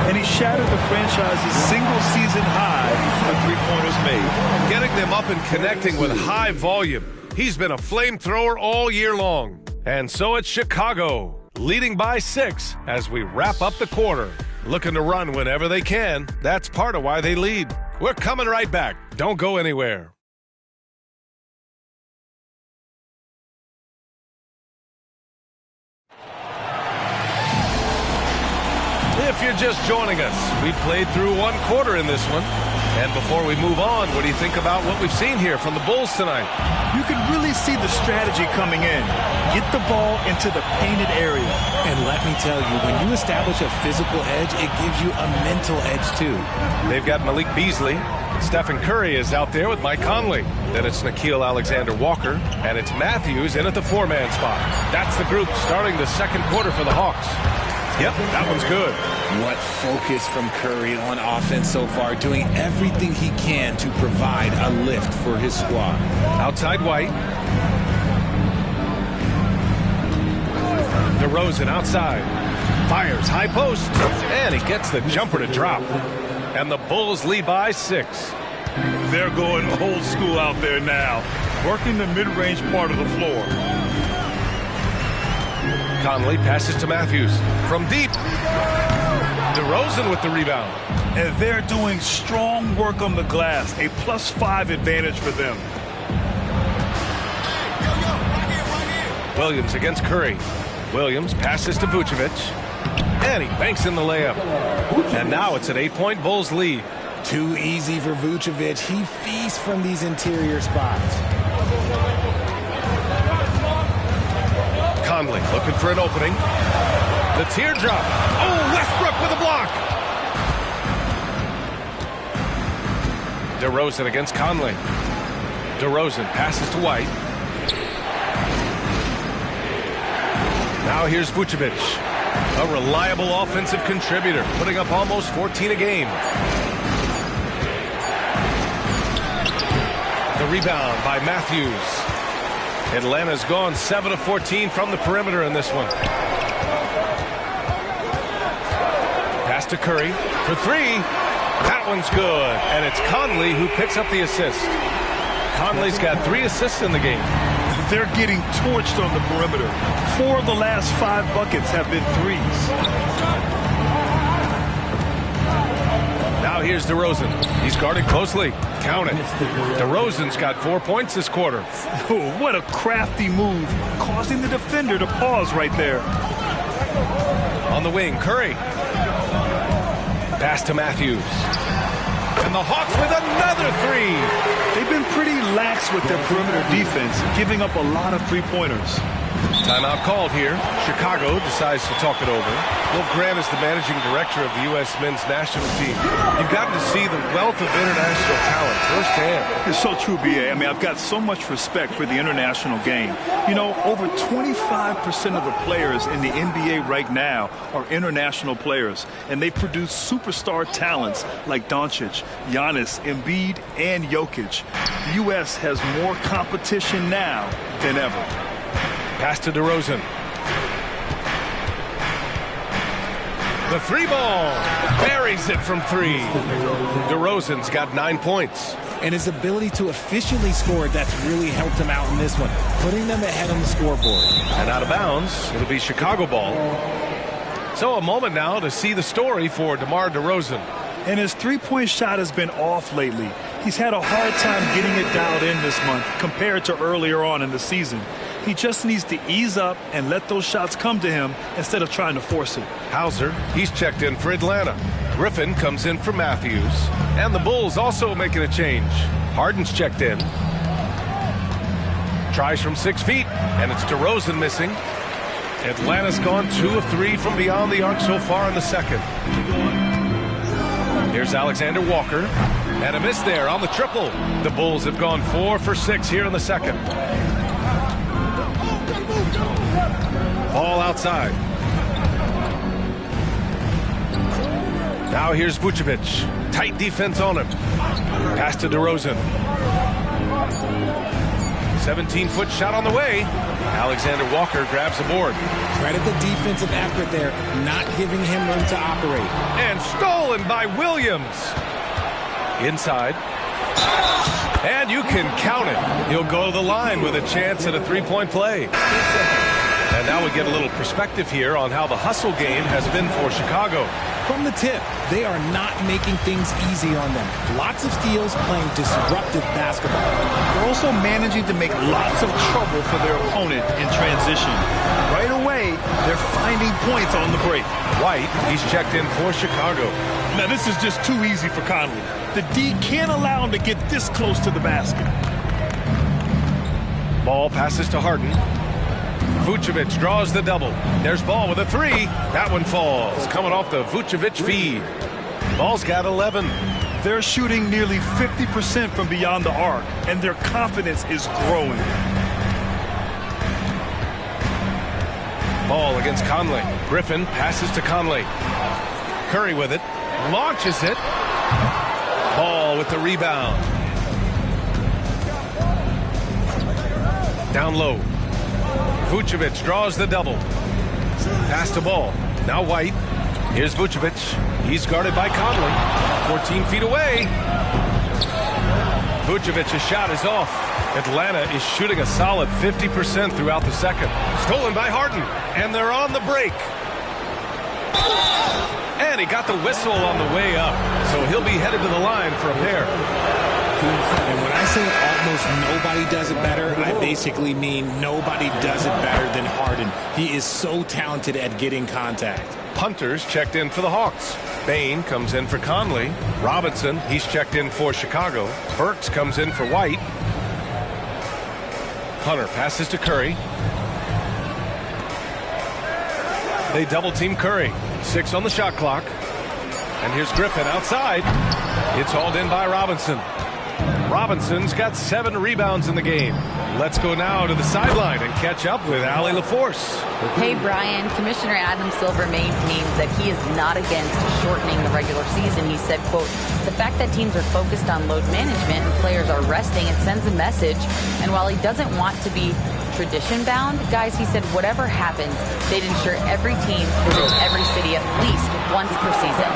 And he shattered the franchise's single-season high for three-pointers made. Getting them up and connecting with high volume. He's been a flamethrower all year long. And so it's Chicago, leading by 6 as we wrap up the quarter. Looking to run whenever they can. That's part of why they lead. We're coming right back. Don't go anywhere. If you're just joining us, we played through 1 quarter in this one. And before we move on, what do you think about what we've seen here from the Bulls tonight? You can really see the strategy coming in. Get the ball into the painted area. And let me tell you, when you establish a physical edge, it gives you a mental edge too. They've got Malik Beasley. Stephen Curry is out there with Mike Conley. Then it's Nickeil Alexander-Walker. And it's Matthews in at the 4-man spot. That's the group starting the second quarter for the Hawks. Yep, that one's good. What focus from Curry on offense so far, doing everything he can to provide a lift for his squad. Outside White. DeRozan outside. Fires high post. And he gets the jumper to drop. And the Bulls lead by 6. They're going old school out there now. Working the mid-range part of the floor. Conley passes to Matthews. From deep. DeRozan with the rebound. And they're doing strong work on the glass. A +5 advantage for them. Williams against Curry. Williams passes to Vucevic. And he banks in the layup. And now it's an 8-point Bulls lead. Too easy for Vucevic. He feasts from these interior spots. Conley looking for an opening. The teardrop. Oh, Westbrook with a block. DeRozan against Conley. DeRozan passes to White. Now here's Vucevic, a reliable offensive contributor, putting up almost 14 a game. The rebound by Matthews. Atlanta's gone 7 of 14 from the perimeter in this one. Pass to Curry for three. That one's good, and it's Conley who picks up the assist. Conley's got 3 assists in the game. They're getting torched on the perimeter. 4 of the last 5 buckets have been threes. Now here's DeRozan. He's guarded closely. Count it. DeRozan's got 4 points this quarter. Oh, what a crafty move, causing the defender to pause right there. On the wing, Curry. Pass to Matthews. And the Hawks with another 3. They've been pretty lax with their perimeter defense, giving up a lot of three-pointers. Timeout called here. Chicago decides to talk it over. Wolf Grant is the managing director of the U.S. men's national team. You've gotten to see the wealth of international talent firsthand. It's so true, B.A. I mean, I've got so much respect for the international game. You know, over 25% of the players in the NBA right now are international players, and they produce superstar talents like Doncic, Giannis, Embiid, and Jokic. The U.S. has more competition now than ever. Pass to DeRozan. The 3 ball. Buries it from 3. DeRozan's got 9 points. And his ability to efficiently score, that's really helped him out in this one, putting them ahead on the scoreboard. And out of bounds, it'll be Chicago ball. So a moment now to see the story for DeMar DeRozan. And his three-point shot has been off lately. He's had a hard time getting it dialed in this month compared to earlier on in the season. He just needs to ease up and let those shots come to him instead of trying to force it. Hauser, he's checked in for Atlanta. Griffin comes in for Matthews. And the Bulls also making a change. Harden's checked in. Tries from 6 feet, and it's DeRozan missing. Atlanta's gone 2 of 3 from beyond the arc so far in the second. Here's Alexander Walker. And a miss there on the triple. The Bulls have gone 4 for 6 here in the second. Ball outside. Now here's Vucevic. Tight defense on him. Pass to DeRozan. 17-foot shot on the way. Alexander Walker grabs the board. Credit the defensive effort there, not giving him room to operate. And stolen by Williams. Inside. And you can count it. He'll go to the line with a chance at a 3-point play. And now we get a little perspective here on how the hustle game has been for Chicago. From the tip, they are not making things easy on them. Lots of steals, playing disruptive basketball. They're also managing to make lots of trouble for their opponent in transition. Right away, they're finding points on the break. White, he's checked in for Chicago. Now, this is just too easy for Conley. The D can't allow him to get this close to the basket. Ball passes to Harden. Vucevic draws the double. There's Ball with a 3. That one falls. Coming off the Vucevic feed. Ball's got 11. They're shooting nearly 50% from beyond the arc, and their confidence is growing. Ball against Conley. Griffin passes to Conley. Curry with it. Launches it. Ball with the rebound. Down low. Vucevic draws the double. Pass to Ball. Now White. Here's Vucevic. He's guarded by Conley. 14 feet away. Vucevic's shot is off. Atlanta is shooting a solid 50% throughout the second. Stolen by Harden. And they're on the break. And he got the whistle on the way up. So he'll be headed to the line for a pair. And when I say almost nobody does it better, I basically mean nobody does it better than Harden. He is so talented at getting contact. Punters checked in for the Hawks. Bain comes in for Conley. Robinson, he's checked in for Chicago. Burks comes in for White. Hunter passes to Curry. They double team Curry. 6 on the shot clock. And here's Griffin outside. It's hauled in by Robinson. Robinson's got 7 rebounds in the game. Let's go now to the sideline and catch up with Allie LaForce. Hey, Brian. Commissioner Adam Silver maintains that he is not against shortening the regular season. He said, quote, the fact that teams are focused on load management and players are resting, it sends a message. And while he doesn't want to be tradition bound, guys, he said whatever happens, they'd ensure every team visits every city at least once per season.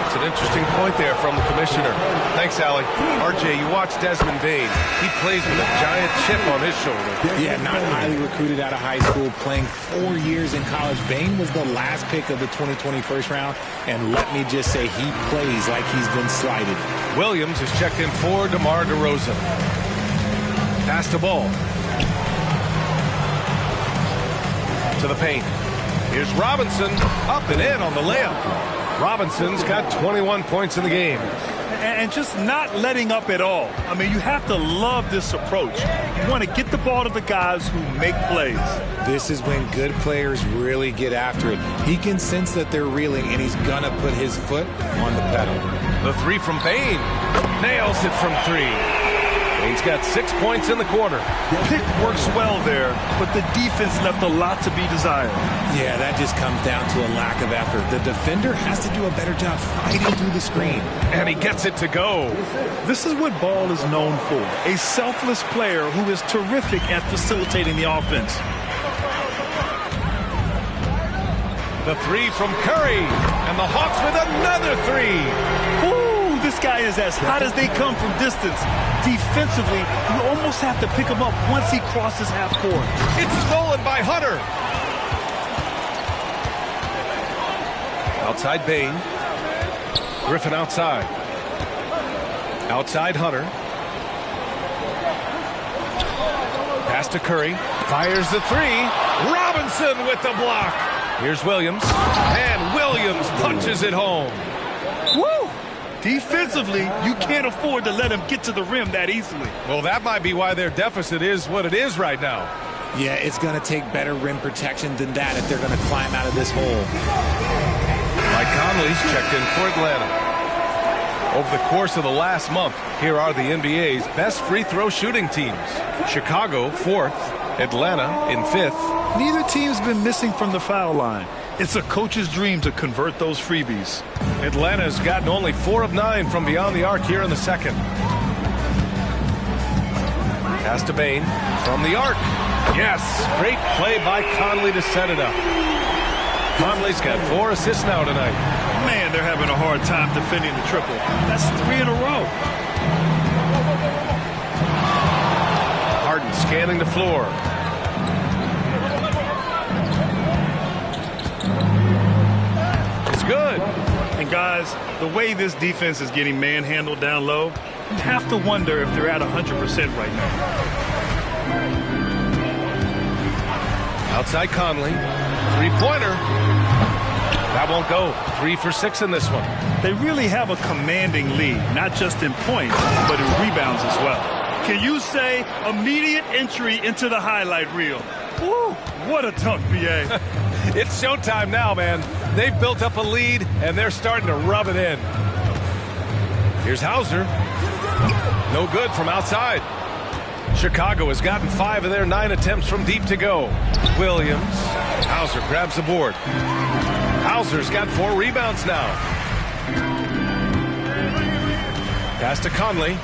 That's an interesting point there from the commissioner. Thanks, Allie. RJ, you watch Desmond Bain. He plays with a giant chip on his shoulder. Yeah, not highly recruited out of high school, playing 4 years in college. Bain was the last pick of the 2020 first round, and let me just say he plays like he's been slighted. Williams is checked in for DeMar DeRozan. Pass the ball. To the paint. Here's Robinson, up and in on the layup. Robinson's got 21 points in the game. And just not letting up at all. I mean, you have to love this approach. You want to get the ball to the guys who make plays. This is when good players really get after it. He can sense that they're reeling, and he's going to put his foot on the pedal. The three from Bain. Nails it from 3. Bain's got 6 points in the quarter. Pick works well there, but the defense left a lot to be desired. Yeah, that just comes down to a lack of effort. The defender has to do a better job fighting through the screen. And he gets it to go. This is what Ball is known for. A selfless player who is terrific at facilitating the offense. The 3 from Curry. And the Hawks with another 3. Ooh, this guy is as hot as they come from distance. Defensively, you almost have to pick him up once he crosses half court. It's stolen by Hunter. Outside Bain. Griffin outside. Outside Hunter. Pass to Curry. Fires the 3. Robinson with the block. Here's Williams. And Williams punches it home. Woo! Defensively, you can't afford to let him get to the rim that easily. Well, that might be why their deficit is what it is right now. Yeah, it's going to take better rim protection than that if they're going to climb out of this hole. Mike Conley's checked in for Atlanta. Over the course of the last month, here are the NBA's best free throw shooting teams. Chicago, 4th. Atlanta in 5th. Neither team's been missing from the foul line. It's a coach's dream to convert those freebies. Atlanta's gotten only 4 of 9 from beyond the arc here in the second. Pass to Bain from the arc. Yes, great play by Conley to set it up. Conley's got 4 assists now tonight. Man, they're having a hard time defending the triple. That's 3 in a row. Harden scanning the floor. Good. And guys, the way this defense is getting manhandled down low, you have to wonder if they're at 100% right now. Outside Conley. 3-pointer. That won't go. 3 for 6 in this one. They really have a commanding lead, not just in points, but in rebounds as well. Can you say immediate entry into the highlight reel? Woo, what a dunk, B.A. It's showtime now, man. They've built up a lead, and they're starting to rub it in. Here's Hauser. No good from outside. Chicago has gotten 5 of their 9 attempts from deep to go. Williams. Hauser grabs the board. Hauser's got 4 rebounds now. Pass to Conley.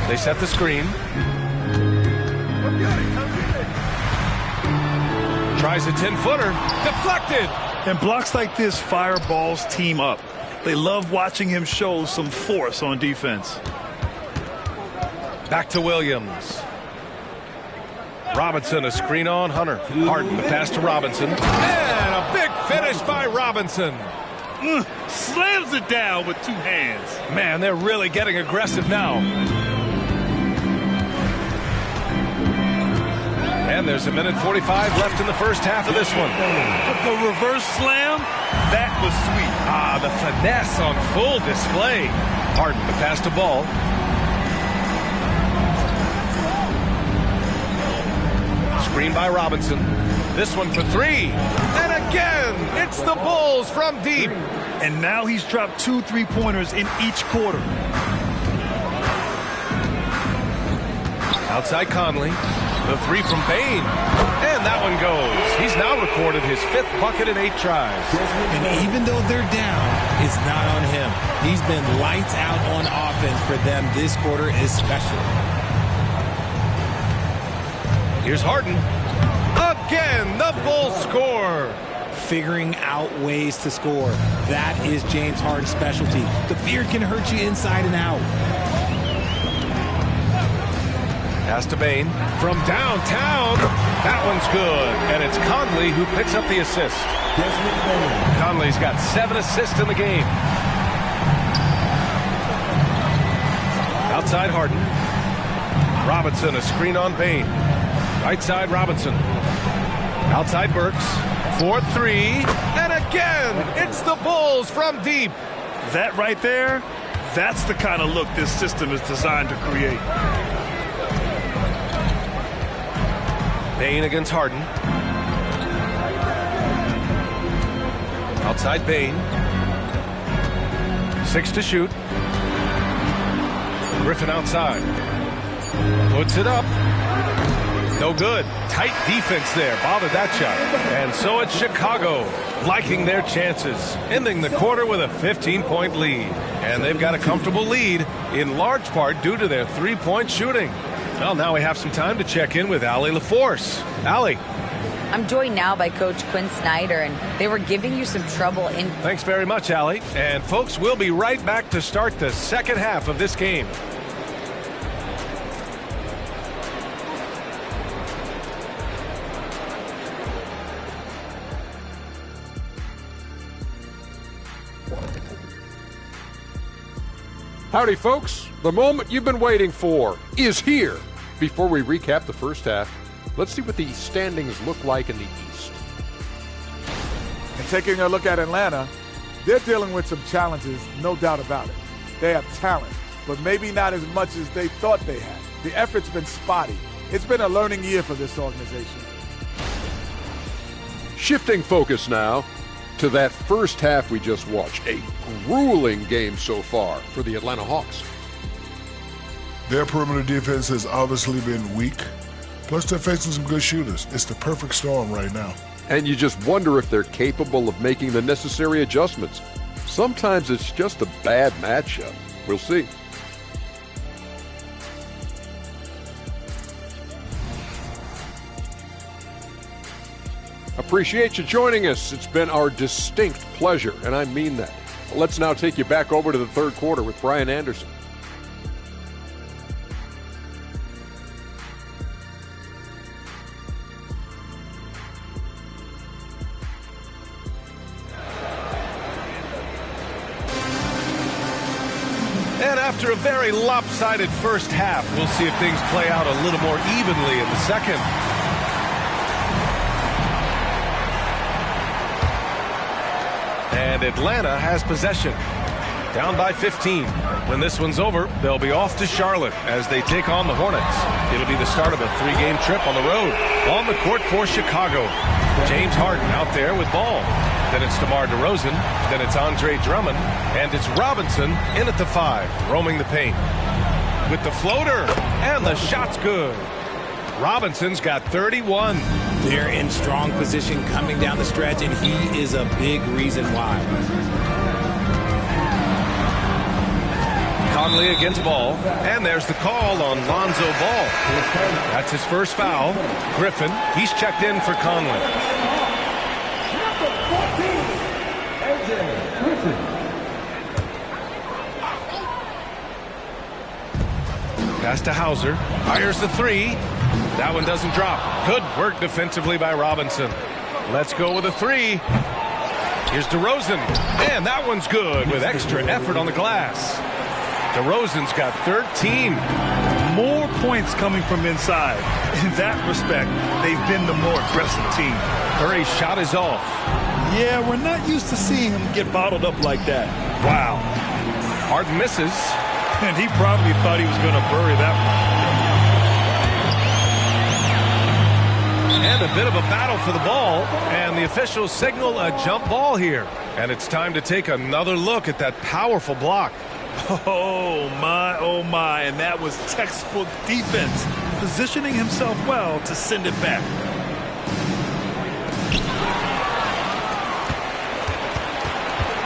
They set the screen. Tries a 10-footer. Deflected. And blocks like this fire Ball's team up. They love watching him show some force on defense. Back to Williams. Robinson, a screen on Hunter. Harden, the pass to Robinson. And a big finish by Robinson. Slams it down with 2 hands. Man, they're really getting aggressive now. And there's 1:45 left in the first half of this one. The reverse slam, that was sweet. Ah, the finesse on full display. Harden, the pass to Ball. Screen by Robinson. This one for 3. And again, it's the Bulls from deep. And now he's dropped 2 3-pointers in each quarter. Outside Conley. The three from Bain. And that one goes. He's now recorded his 5th bucket in 8 tries. And even though they're down, it's not on him. He's been lights out on offense for them this quarter especially. Here's Harden. Again, the Bulls score. Figuring out ways to score. That is James Harden's specialty. The beard can hurt you inside and out. Pass to Bain from downtown. That one's good. And it's Conley who picks up the assist. Conley's got 7 assists in the game. Outside Harden. Robinson, a screen on Bain. Right side Robinson. Outside Burks. 4-3. And again, it's the Bulls from deep. That right there, that's the kind of look this system is designed to create. Bain against Harden. Outside Bain. 6 to shoot. Griffin outside. Puts it up. No good. Tight defense there. Bothered that shot. And so it's Chicago liking their chances, ending the quarter with a 15-point lead. And they've got a comfortable lead in large part due to their 3-point shooting. Well, now we have some time to check in with Allie LaForce. Allie. I'm joined now by Coach Quinn Snyder, and they were giving you some trouble in... Thanks very much, Allie. And folks, we'll be right back to start the second half of this game. Howdy, folks. The moment you've been waiting for is here. Before we recap the first half, let's see what the standings look like in the East. And taking a look at Atlanta, they're dealing with some challenges, no doubt about it. They have talent, but maybe not as much as they thought they had. The effort's been spotty. It's been a learning year for this organization. Shifting focus now to that first half we just watched. A grueling game so far for the Atlanta Hawks. Their perimeter defense has obviously been weak. Plus, they're facing some good shooters. It's the perfect storm right now. And you just wonder if they're capable of making the necessary adjustments. Sometimes it's just a bad matchup. We'll see. Appreciate you joining us. It's been our distinct pleasure, and I mean that. Let's now take you back over to the third quarter with Brian Anderson. And after a very lopsided first half, we'll see if things play out a little more evenly in the second. And Atlanta has possession. Down by 15. When this one's over, they'll be off to Charlotte as they take on the Hornets. It'll be the start of a 3-game trip on the road. On the court for Chicago. James Harden out there with ball. Then it's DeMar DeRozan. Then it's Andre Drummond. And it's Robinson in at the 5, roaming the paint. With the floater. And the shot's good. Robinson's got 31. They're in strong position coming down the stretch, and he is a big reason why. Conley against Ball, and there's the call on Lonzo Ball. That's his first foul. Griffin, he's checked in for Conley. Pass to Hauser, fires the 3. That one doesn't drop. Good work defensively by Robinson. Let's go with a 3. Here's DeRozan, and that one's good with extra effort on the glass. DeRozan's got 13. More points coming from inside. In that respect, they've been the more aggressive team. Curry's shot is off. Yeah, we're not used to seeing him get bottled up like that. Wow. Harden misses. And he probably thought he was going to bury that one. And a bit of a battle for the ball. And the officials signal a jump ball here. And it's time to take another look at that powerful block. Oh, my, and that was textbook defense. positioning himself well to send it back.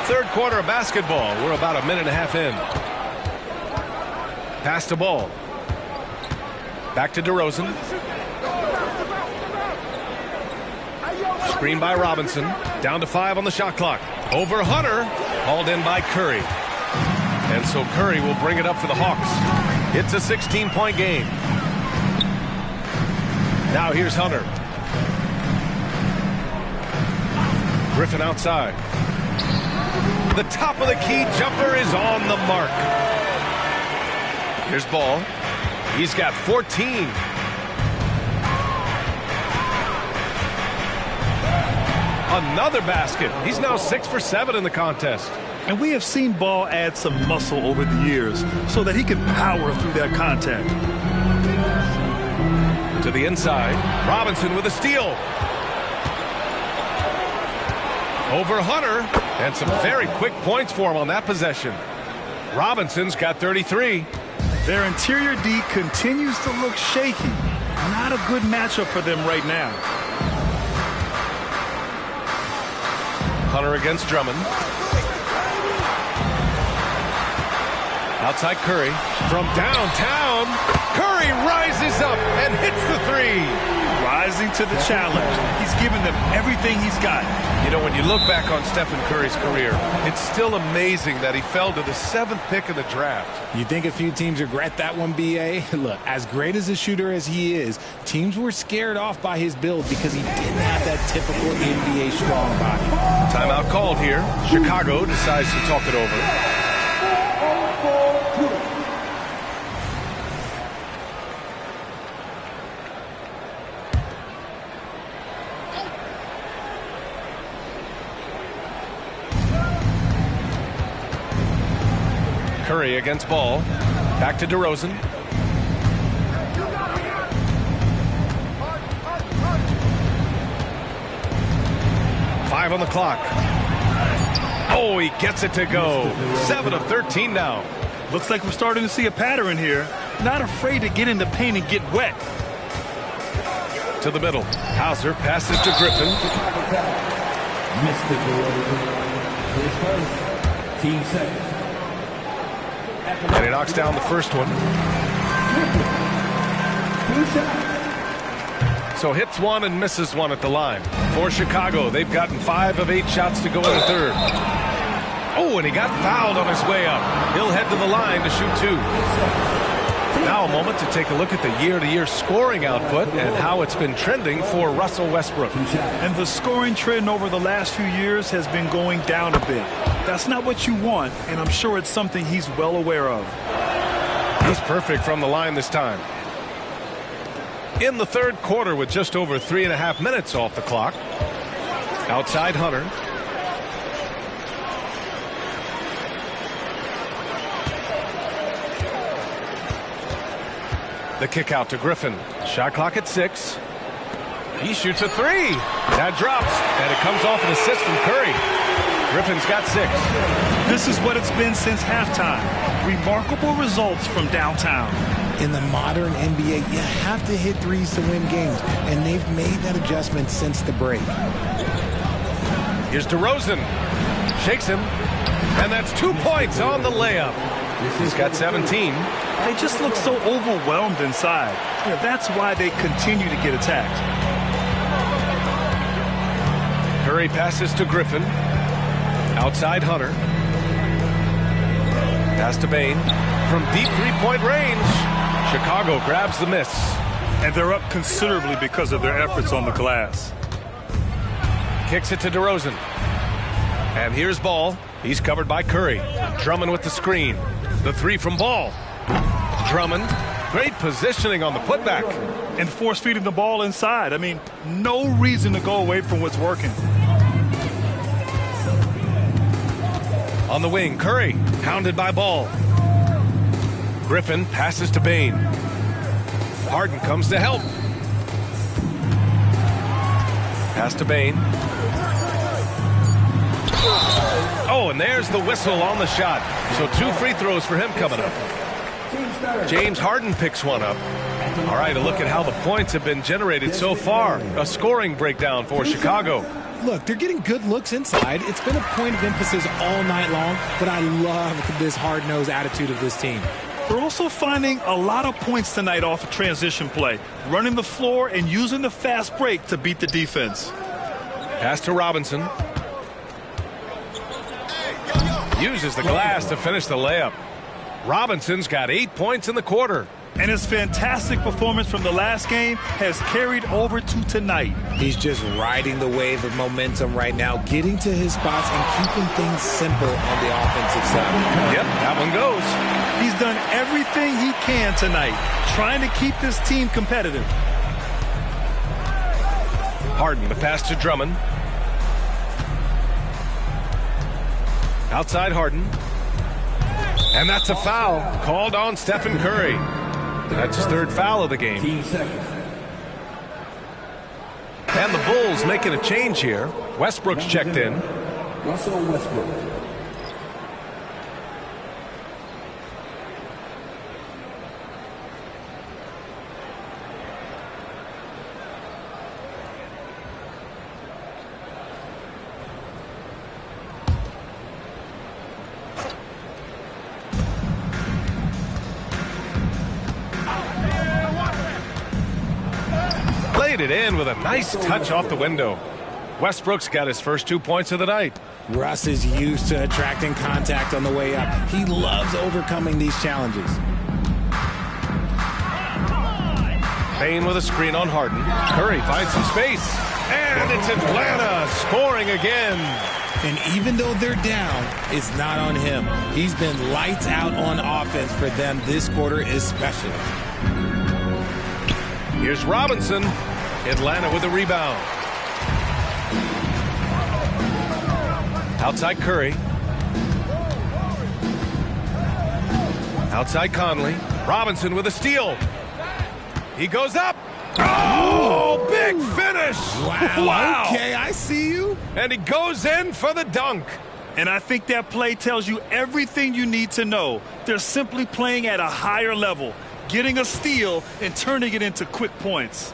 Third quarter of basketball. We're about a minute and a half in. Pass to Ball. Back to DeRozan. Screen by Robinson. Down to 5 on the shot clock. Over Hunter. Hauled in by Curry. And so Curry will bring it up for the Hawks. It's a 16-point game. Now here's Hunter. Griffin outside. The top of the key jumper is on the mark. Here's Ball. He's got 14. Another basket. He's now 6 for 7 in the contest. And we have seen Ball add some muscle over the years so that he can power through that contact. To the inside. Robinson with a steal. Over Hunter. And some very quick points for him on that possession. Robinson's got 33. Their interior D continues to look shaky. Not a good matchup for them right now. Hunter against Drummond. Outside Curry. From downtown, Curry rises up and hits the three. Rising to the challenge. He's given them everything he's got. You know, when you look back on Stephen Curry's career, it's still amazing that he fell to the 7th pick in the draft. You think a few teams regret that one, B.A.? Look, as great as a shooter as he is, teams were scared off by his build because he didn't have that typical NBA strong body. Timeout called here. Chicago decides to talk it over. Curry against Ball. Back to DeRozan. Five on the clock. Oh, he gets it to go. 7 of 13 now. Looks like we're starting to see a pattern here. Not afraid to get in the paint and get wet. To the middle. Hauser passes to Griffin. Team second. And he knocks down the first one. So hits one and misses one at the line. For Chicago, they've gotten 5 of 8 shots to go in the third. Oh, and he got fouled on his way up. He'll head to the line to shoot 2. Now a moment to take a look at the year-to-year scoring output and how it's been trending for Russell Westbrook. And the scoring trend over the last few years has been going down a bit. That's not what you want, and I'm sure it's something he's well aware of. He's perfect from the line this time. In the third quarter with just over 3.5 minutes off the clock. Outside Hunter. The kick out to Griffin. Shot clock at 6. He shoots a 3. That drops, and it comes off an assist from Curry. Griffin's got 6. This is what it's been since halftime. Remarkable results from downtown. In the modern NBA, you have to hit threes to win games, and they've made that adjustment since the break. Here's DeRozan. Shakes him, and that's 2 points on the layup. He's got 17. They just look so overwhelmed inside. That's why they continue to get attacked. Curry passes to Griffin. Outside Hunter. Pass to Bane. From deep three-point range. Chicago grabs the miss. And they're up considerably because of their efforts on the glass. Kicks it to DeRozan. And here's Ball. He's covered by Curry. Drummond with the screen. The 3 from Ball. Drummond. Great positioning on the putback. And force feeding the ball inside. I mean, no reason to go away from what's working. On the wing, Curry, hounded by Ball. Griffin passes to Bane. Harden comes to help. Pass to Bane. Oh, and there's the whistle on the shot. So 2 free throws for him coming up. James Harden picks one up. All right, a look at how the points have been generated so far. A scoring breakdown for Chicago. Look, they're getting good looks inside. It's been a point of emphasis all night long, but I love this hard-nosed attitude of this team. They're also finding a lot of points tonight off of transition play, running the floor and using the fast break to beat the defense. Pass to Robinson. Uses the glass to finish the layup. Robinson's got 8 points in the quarter. And his fantastic performance from the last game has carried over to tonight. He's just riding the wave of momentum right now, getting to his spots and keeping things simple on the offensive side. Yep, that one goes. He's done everything he can tonight, trying to keep this team competitive. Harden, the pass to Drummond. Outside Harden. And that's a foul called on Stephen Curry. That's his third foul of the game. And the Bulls making a change here. Westbrook's checked in. Russell Westbrook. It in with a nice touch off the window. Westbrook's got his first 2 points of the night. Russ is used to attracting contact on the way up. He loves overcoming these challenges. Payne with a screen on Harden. Curry finds some space. And it's Atlanta scoring again. And even though they're down, it's not on him. He's been lights out on offense for them this quarter especially. Here's Robinson. Atlanta with the rebound. Outside Curry. Outside Conley. Robinson with a steal. He goes up. Oh, big finish. Wow. Okay, I see you. And he goes in for the dunk. And I think that play tells you everything you need to know. They're simply playing at a higher level, getting a steal and turning it into quick points.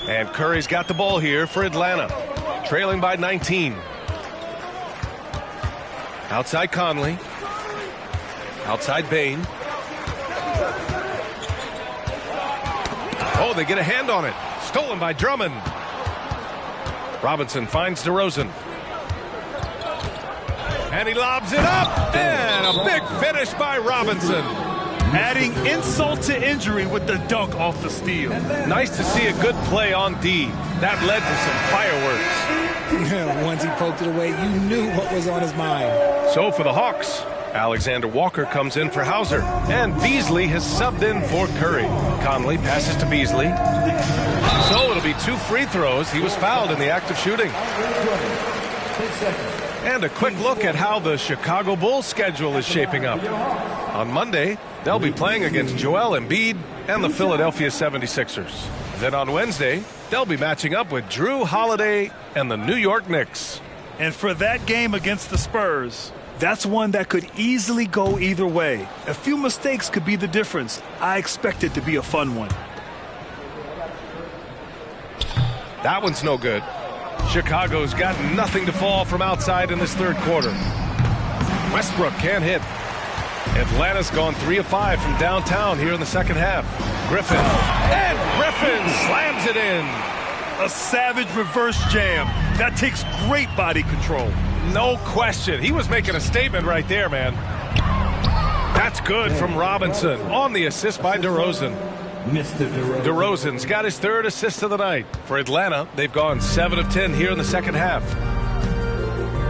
And Curry's got the ball here for Atlanta, trailing by 19. Outside Conley. Outside Payne. Oh, they get a hand on it. Stolen by Drummond. Robinson finds DeRozan. And he lobs it up. And a big finish by Robinson. Adding insult to injury with the dunk off the steal. Nice to see a good play on D. That led to some fireworks. Once he poked it away, you knew what was on his mind. So for the Hawks, Alexander Walker comes in for Hauser. And Beasley has subbed in for Curry. Conley passes to Beasley. So it'll be 2 free throws. He was fouled in the act of shooting. And a quick look at how the Chicago Bulls schedule is shaping up. On Monday, they'll be playing against Joel Embiid and the Philadelphia 76ers. Then on Wednesday, they'll be matching up with Drew Holiday and the New York Knicks. And for that game against the Spurs, that's one that could easily go either way. A few mistakes could be the difference. I expect it to be a fun one. That one's no good. Chicago's got nothing to fall from outside in this third quarter. Westbrook can't hit. Atlanta's gone 3 of 5 from downtown here in the second half. Griffin. And Griffin slams it in. A savage reverse jam. That takes great body control. No question. He was making a statement right there, man. That's good from Robinson on the assist by DeRozan. DeRozan's got his 3rd assist of the night. For Atlanta, they've gone 7 of 10 here in the second half.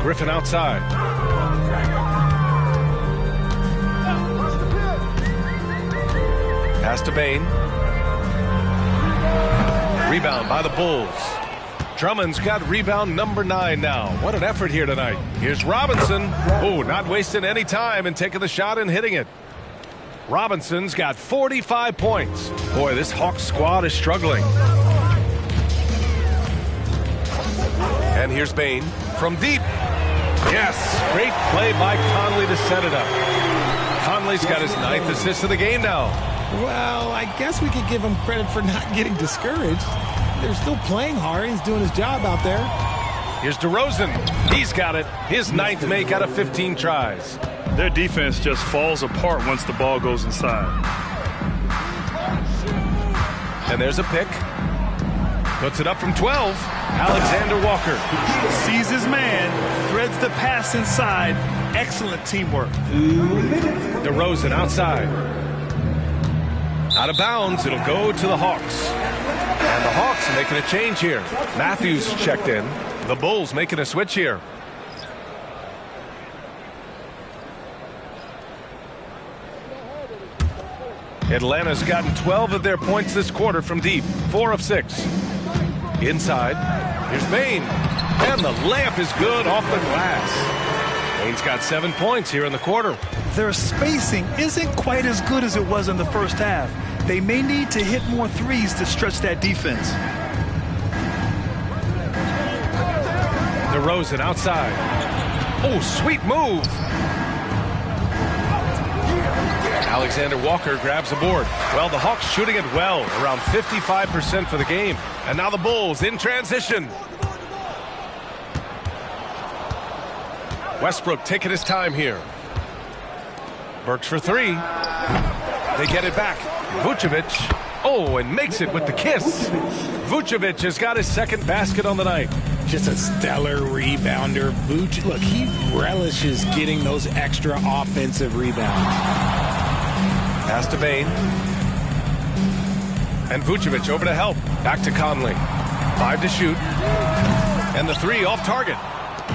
Griffin outside. Pass to Payne. Rebound by the Bulls. Drummond's got rebound number 9 now. What an effort here tonight. Here's Robinson. Oh, not wasting any time and taking the shot and hitting it. Robinson's got 45 points. Boy, this Hawks squad is struggling. And here's Bain from deep. Yes, great play by Conley to set it up. Conley's got his 9th assist of the game now. Well, I guess we could give him credit for not getting discouraged. They're still playing hard. He's doing his job out there. Here's DeRozan. He's got it. His 9th make out of 15 tries. Their defense just falls apart once the ball goes inside. And there's a pick. Puts it up from 12. Alexander Walker. Sees his man. Threads the pass inside. Excellent teamwork. DeRozan outside. Out of bounds. It'll go to the Hawks. And the Hawks making a change here. Matthews checked in. The Bulls making a switch here. Atlanta's gotten 12 of their points this quarter from deep. 4 of 6. Inside. Here's Bain. And the layup is good off the glass. Bain's got 7 points here in the quarter. Their spacing isn't quite as good as it was in the first half. They may need to hit more threes to stretch that defense. DeRozan outside. Oh, sweet move. Alexander Walker grabs the board. Well, the Hawks shooting it well, around 55% for the game. And now the Bulls in transition. Westbrook taking his time here. Burks for 3. They get it back. Vucevic. Oh, and makes it with the kiss. Vucevic has got his 2nd basket on the night. Just a stellar rebounder. Vucevic, look, he relishes getting those extra offensive rebounds. Pass to Bain. And Vucevic over to help. Back to Conley. 5 to shoot. And the 3 off target.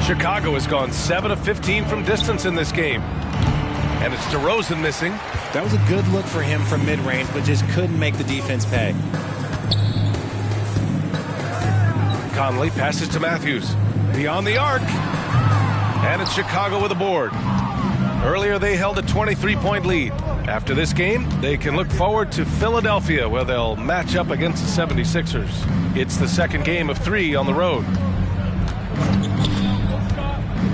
Chicago has gone 7 of 15 from distance in this game. And it's DeRozan missing. That was a good look for him from mid-range, but just couldn't make the defense pay. Conley passes to Matthews. Beyond the arc. And it's Chicago with a board. Earlier they held a 23-point lead. After this game, they can look forward to Philadelphia, where they'll match up against the 76ers. It's the 2nd game of 3 on the road.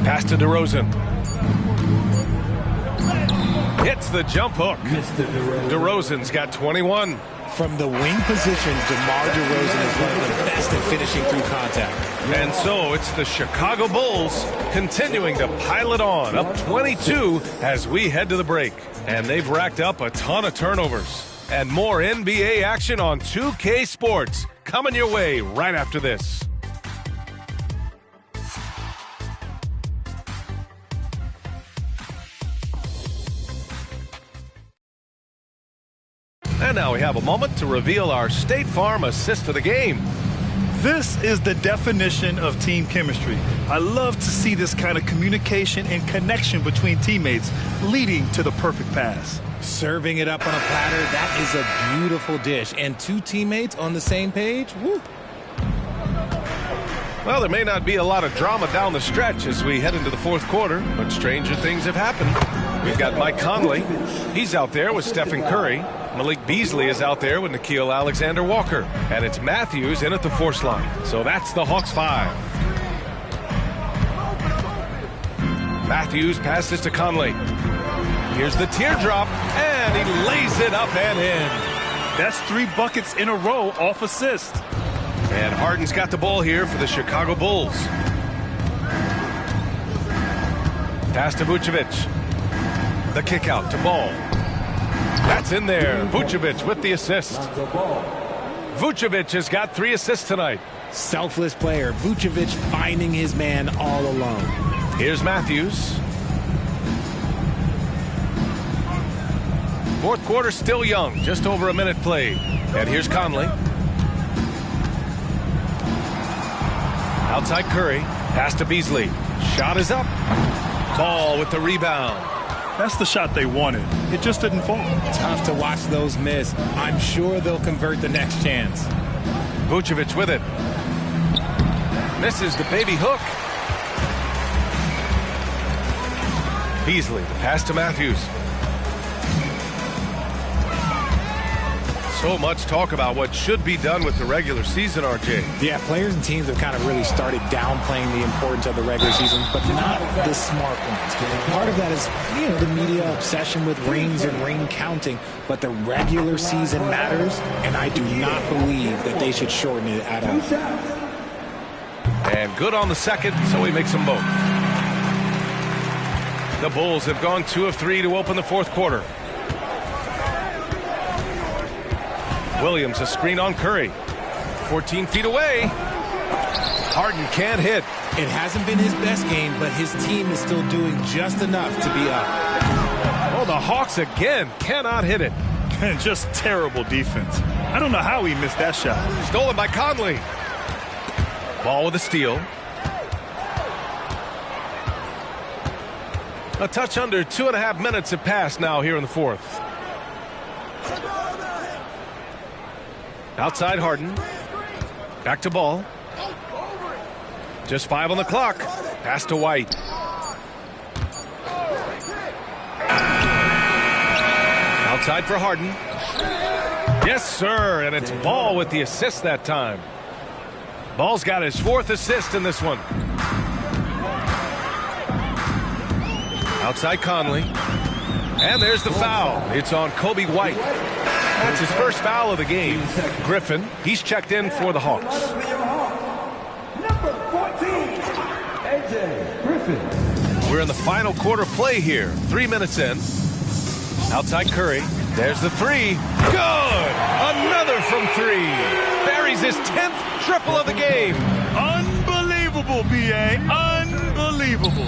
Pass to DeRozan. Hits the jump hook. DeRozan's got 21. From the wing position, DeMar DeRozan is one of the best at finishing through contact. And so it's the Chicago Bulls continuing to pile it on, up 22 as we head to the break. And they've racked up a ton of turnovers. And more NBA action on 2K Sports coming your way right after this. And now we have a moment to reveal our State Farm assist of the game. This is the definition of team chemistry. I love to see this kind of communication and connection between teammates leading to the perfect pass. Serving it up on a platter, that is a beautiful dish. And 2 teammates on the same page, woo. Well, there may not be a lot of drama down the stretch as we head into the 4th quarter, but stranger things have happened. We've got Mike Conley. He's out there with Stephen Curry. Malik Beasley is out there with Nickeil Alexander-Walker. And it's Matthews in at the force line. So that's the Hawks 5. Matthews passes to Conley. Here's the teardrop, and he lays it up and in. That's 3 buckets in a row off assist. And Harden's got the ball here for the Chicago Bulls. Pass to Vucevic. The kick out to Ball. That's in there. Vucevic with the assist. Vucevic has got 3 assists tonight. Selfless player. Vucevic finding his man all alone. Here's Matthews. 4th quarter still young. Just over a minute played. And here's Conley. Outside Curry. Pass to Beasley. Shot is up. Ball with the rebound. That's the shot they wanted. It just didn't fall. Tough to watch those miss. I'm sure they'll convert the next chance. Vucevic with it. Misses the baby hook. Beasley, the pass to Matthews. So much talk about what should be done with the regular season, RJ. Yeah, players and teams have kind of really started downplaying the importance of the regular season, but not the smart ones. Part of that is, the media obsession with rings and ring counting, but the regular season matters, and I do not believe that they should shorten it at all. And good on the second, so he makes them both. The Bulls have gone 2 of 3 to open the fourth quarter. Williams, a screen on Curry. 14 feet away. Harden can't hit. It hasn't been his best game, but his team is still doing just enough to be up. Oh, the Hawks again cannot hit it. Just terrible defense. I don't know how he missed that shot. Stolen by Conley. Ball with a steal. A touch under 2.5 minutes have passed now here in the fourth. Outside Harden. Back to Ball. Just 5 on the clock. Pass to White. Outside for Harden. Yes, sir. And it's Ball with the assist that time. Ball's got his 4th assist in this one. Outside Conley. And there's the foul. It's on Kobe White. That's his first foul of the game. Griffin, he's checked in for the Hawks. Number 14, AJ Griffin. We're in the final quarter play here. 3 minutes in. Outside Curry. There's the three. Good! Another from 3. Buries his 10th triple of the game. Unbelievable, B.A. Unbelievable.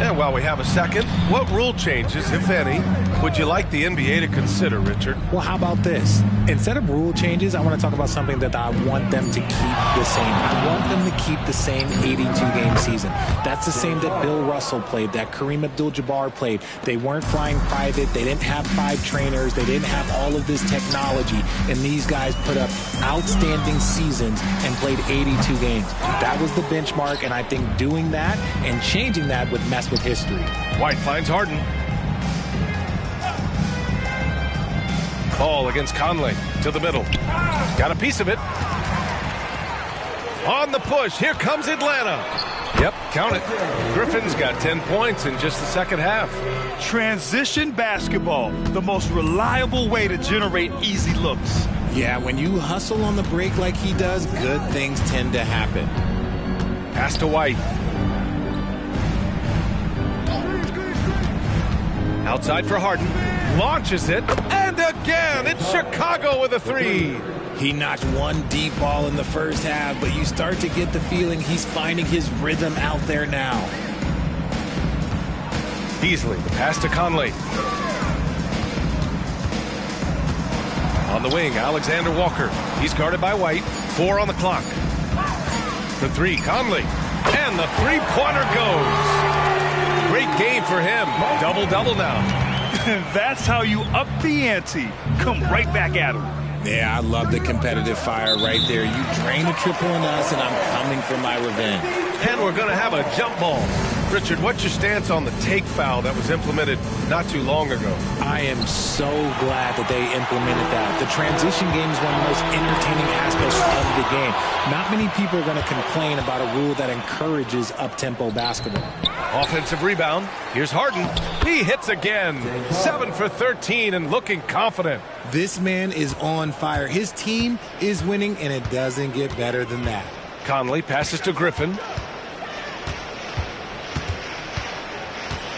And while we have a second, what rule changes, if any, would you like the NBA to consider, Richard? Well, how about this? Instead of rule changes, I want to talk about something that I want them to keep the same. I want them to keep the same 82-game season. That's the same that Bill Russell played, that Kareem Abdul-Jabbar played. They weren't flying private. They didn't have 5 trainers. They didn't have all of this technology. And these guys put up outstanding seasons and played 82 games. That was the benchmark, and I think doing that and changing that would mess with history. White finds Harden. Ball against Conley to the middle. Got a piece of it. On the push. Here comes Atlanta. Yep, count it. Griffin's got 10 points in just the second half. Transition basketball, the most reliable way to generate easy looks. Yeah, when you hustle on the break like he does, good things tend to happen. Pass to White. Outside for Harden. Launches it. And again, it's Chicago with a 3. He knocked one deep ball in the first half, but you start to get the feeling he's finding his rhythm out there now. Beasley, the pass to Conley. On the wing, Alexander Walker. He's guarded by White. 4 on the clock. The 3, Conley. And the three-pointer goes. Great game for him. Double-double now. That's how you up the ante. Come right back at him. Yeah, I love the competitive fire right there. You drain a triple on us, and I'm coming for my revenge. And we're going to have a jump ball. Richard, what's your stance on the take foul that was implemented not too long ago? I am so glad that they implemented that. The transition game is one of the most entertaining aspects of the game. Not many people are going to complain about a rule that encourages up-tempo basketball. Offensive rebound. Here's Harden. He hits again. 7 for 13 and looking confident. This man is on fire. His team is winning, and it doesn't get better than that. Conley passes to Griffin.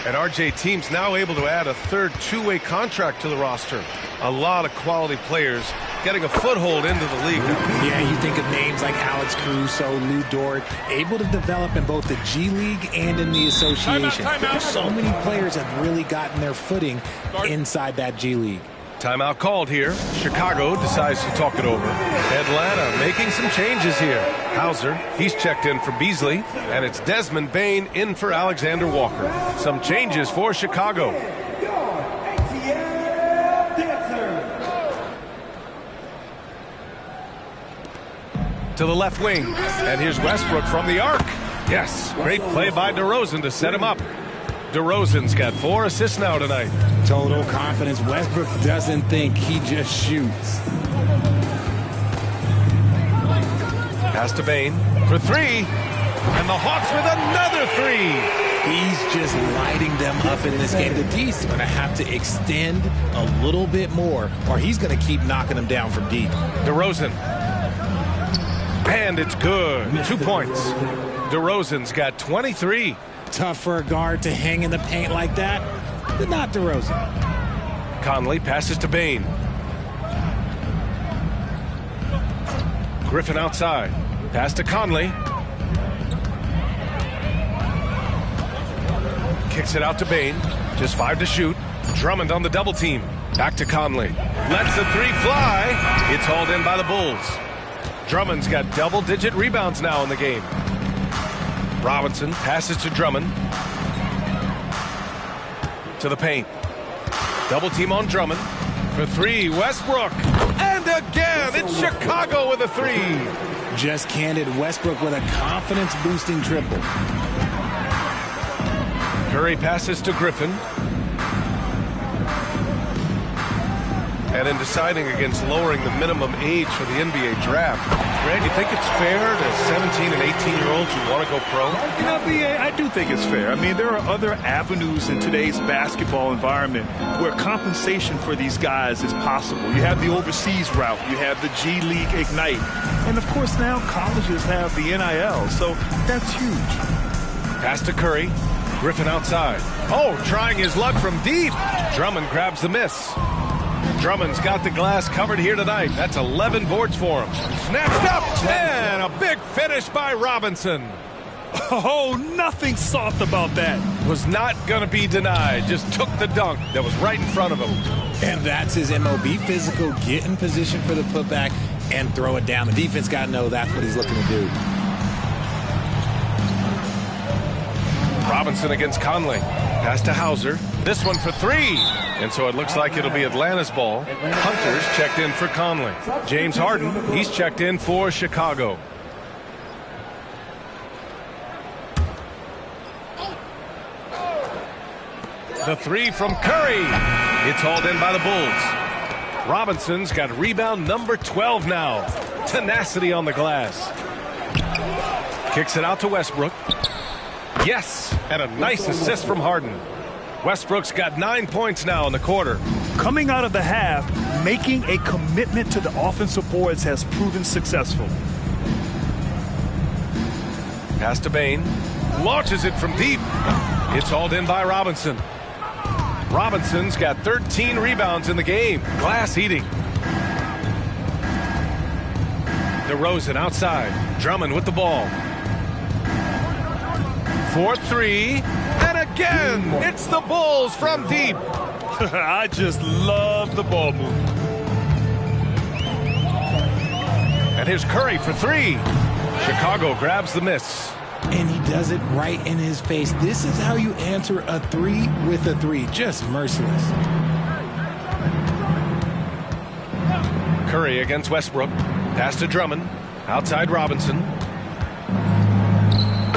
And RJ, team's now able to add a third two-way contract to the roster. A lot of quality players getting a foothold into the league now. Yeah, you think of names like Alex Caruso, Lou Dort, able to develop in both the G League and in the association. Timeout. So many players have really gotten their footing inside that G League. Timeout called here. Chicago decides to talk it over. Atlanta making some changes here. Hauser, he's checked in for Beasley. And it's Desmond Bane in for Alexander Walker. Some changes for Chicago. To the left wing. And here's Westbrook from the arc. Yes, great play by DeRozan to set him up. DeRozan's got 4 assists now tonight. Total confidence. Westbrook doesn't think, he just shoots. Pass to Bane for 3. And the Hawks with another 3. He's just lighting them up in this game. The D's going to have to extend a little bit more, or he's going to keep knocking them down from deep. DeRozan. And it's good. 2 points. DeRozan's got 23. Tough for a guard to hang in the paint like that, but not DeRozan. Conley passes to Bane. Griffin outside. Pass to Conley. Kicks it out to Bane. Just 5 to shoot. Drummond on the double team. Back to Conley. Lets the 3 fly. It's hauled in by the Bulls. Drummond's got double-digit rebounds now in the game. Robinson passes to Drummond. To the paint. Double team on Drummond. For 3, Westbrook. And again, it's Chicago with a 3. Just candid, Westbrook with a confidence-boosting triple. Curry passes to Griffin. And in deciding against lowering the minimum age for the NBA draft, Grant, you think it's fair to 17 and 18-year-olds who want to go pro? You know, BA, I do think it's fair. I mean, there are other avenues in today's basketball environment where compensation for these guys is possible. You have the overseas route. You have the G League Ignite. And, of course, now colleges have the NIL, so that's huge. Pass to Curry. Griffin outside. Oh, trying his luck from deep. Drummond grabs the miss. Drummond's got the glass covered here tonight. That's 11 boards for him. Snatched up, and a big finish by Robinson. Oh, nothing soft about that. Was not going to be denied. Just took the dunk that was right in front of him. And that's his MO. Be physical, get in position for the putback, and throw it down. The defense got to know that's what he's looking to do. Robinson against Conley. Pass to Hauser. This one for 3. And so it looks like it'll be Atlanta's ball. Hunter's checked in for Conley. James Harden, he's checked in for Chicago. The 3 from Curry. It's hauled in by the Bulls. Robinson's got rebound number 12 now. Tenacity on the glass. Kicks it out to Westbrook. Yes, and a nice assist from Harden. Westbrook's got 9 points now in the quarter. Coming out of the half, making a commitment to the offensive boards has proven successful. Pass to Bane. Launches it from deep. It's hauled in by Robinson. Robinson's got 13 rebounds in the game. Glass eating. DeRozan outside. Drummond with the ball. 4-3, and again, it's the Bulls from deep. I just love the ball movement. And here's Curry for 3. Chicago grabs the miss. And he does it right in his face. This is how you answer a 3 with a 3. Just merciless. Curry against Westbrook. Pass to Drummond. Outside Robinson.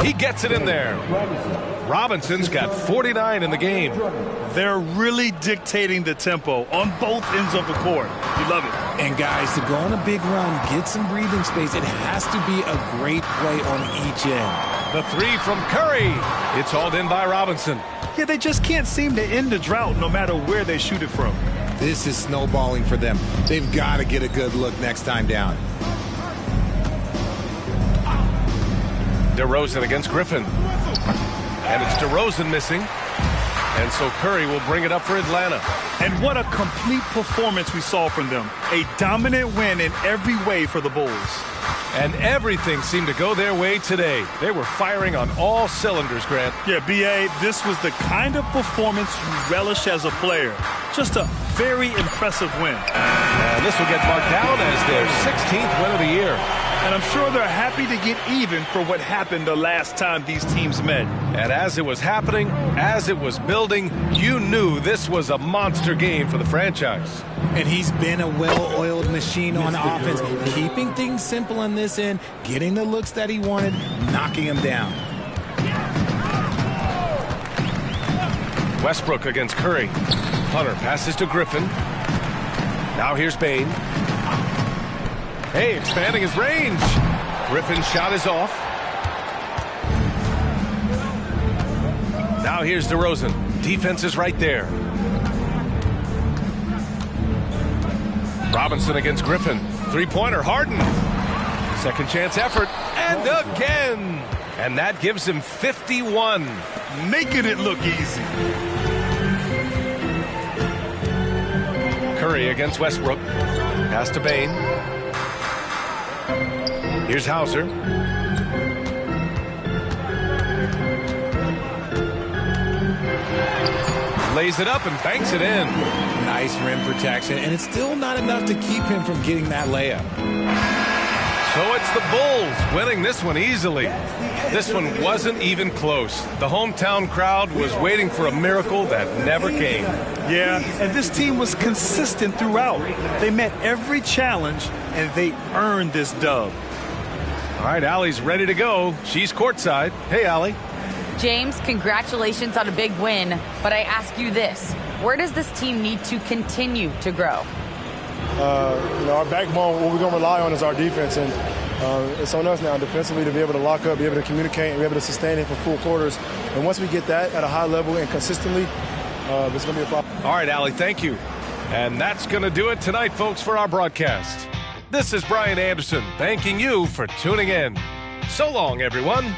He gets it in there. Robinson's got 49 in the game. They're really dictating the tempo on both ends of the court. You love it. And guys, to go on a big run, get some breathing space, it has to be a great play on each end. The 3 from Curry. It's hauled in by Robinson. Yeah, they just can't seem to end the drought no matter where they shoot it from. This is snowballing for them. They've got to get a good look next time down. DeRozan against Griffin. And it's DeRozan missing. And so Curry will bring it up for Atlanta. And what a complete performance we saw from them. A dominant win in every way for the Bulls. And everything seemed to go their way today. They were firing on all cylinders, Grant. Yeah, B.A., this was the kind of performance you relish as a player. Just a very impressive win. And this will get marked down as their 16th win of the year. And I'm sure they're happy to get even for what happened the last time these teams met. And as it was happening, as it was building, you knew this was a monster game for the franchise. And he's been a well-oiled machine on offense, keeping things simple on this end, getting the looks that he wanted, knocking them down. Westbrook against Curry. Hunter passes to Griffin. Now here's Bain. Hey, expanding his range. Griffin's shot is off. Now here's DeRozan. Defense is right there. Robinson against Griffin. Three-pointer, Harden. Second chance effort, and again. And that gives him 51. Making it look easy. Curry against Westbrook. Pass to Bain. Here's Hauser. Lays it up and banks it in. Nice rim protection, and it's still not enough to keep him from getting that layup. So it's the Bulls winning this one easily. This one wasn't even close. The hometown crowd was waiting for a miracle that never came. Yeah, and this team was consistent throughout. They met every challenge, and they earned this dub. All right, Allie's ready to go. She's courtside. Hey, Allie. James, congratulations on a big win, but I ask you this. Where does this team need to continue to grow? Our backbone, what we're going to rely on is our defense, and it's on us now defensively to be able to lock up, be able to communicate, and be able to sustain it for full quarters. And once we get that at a high level and consistently, it's going to be a problem. All right, Allie, thank you. And that's going to do it tonight, folks, for our broadcast. This is Brian Anderson thanking you for tuning in. So long, everyone.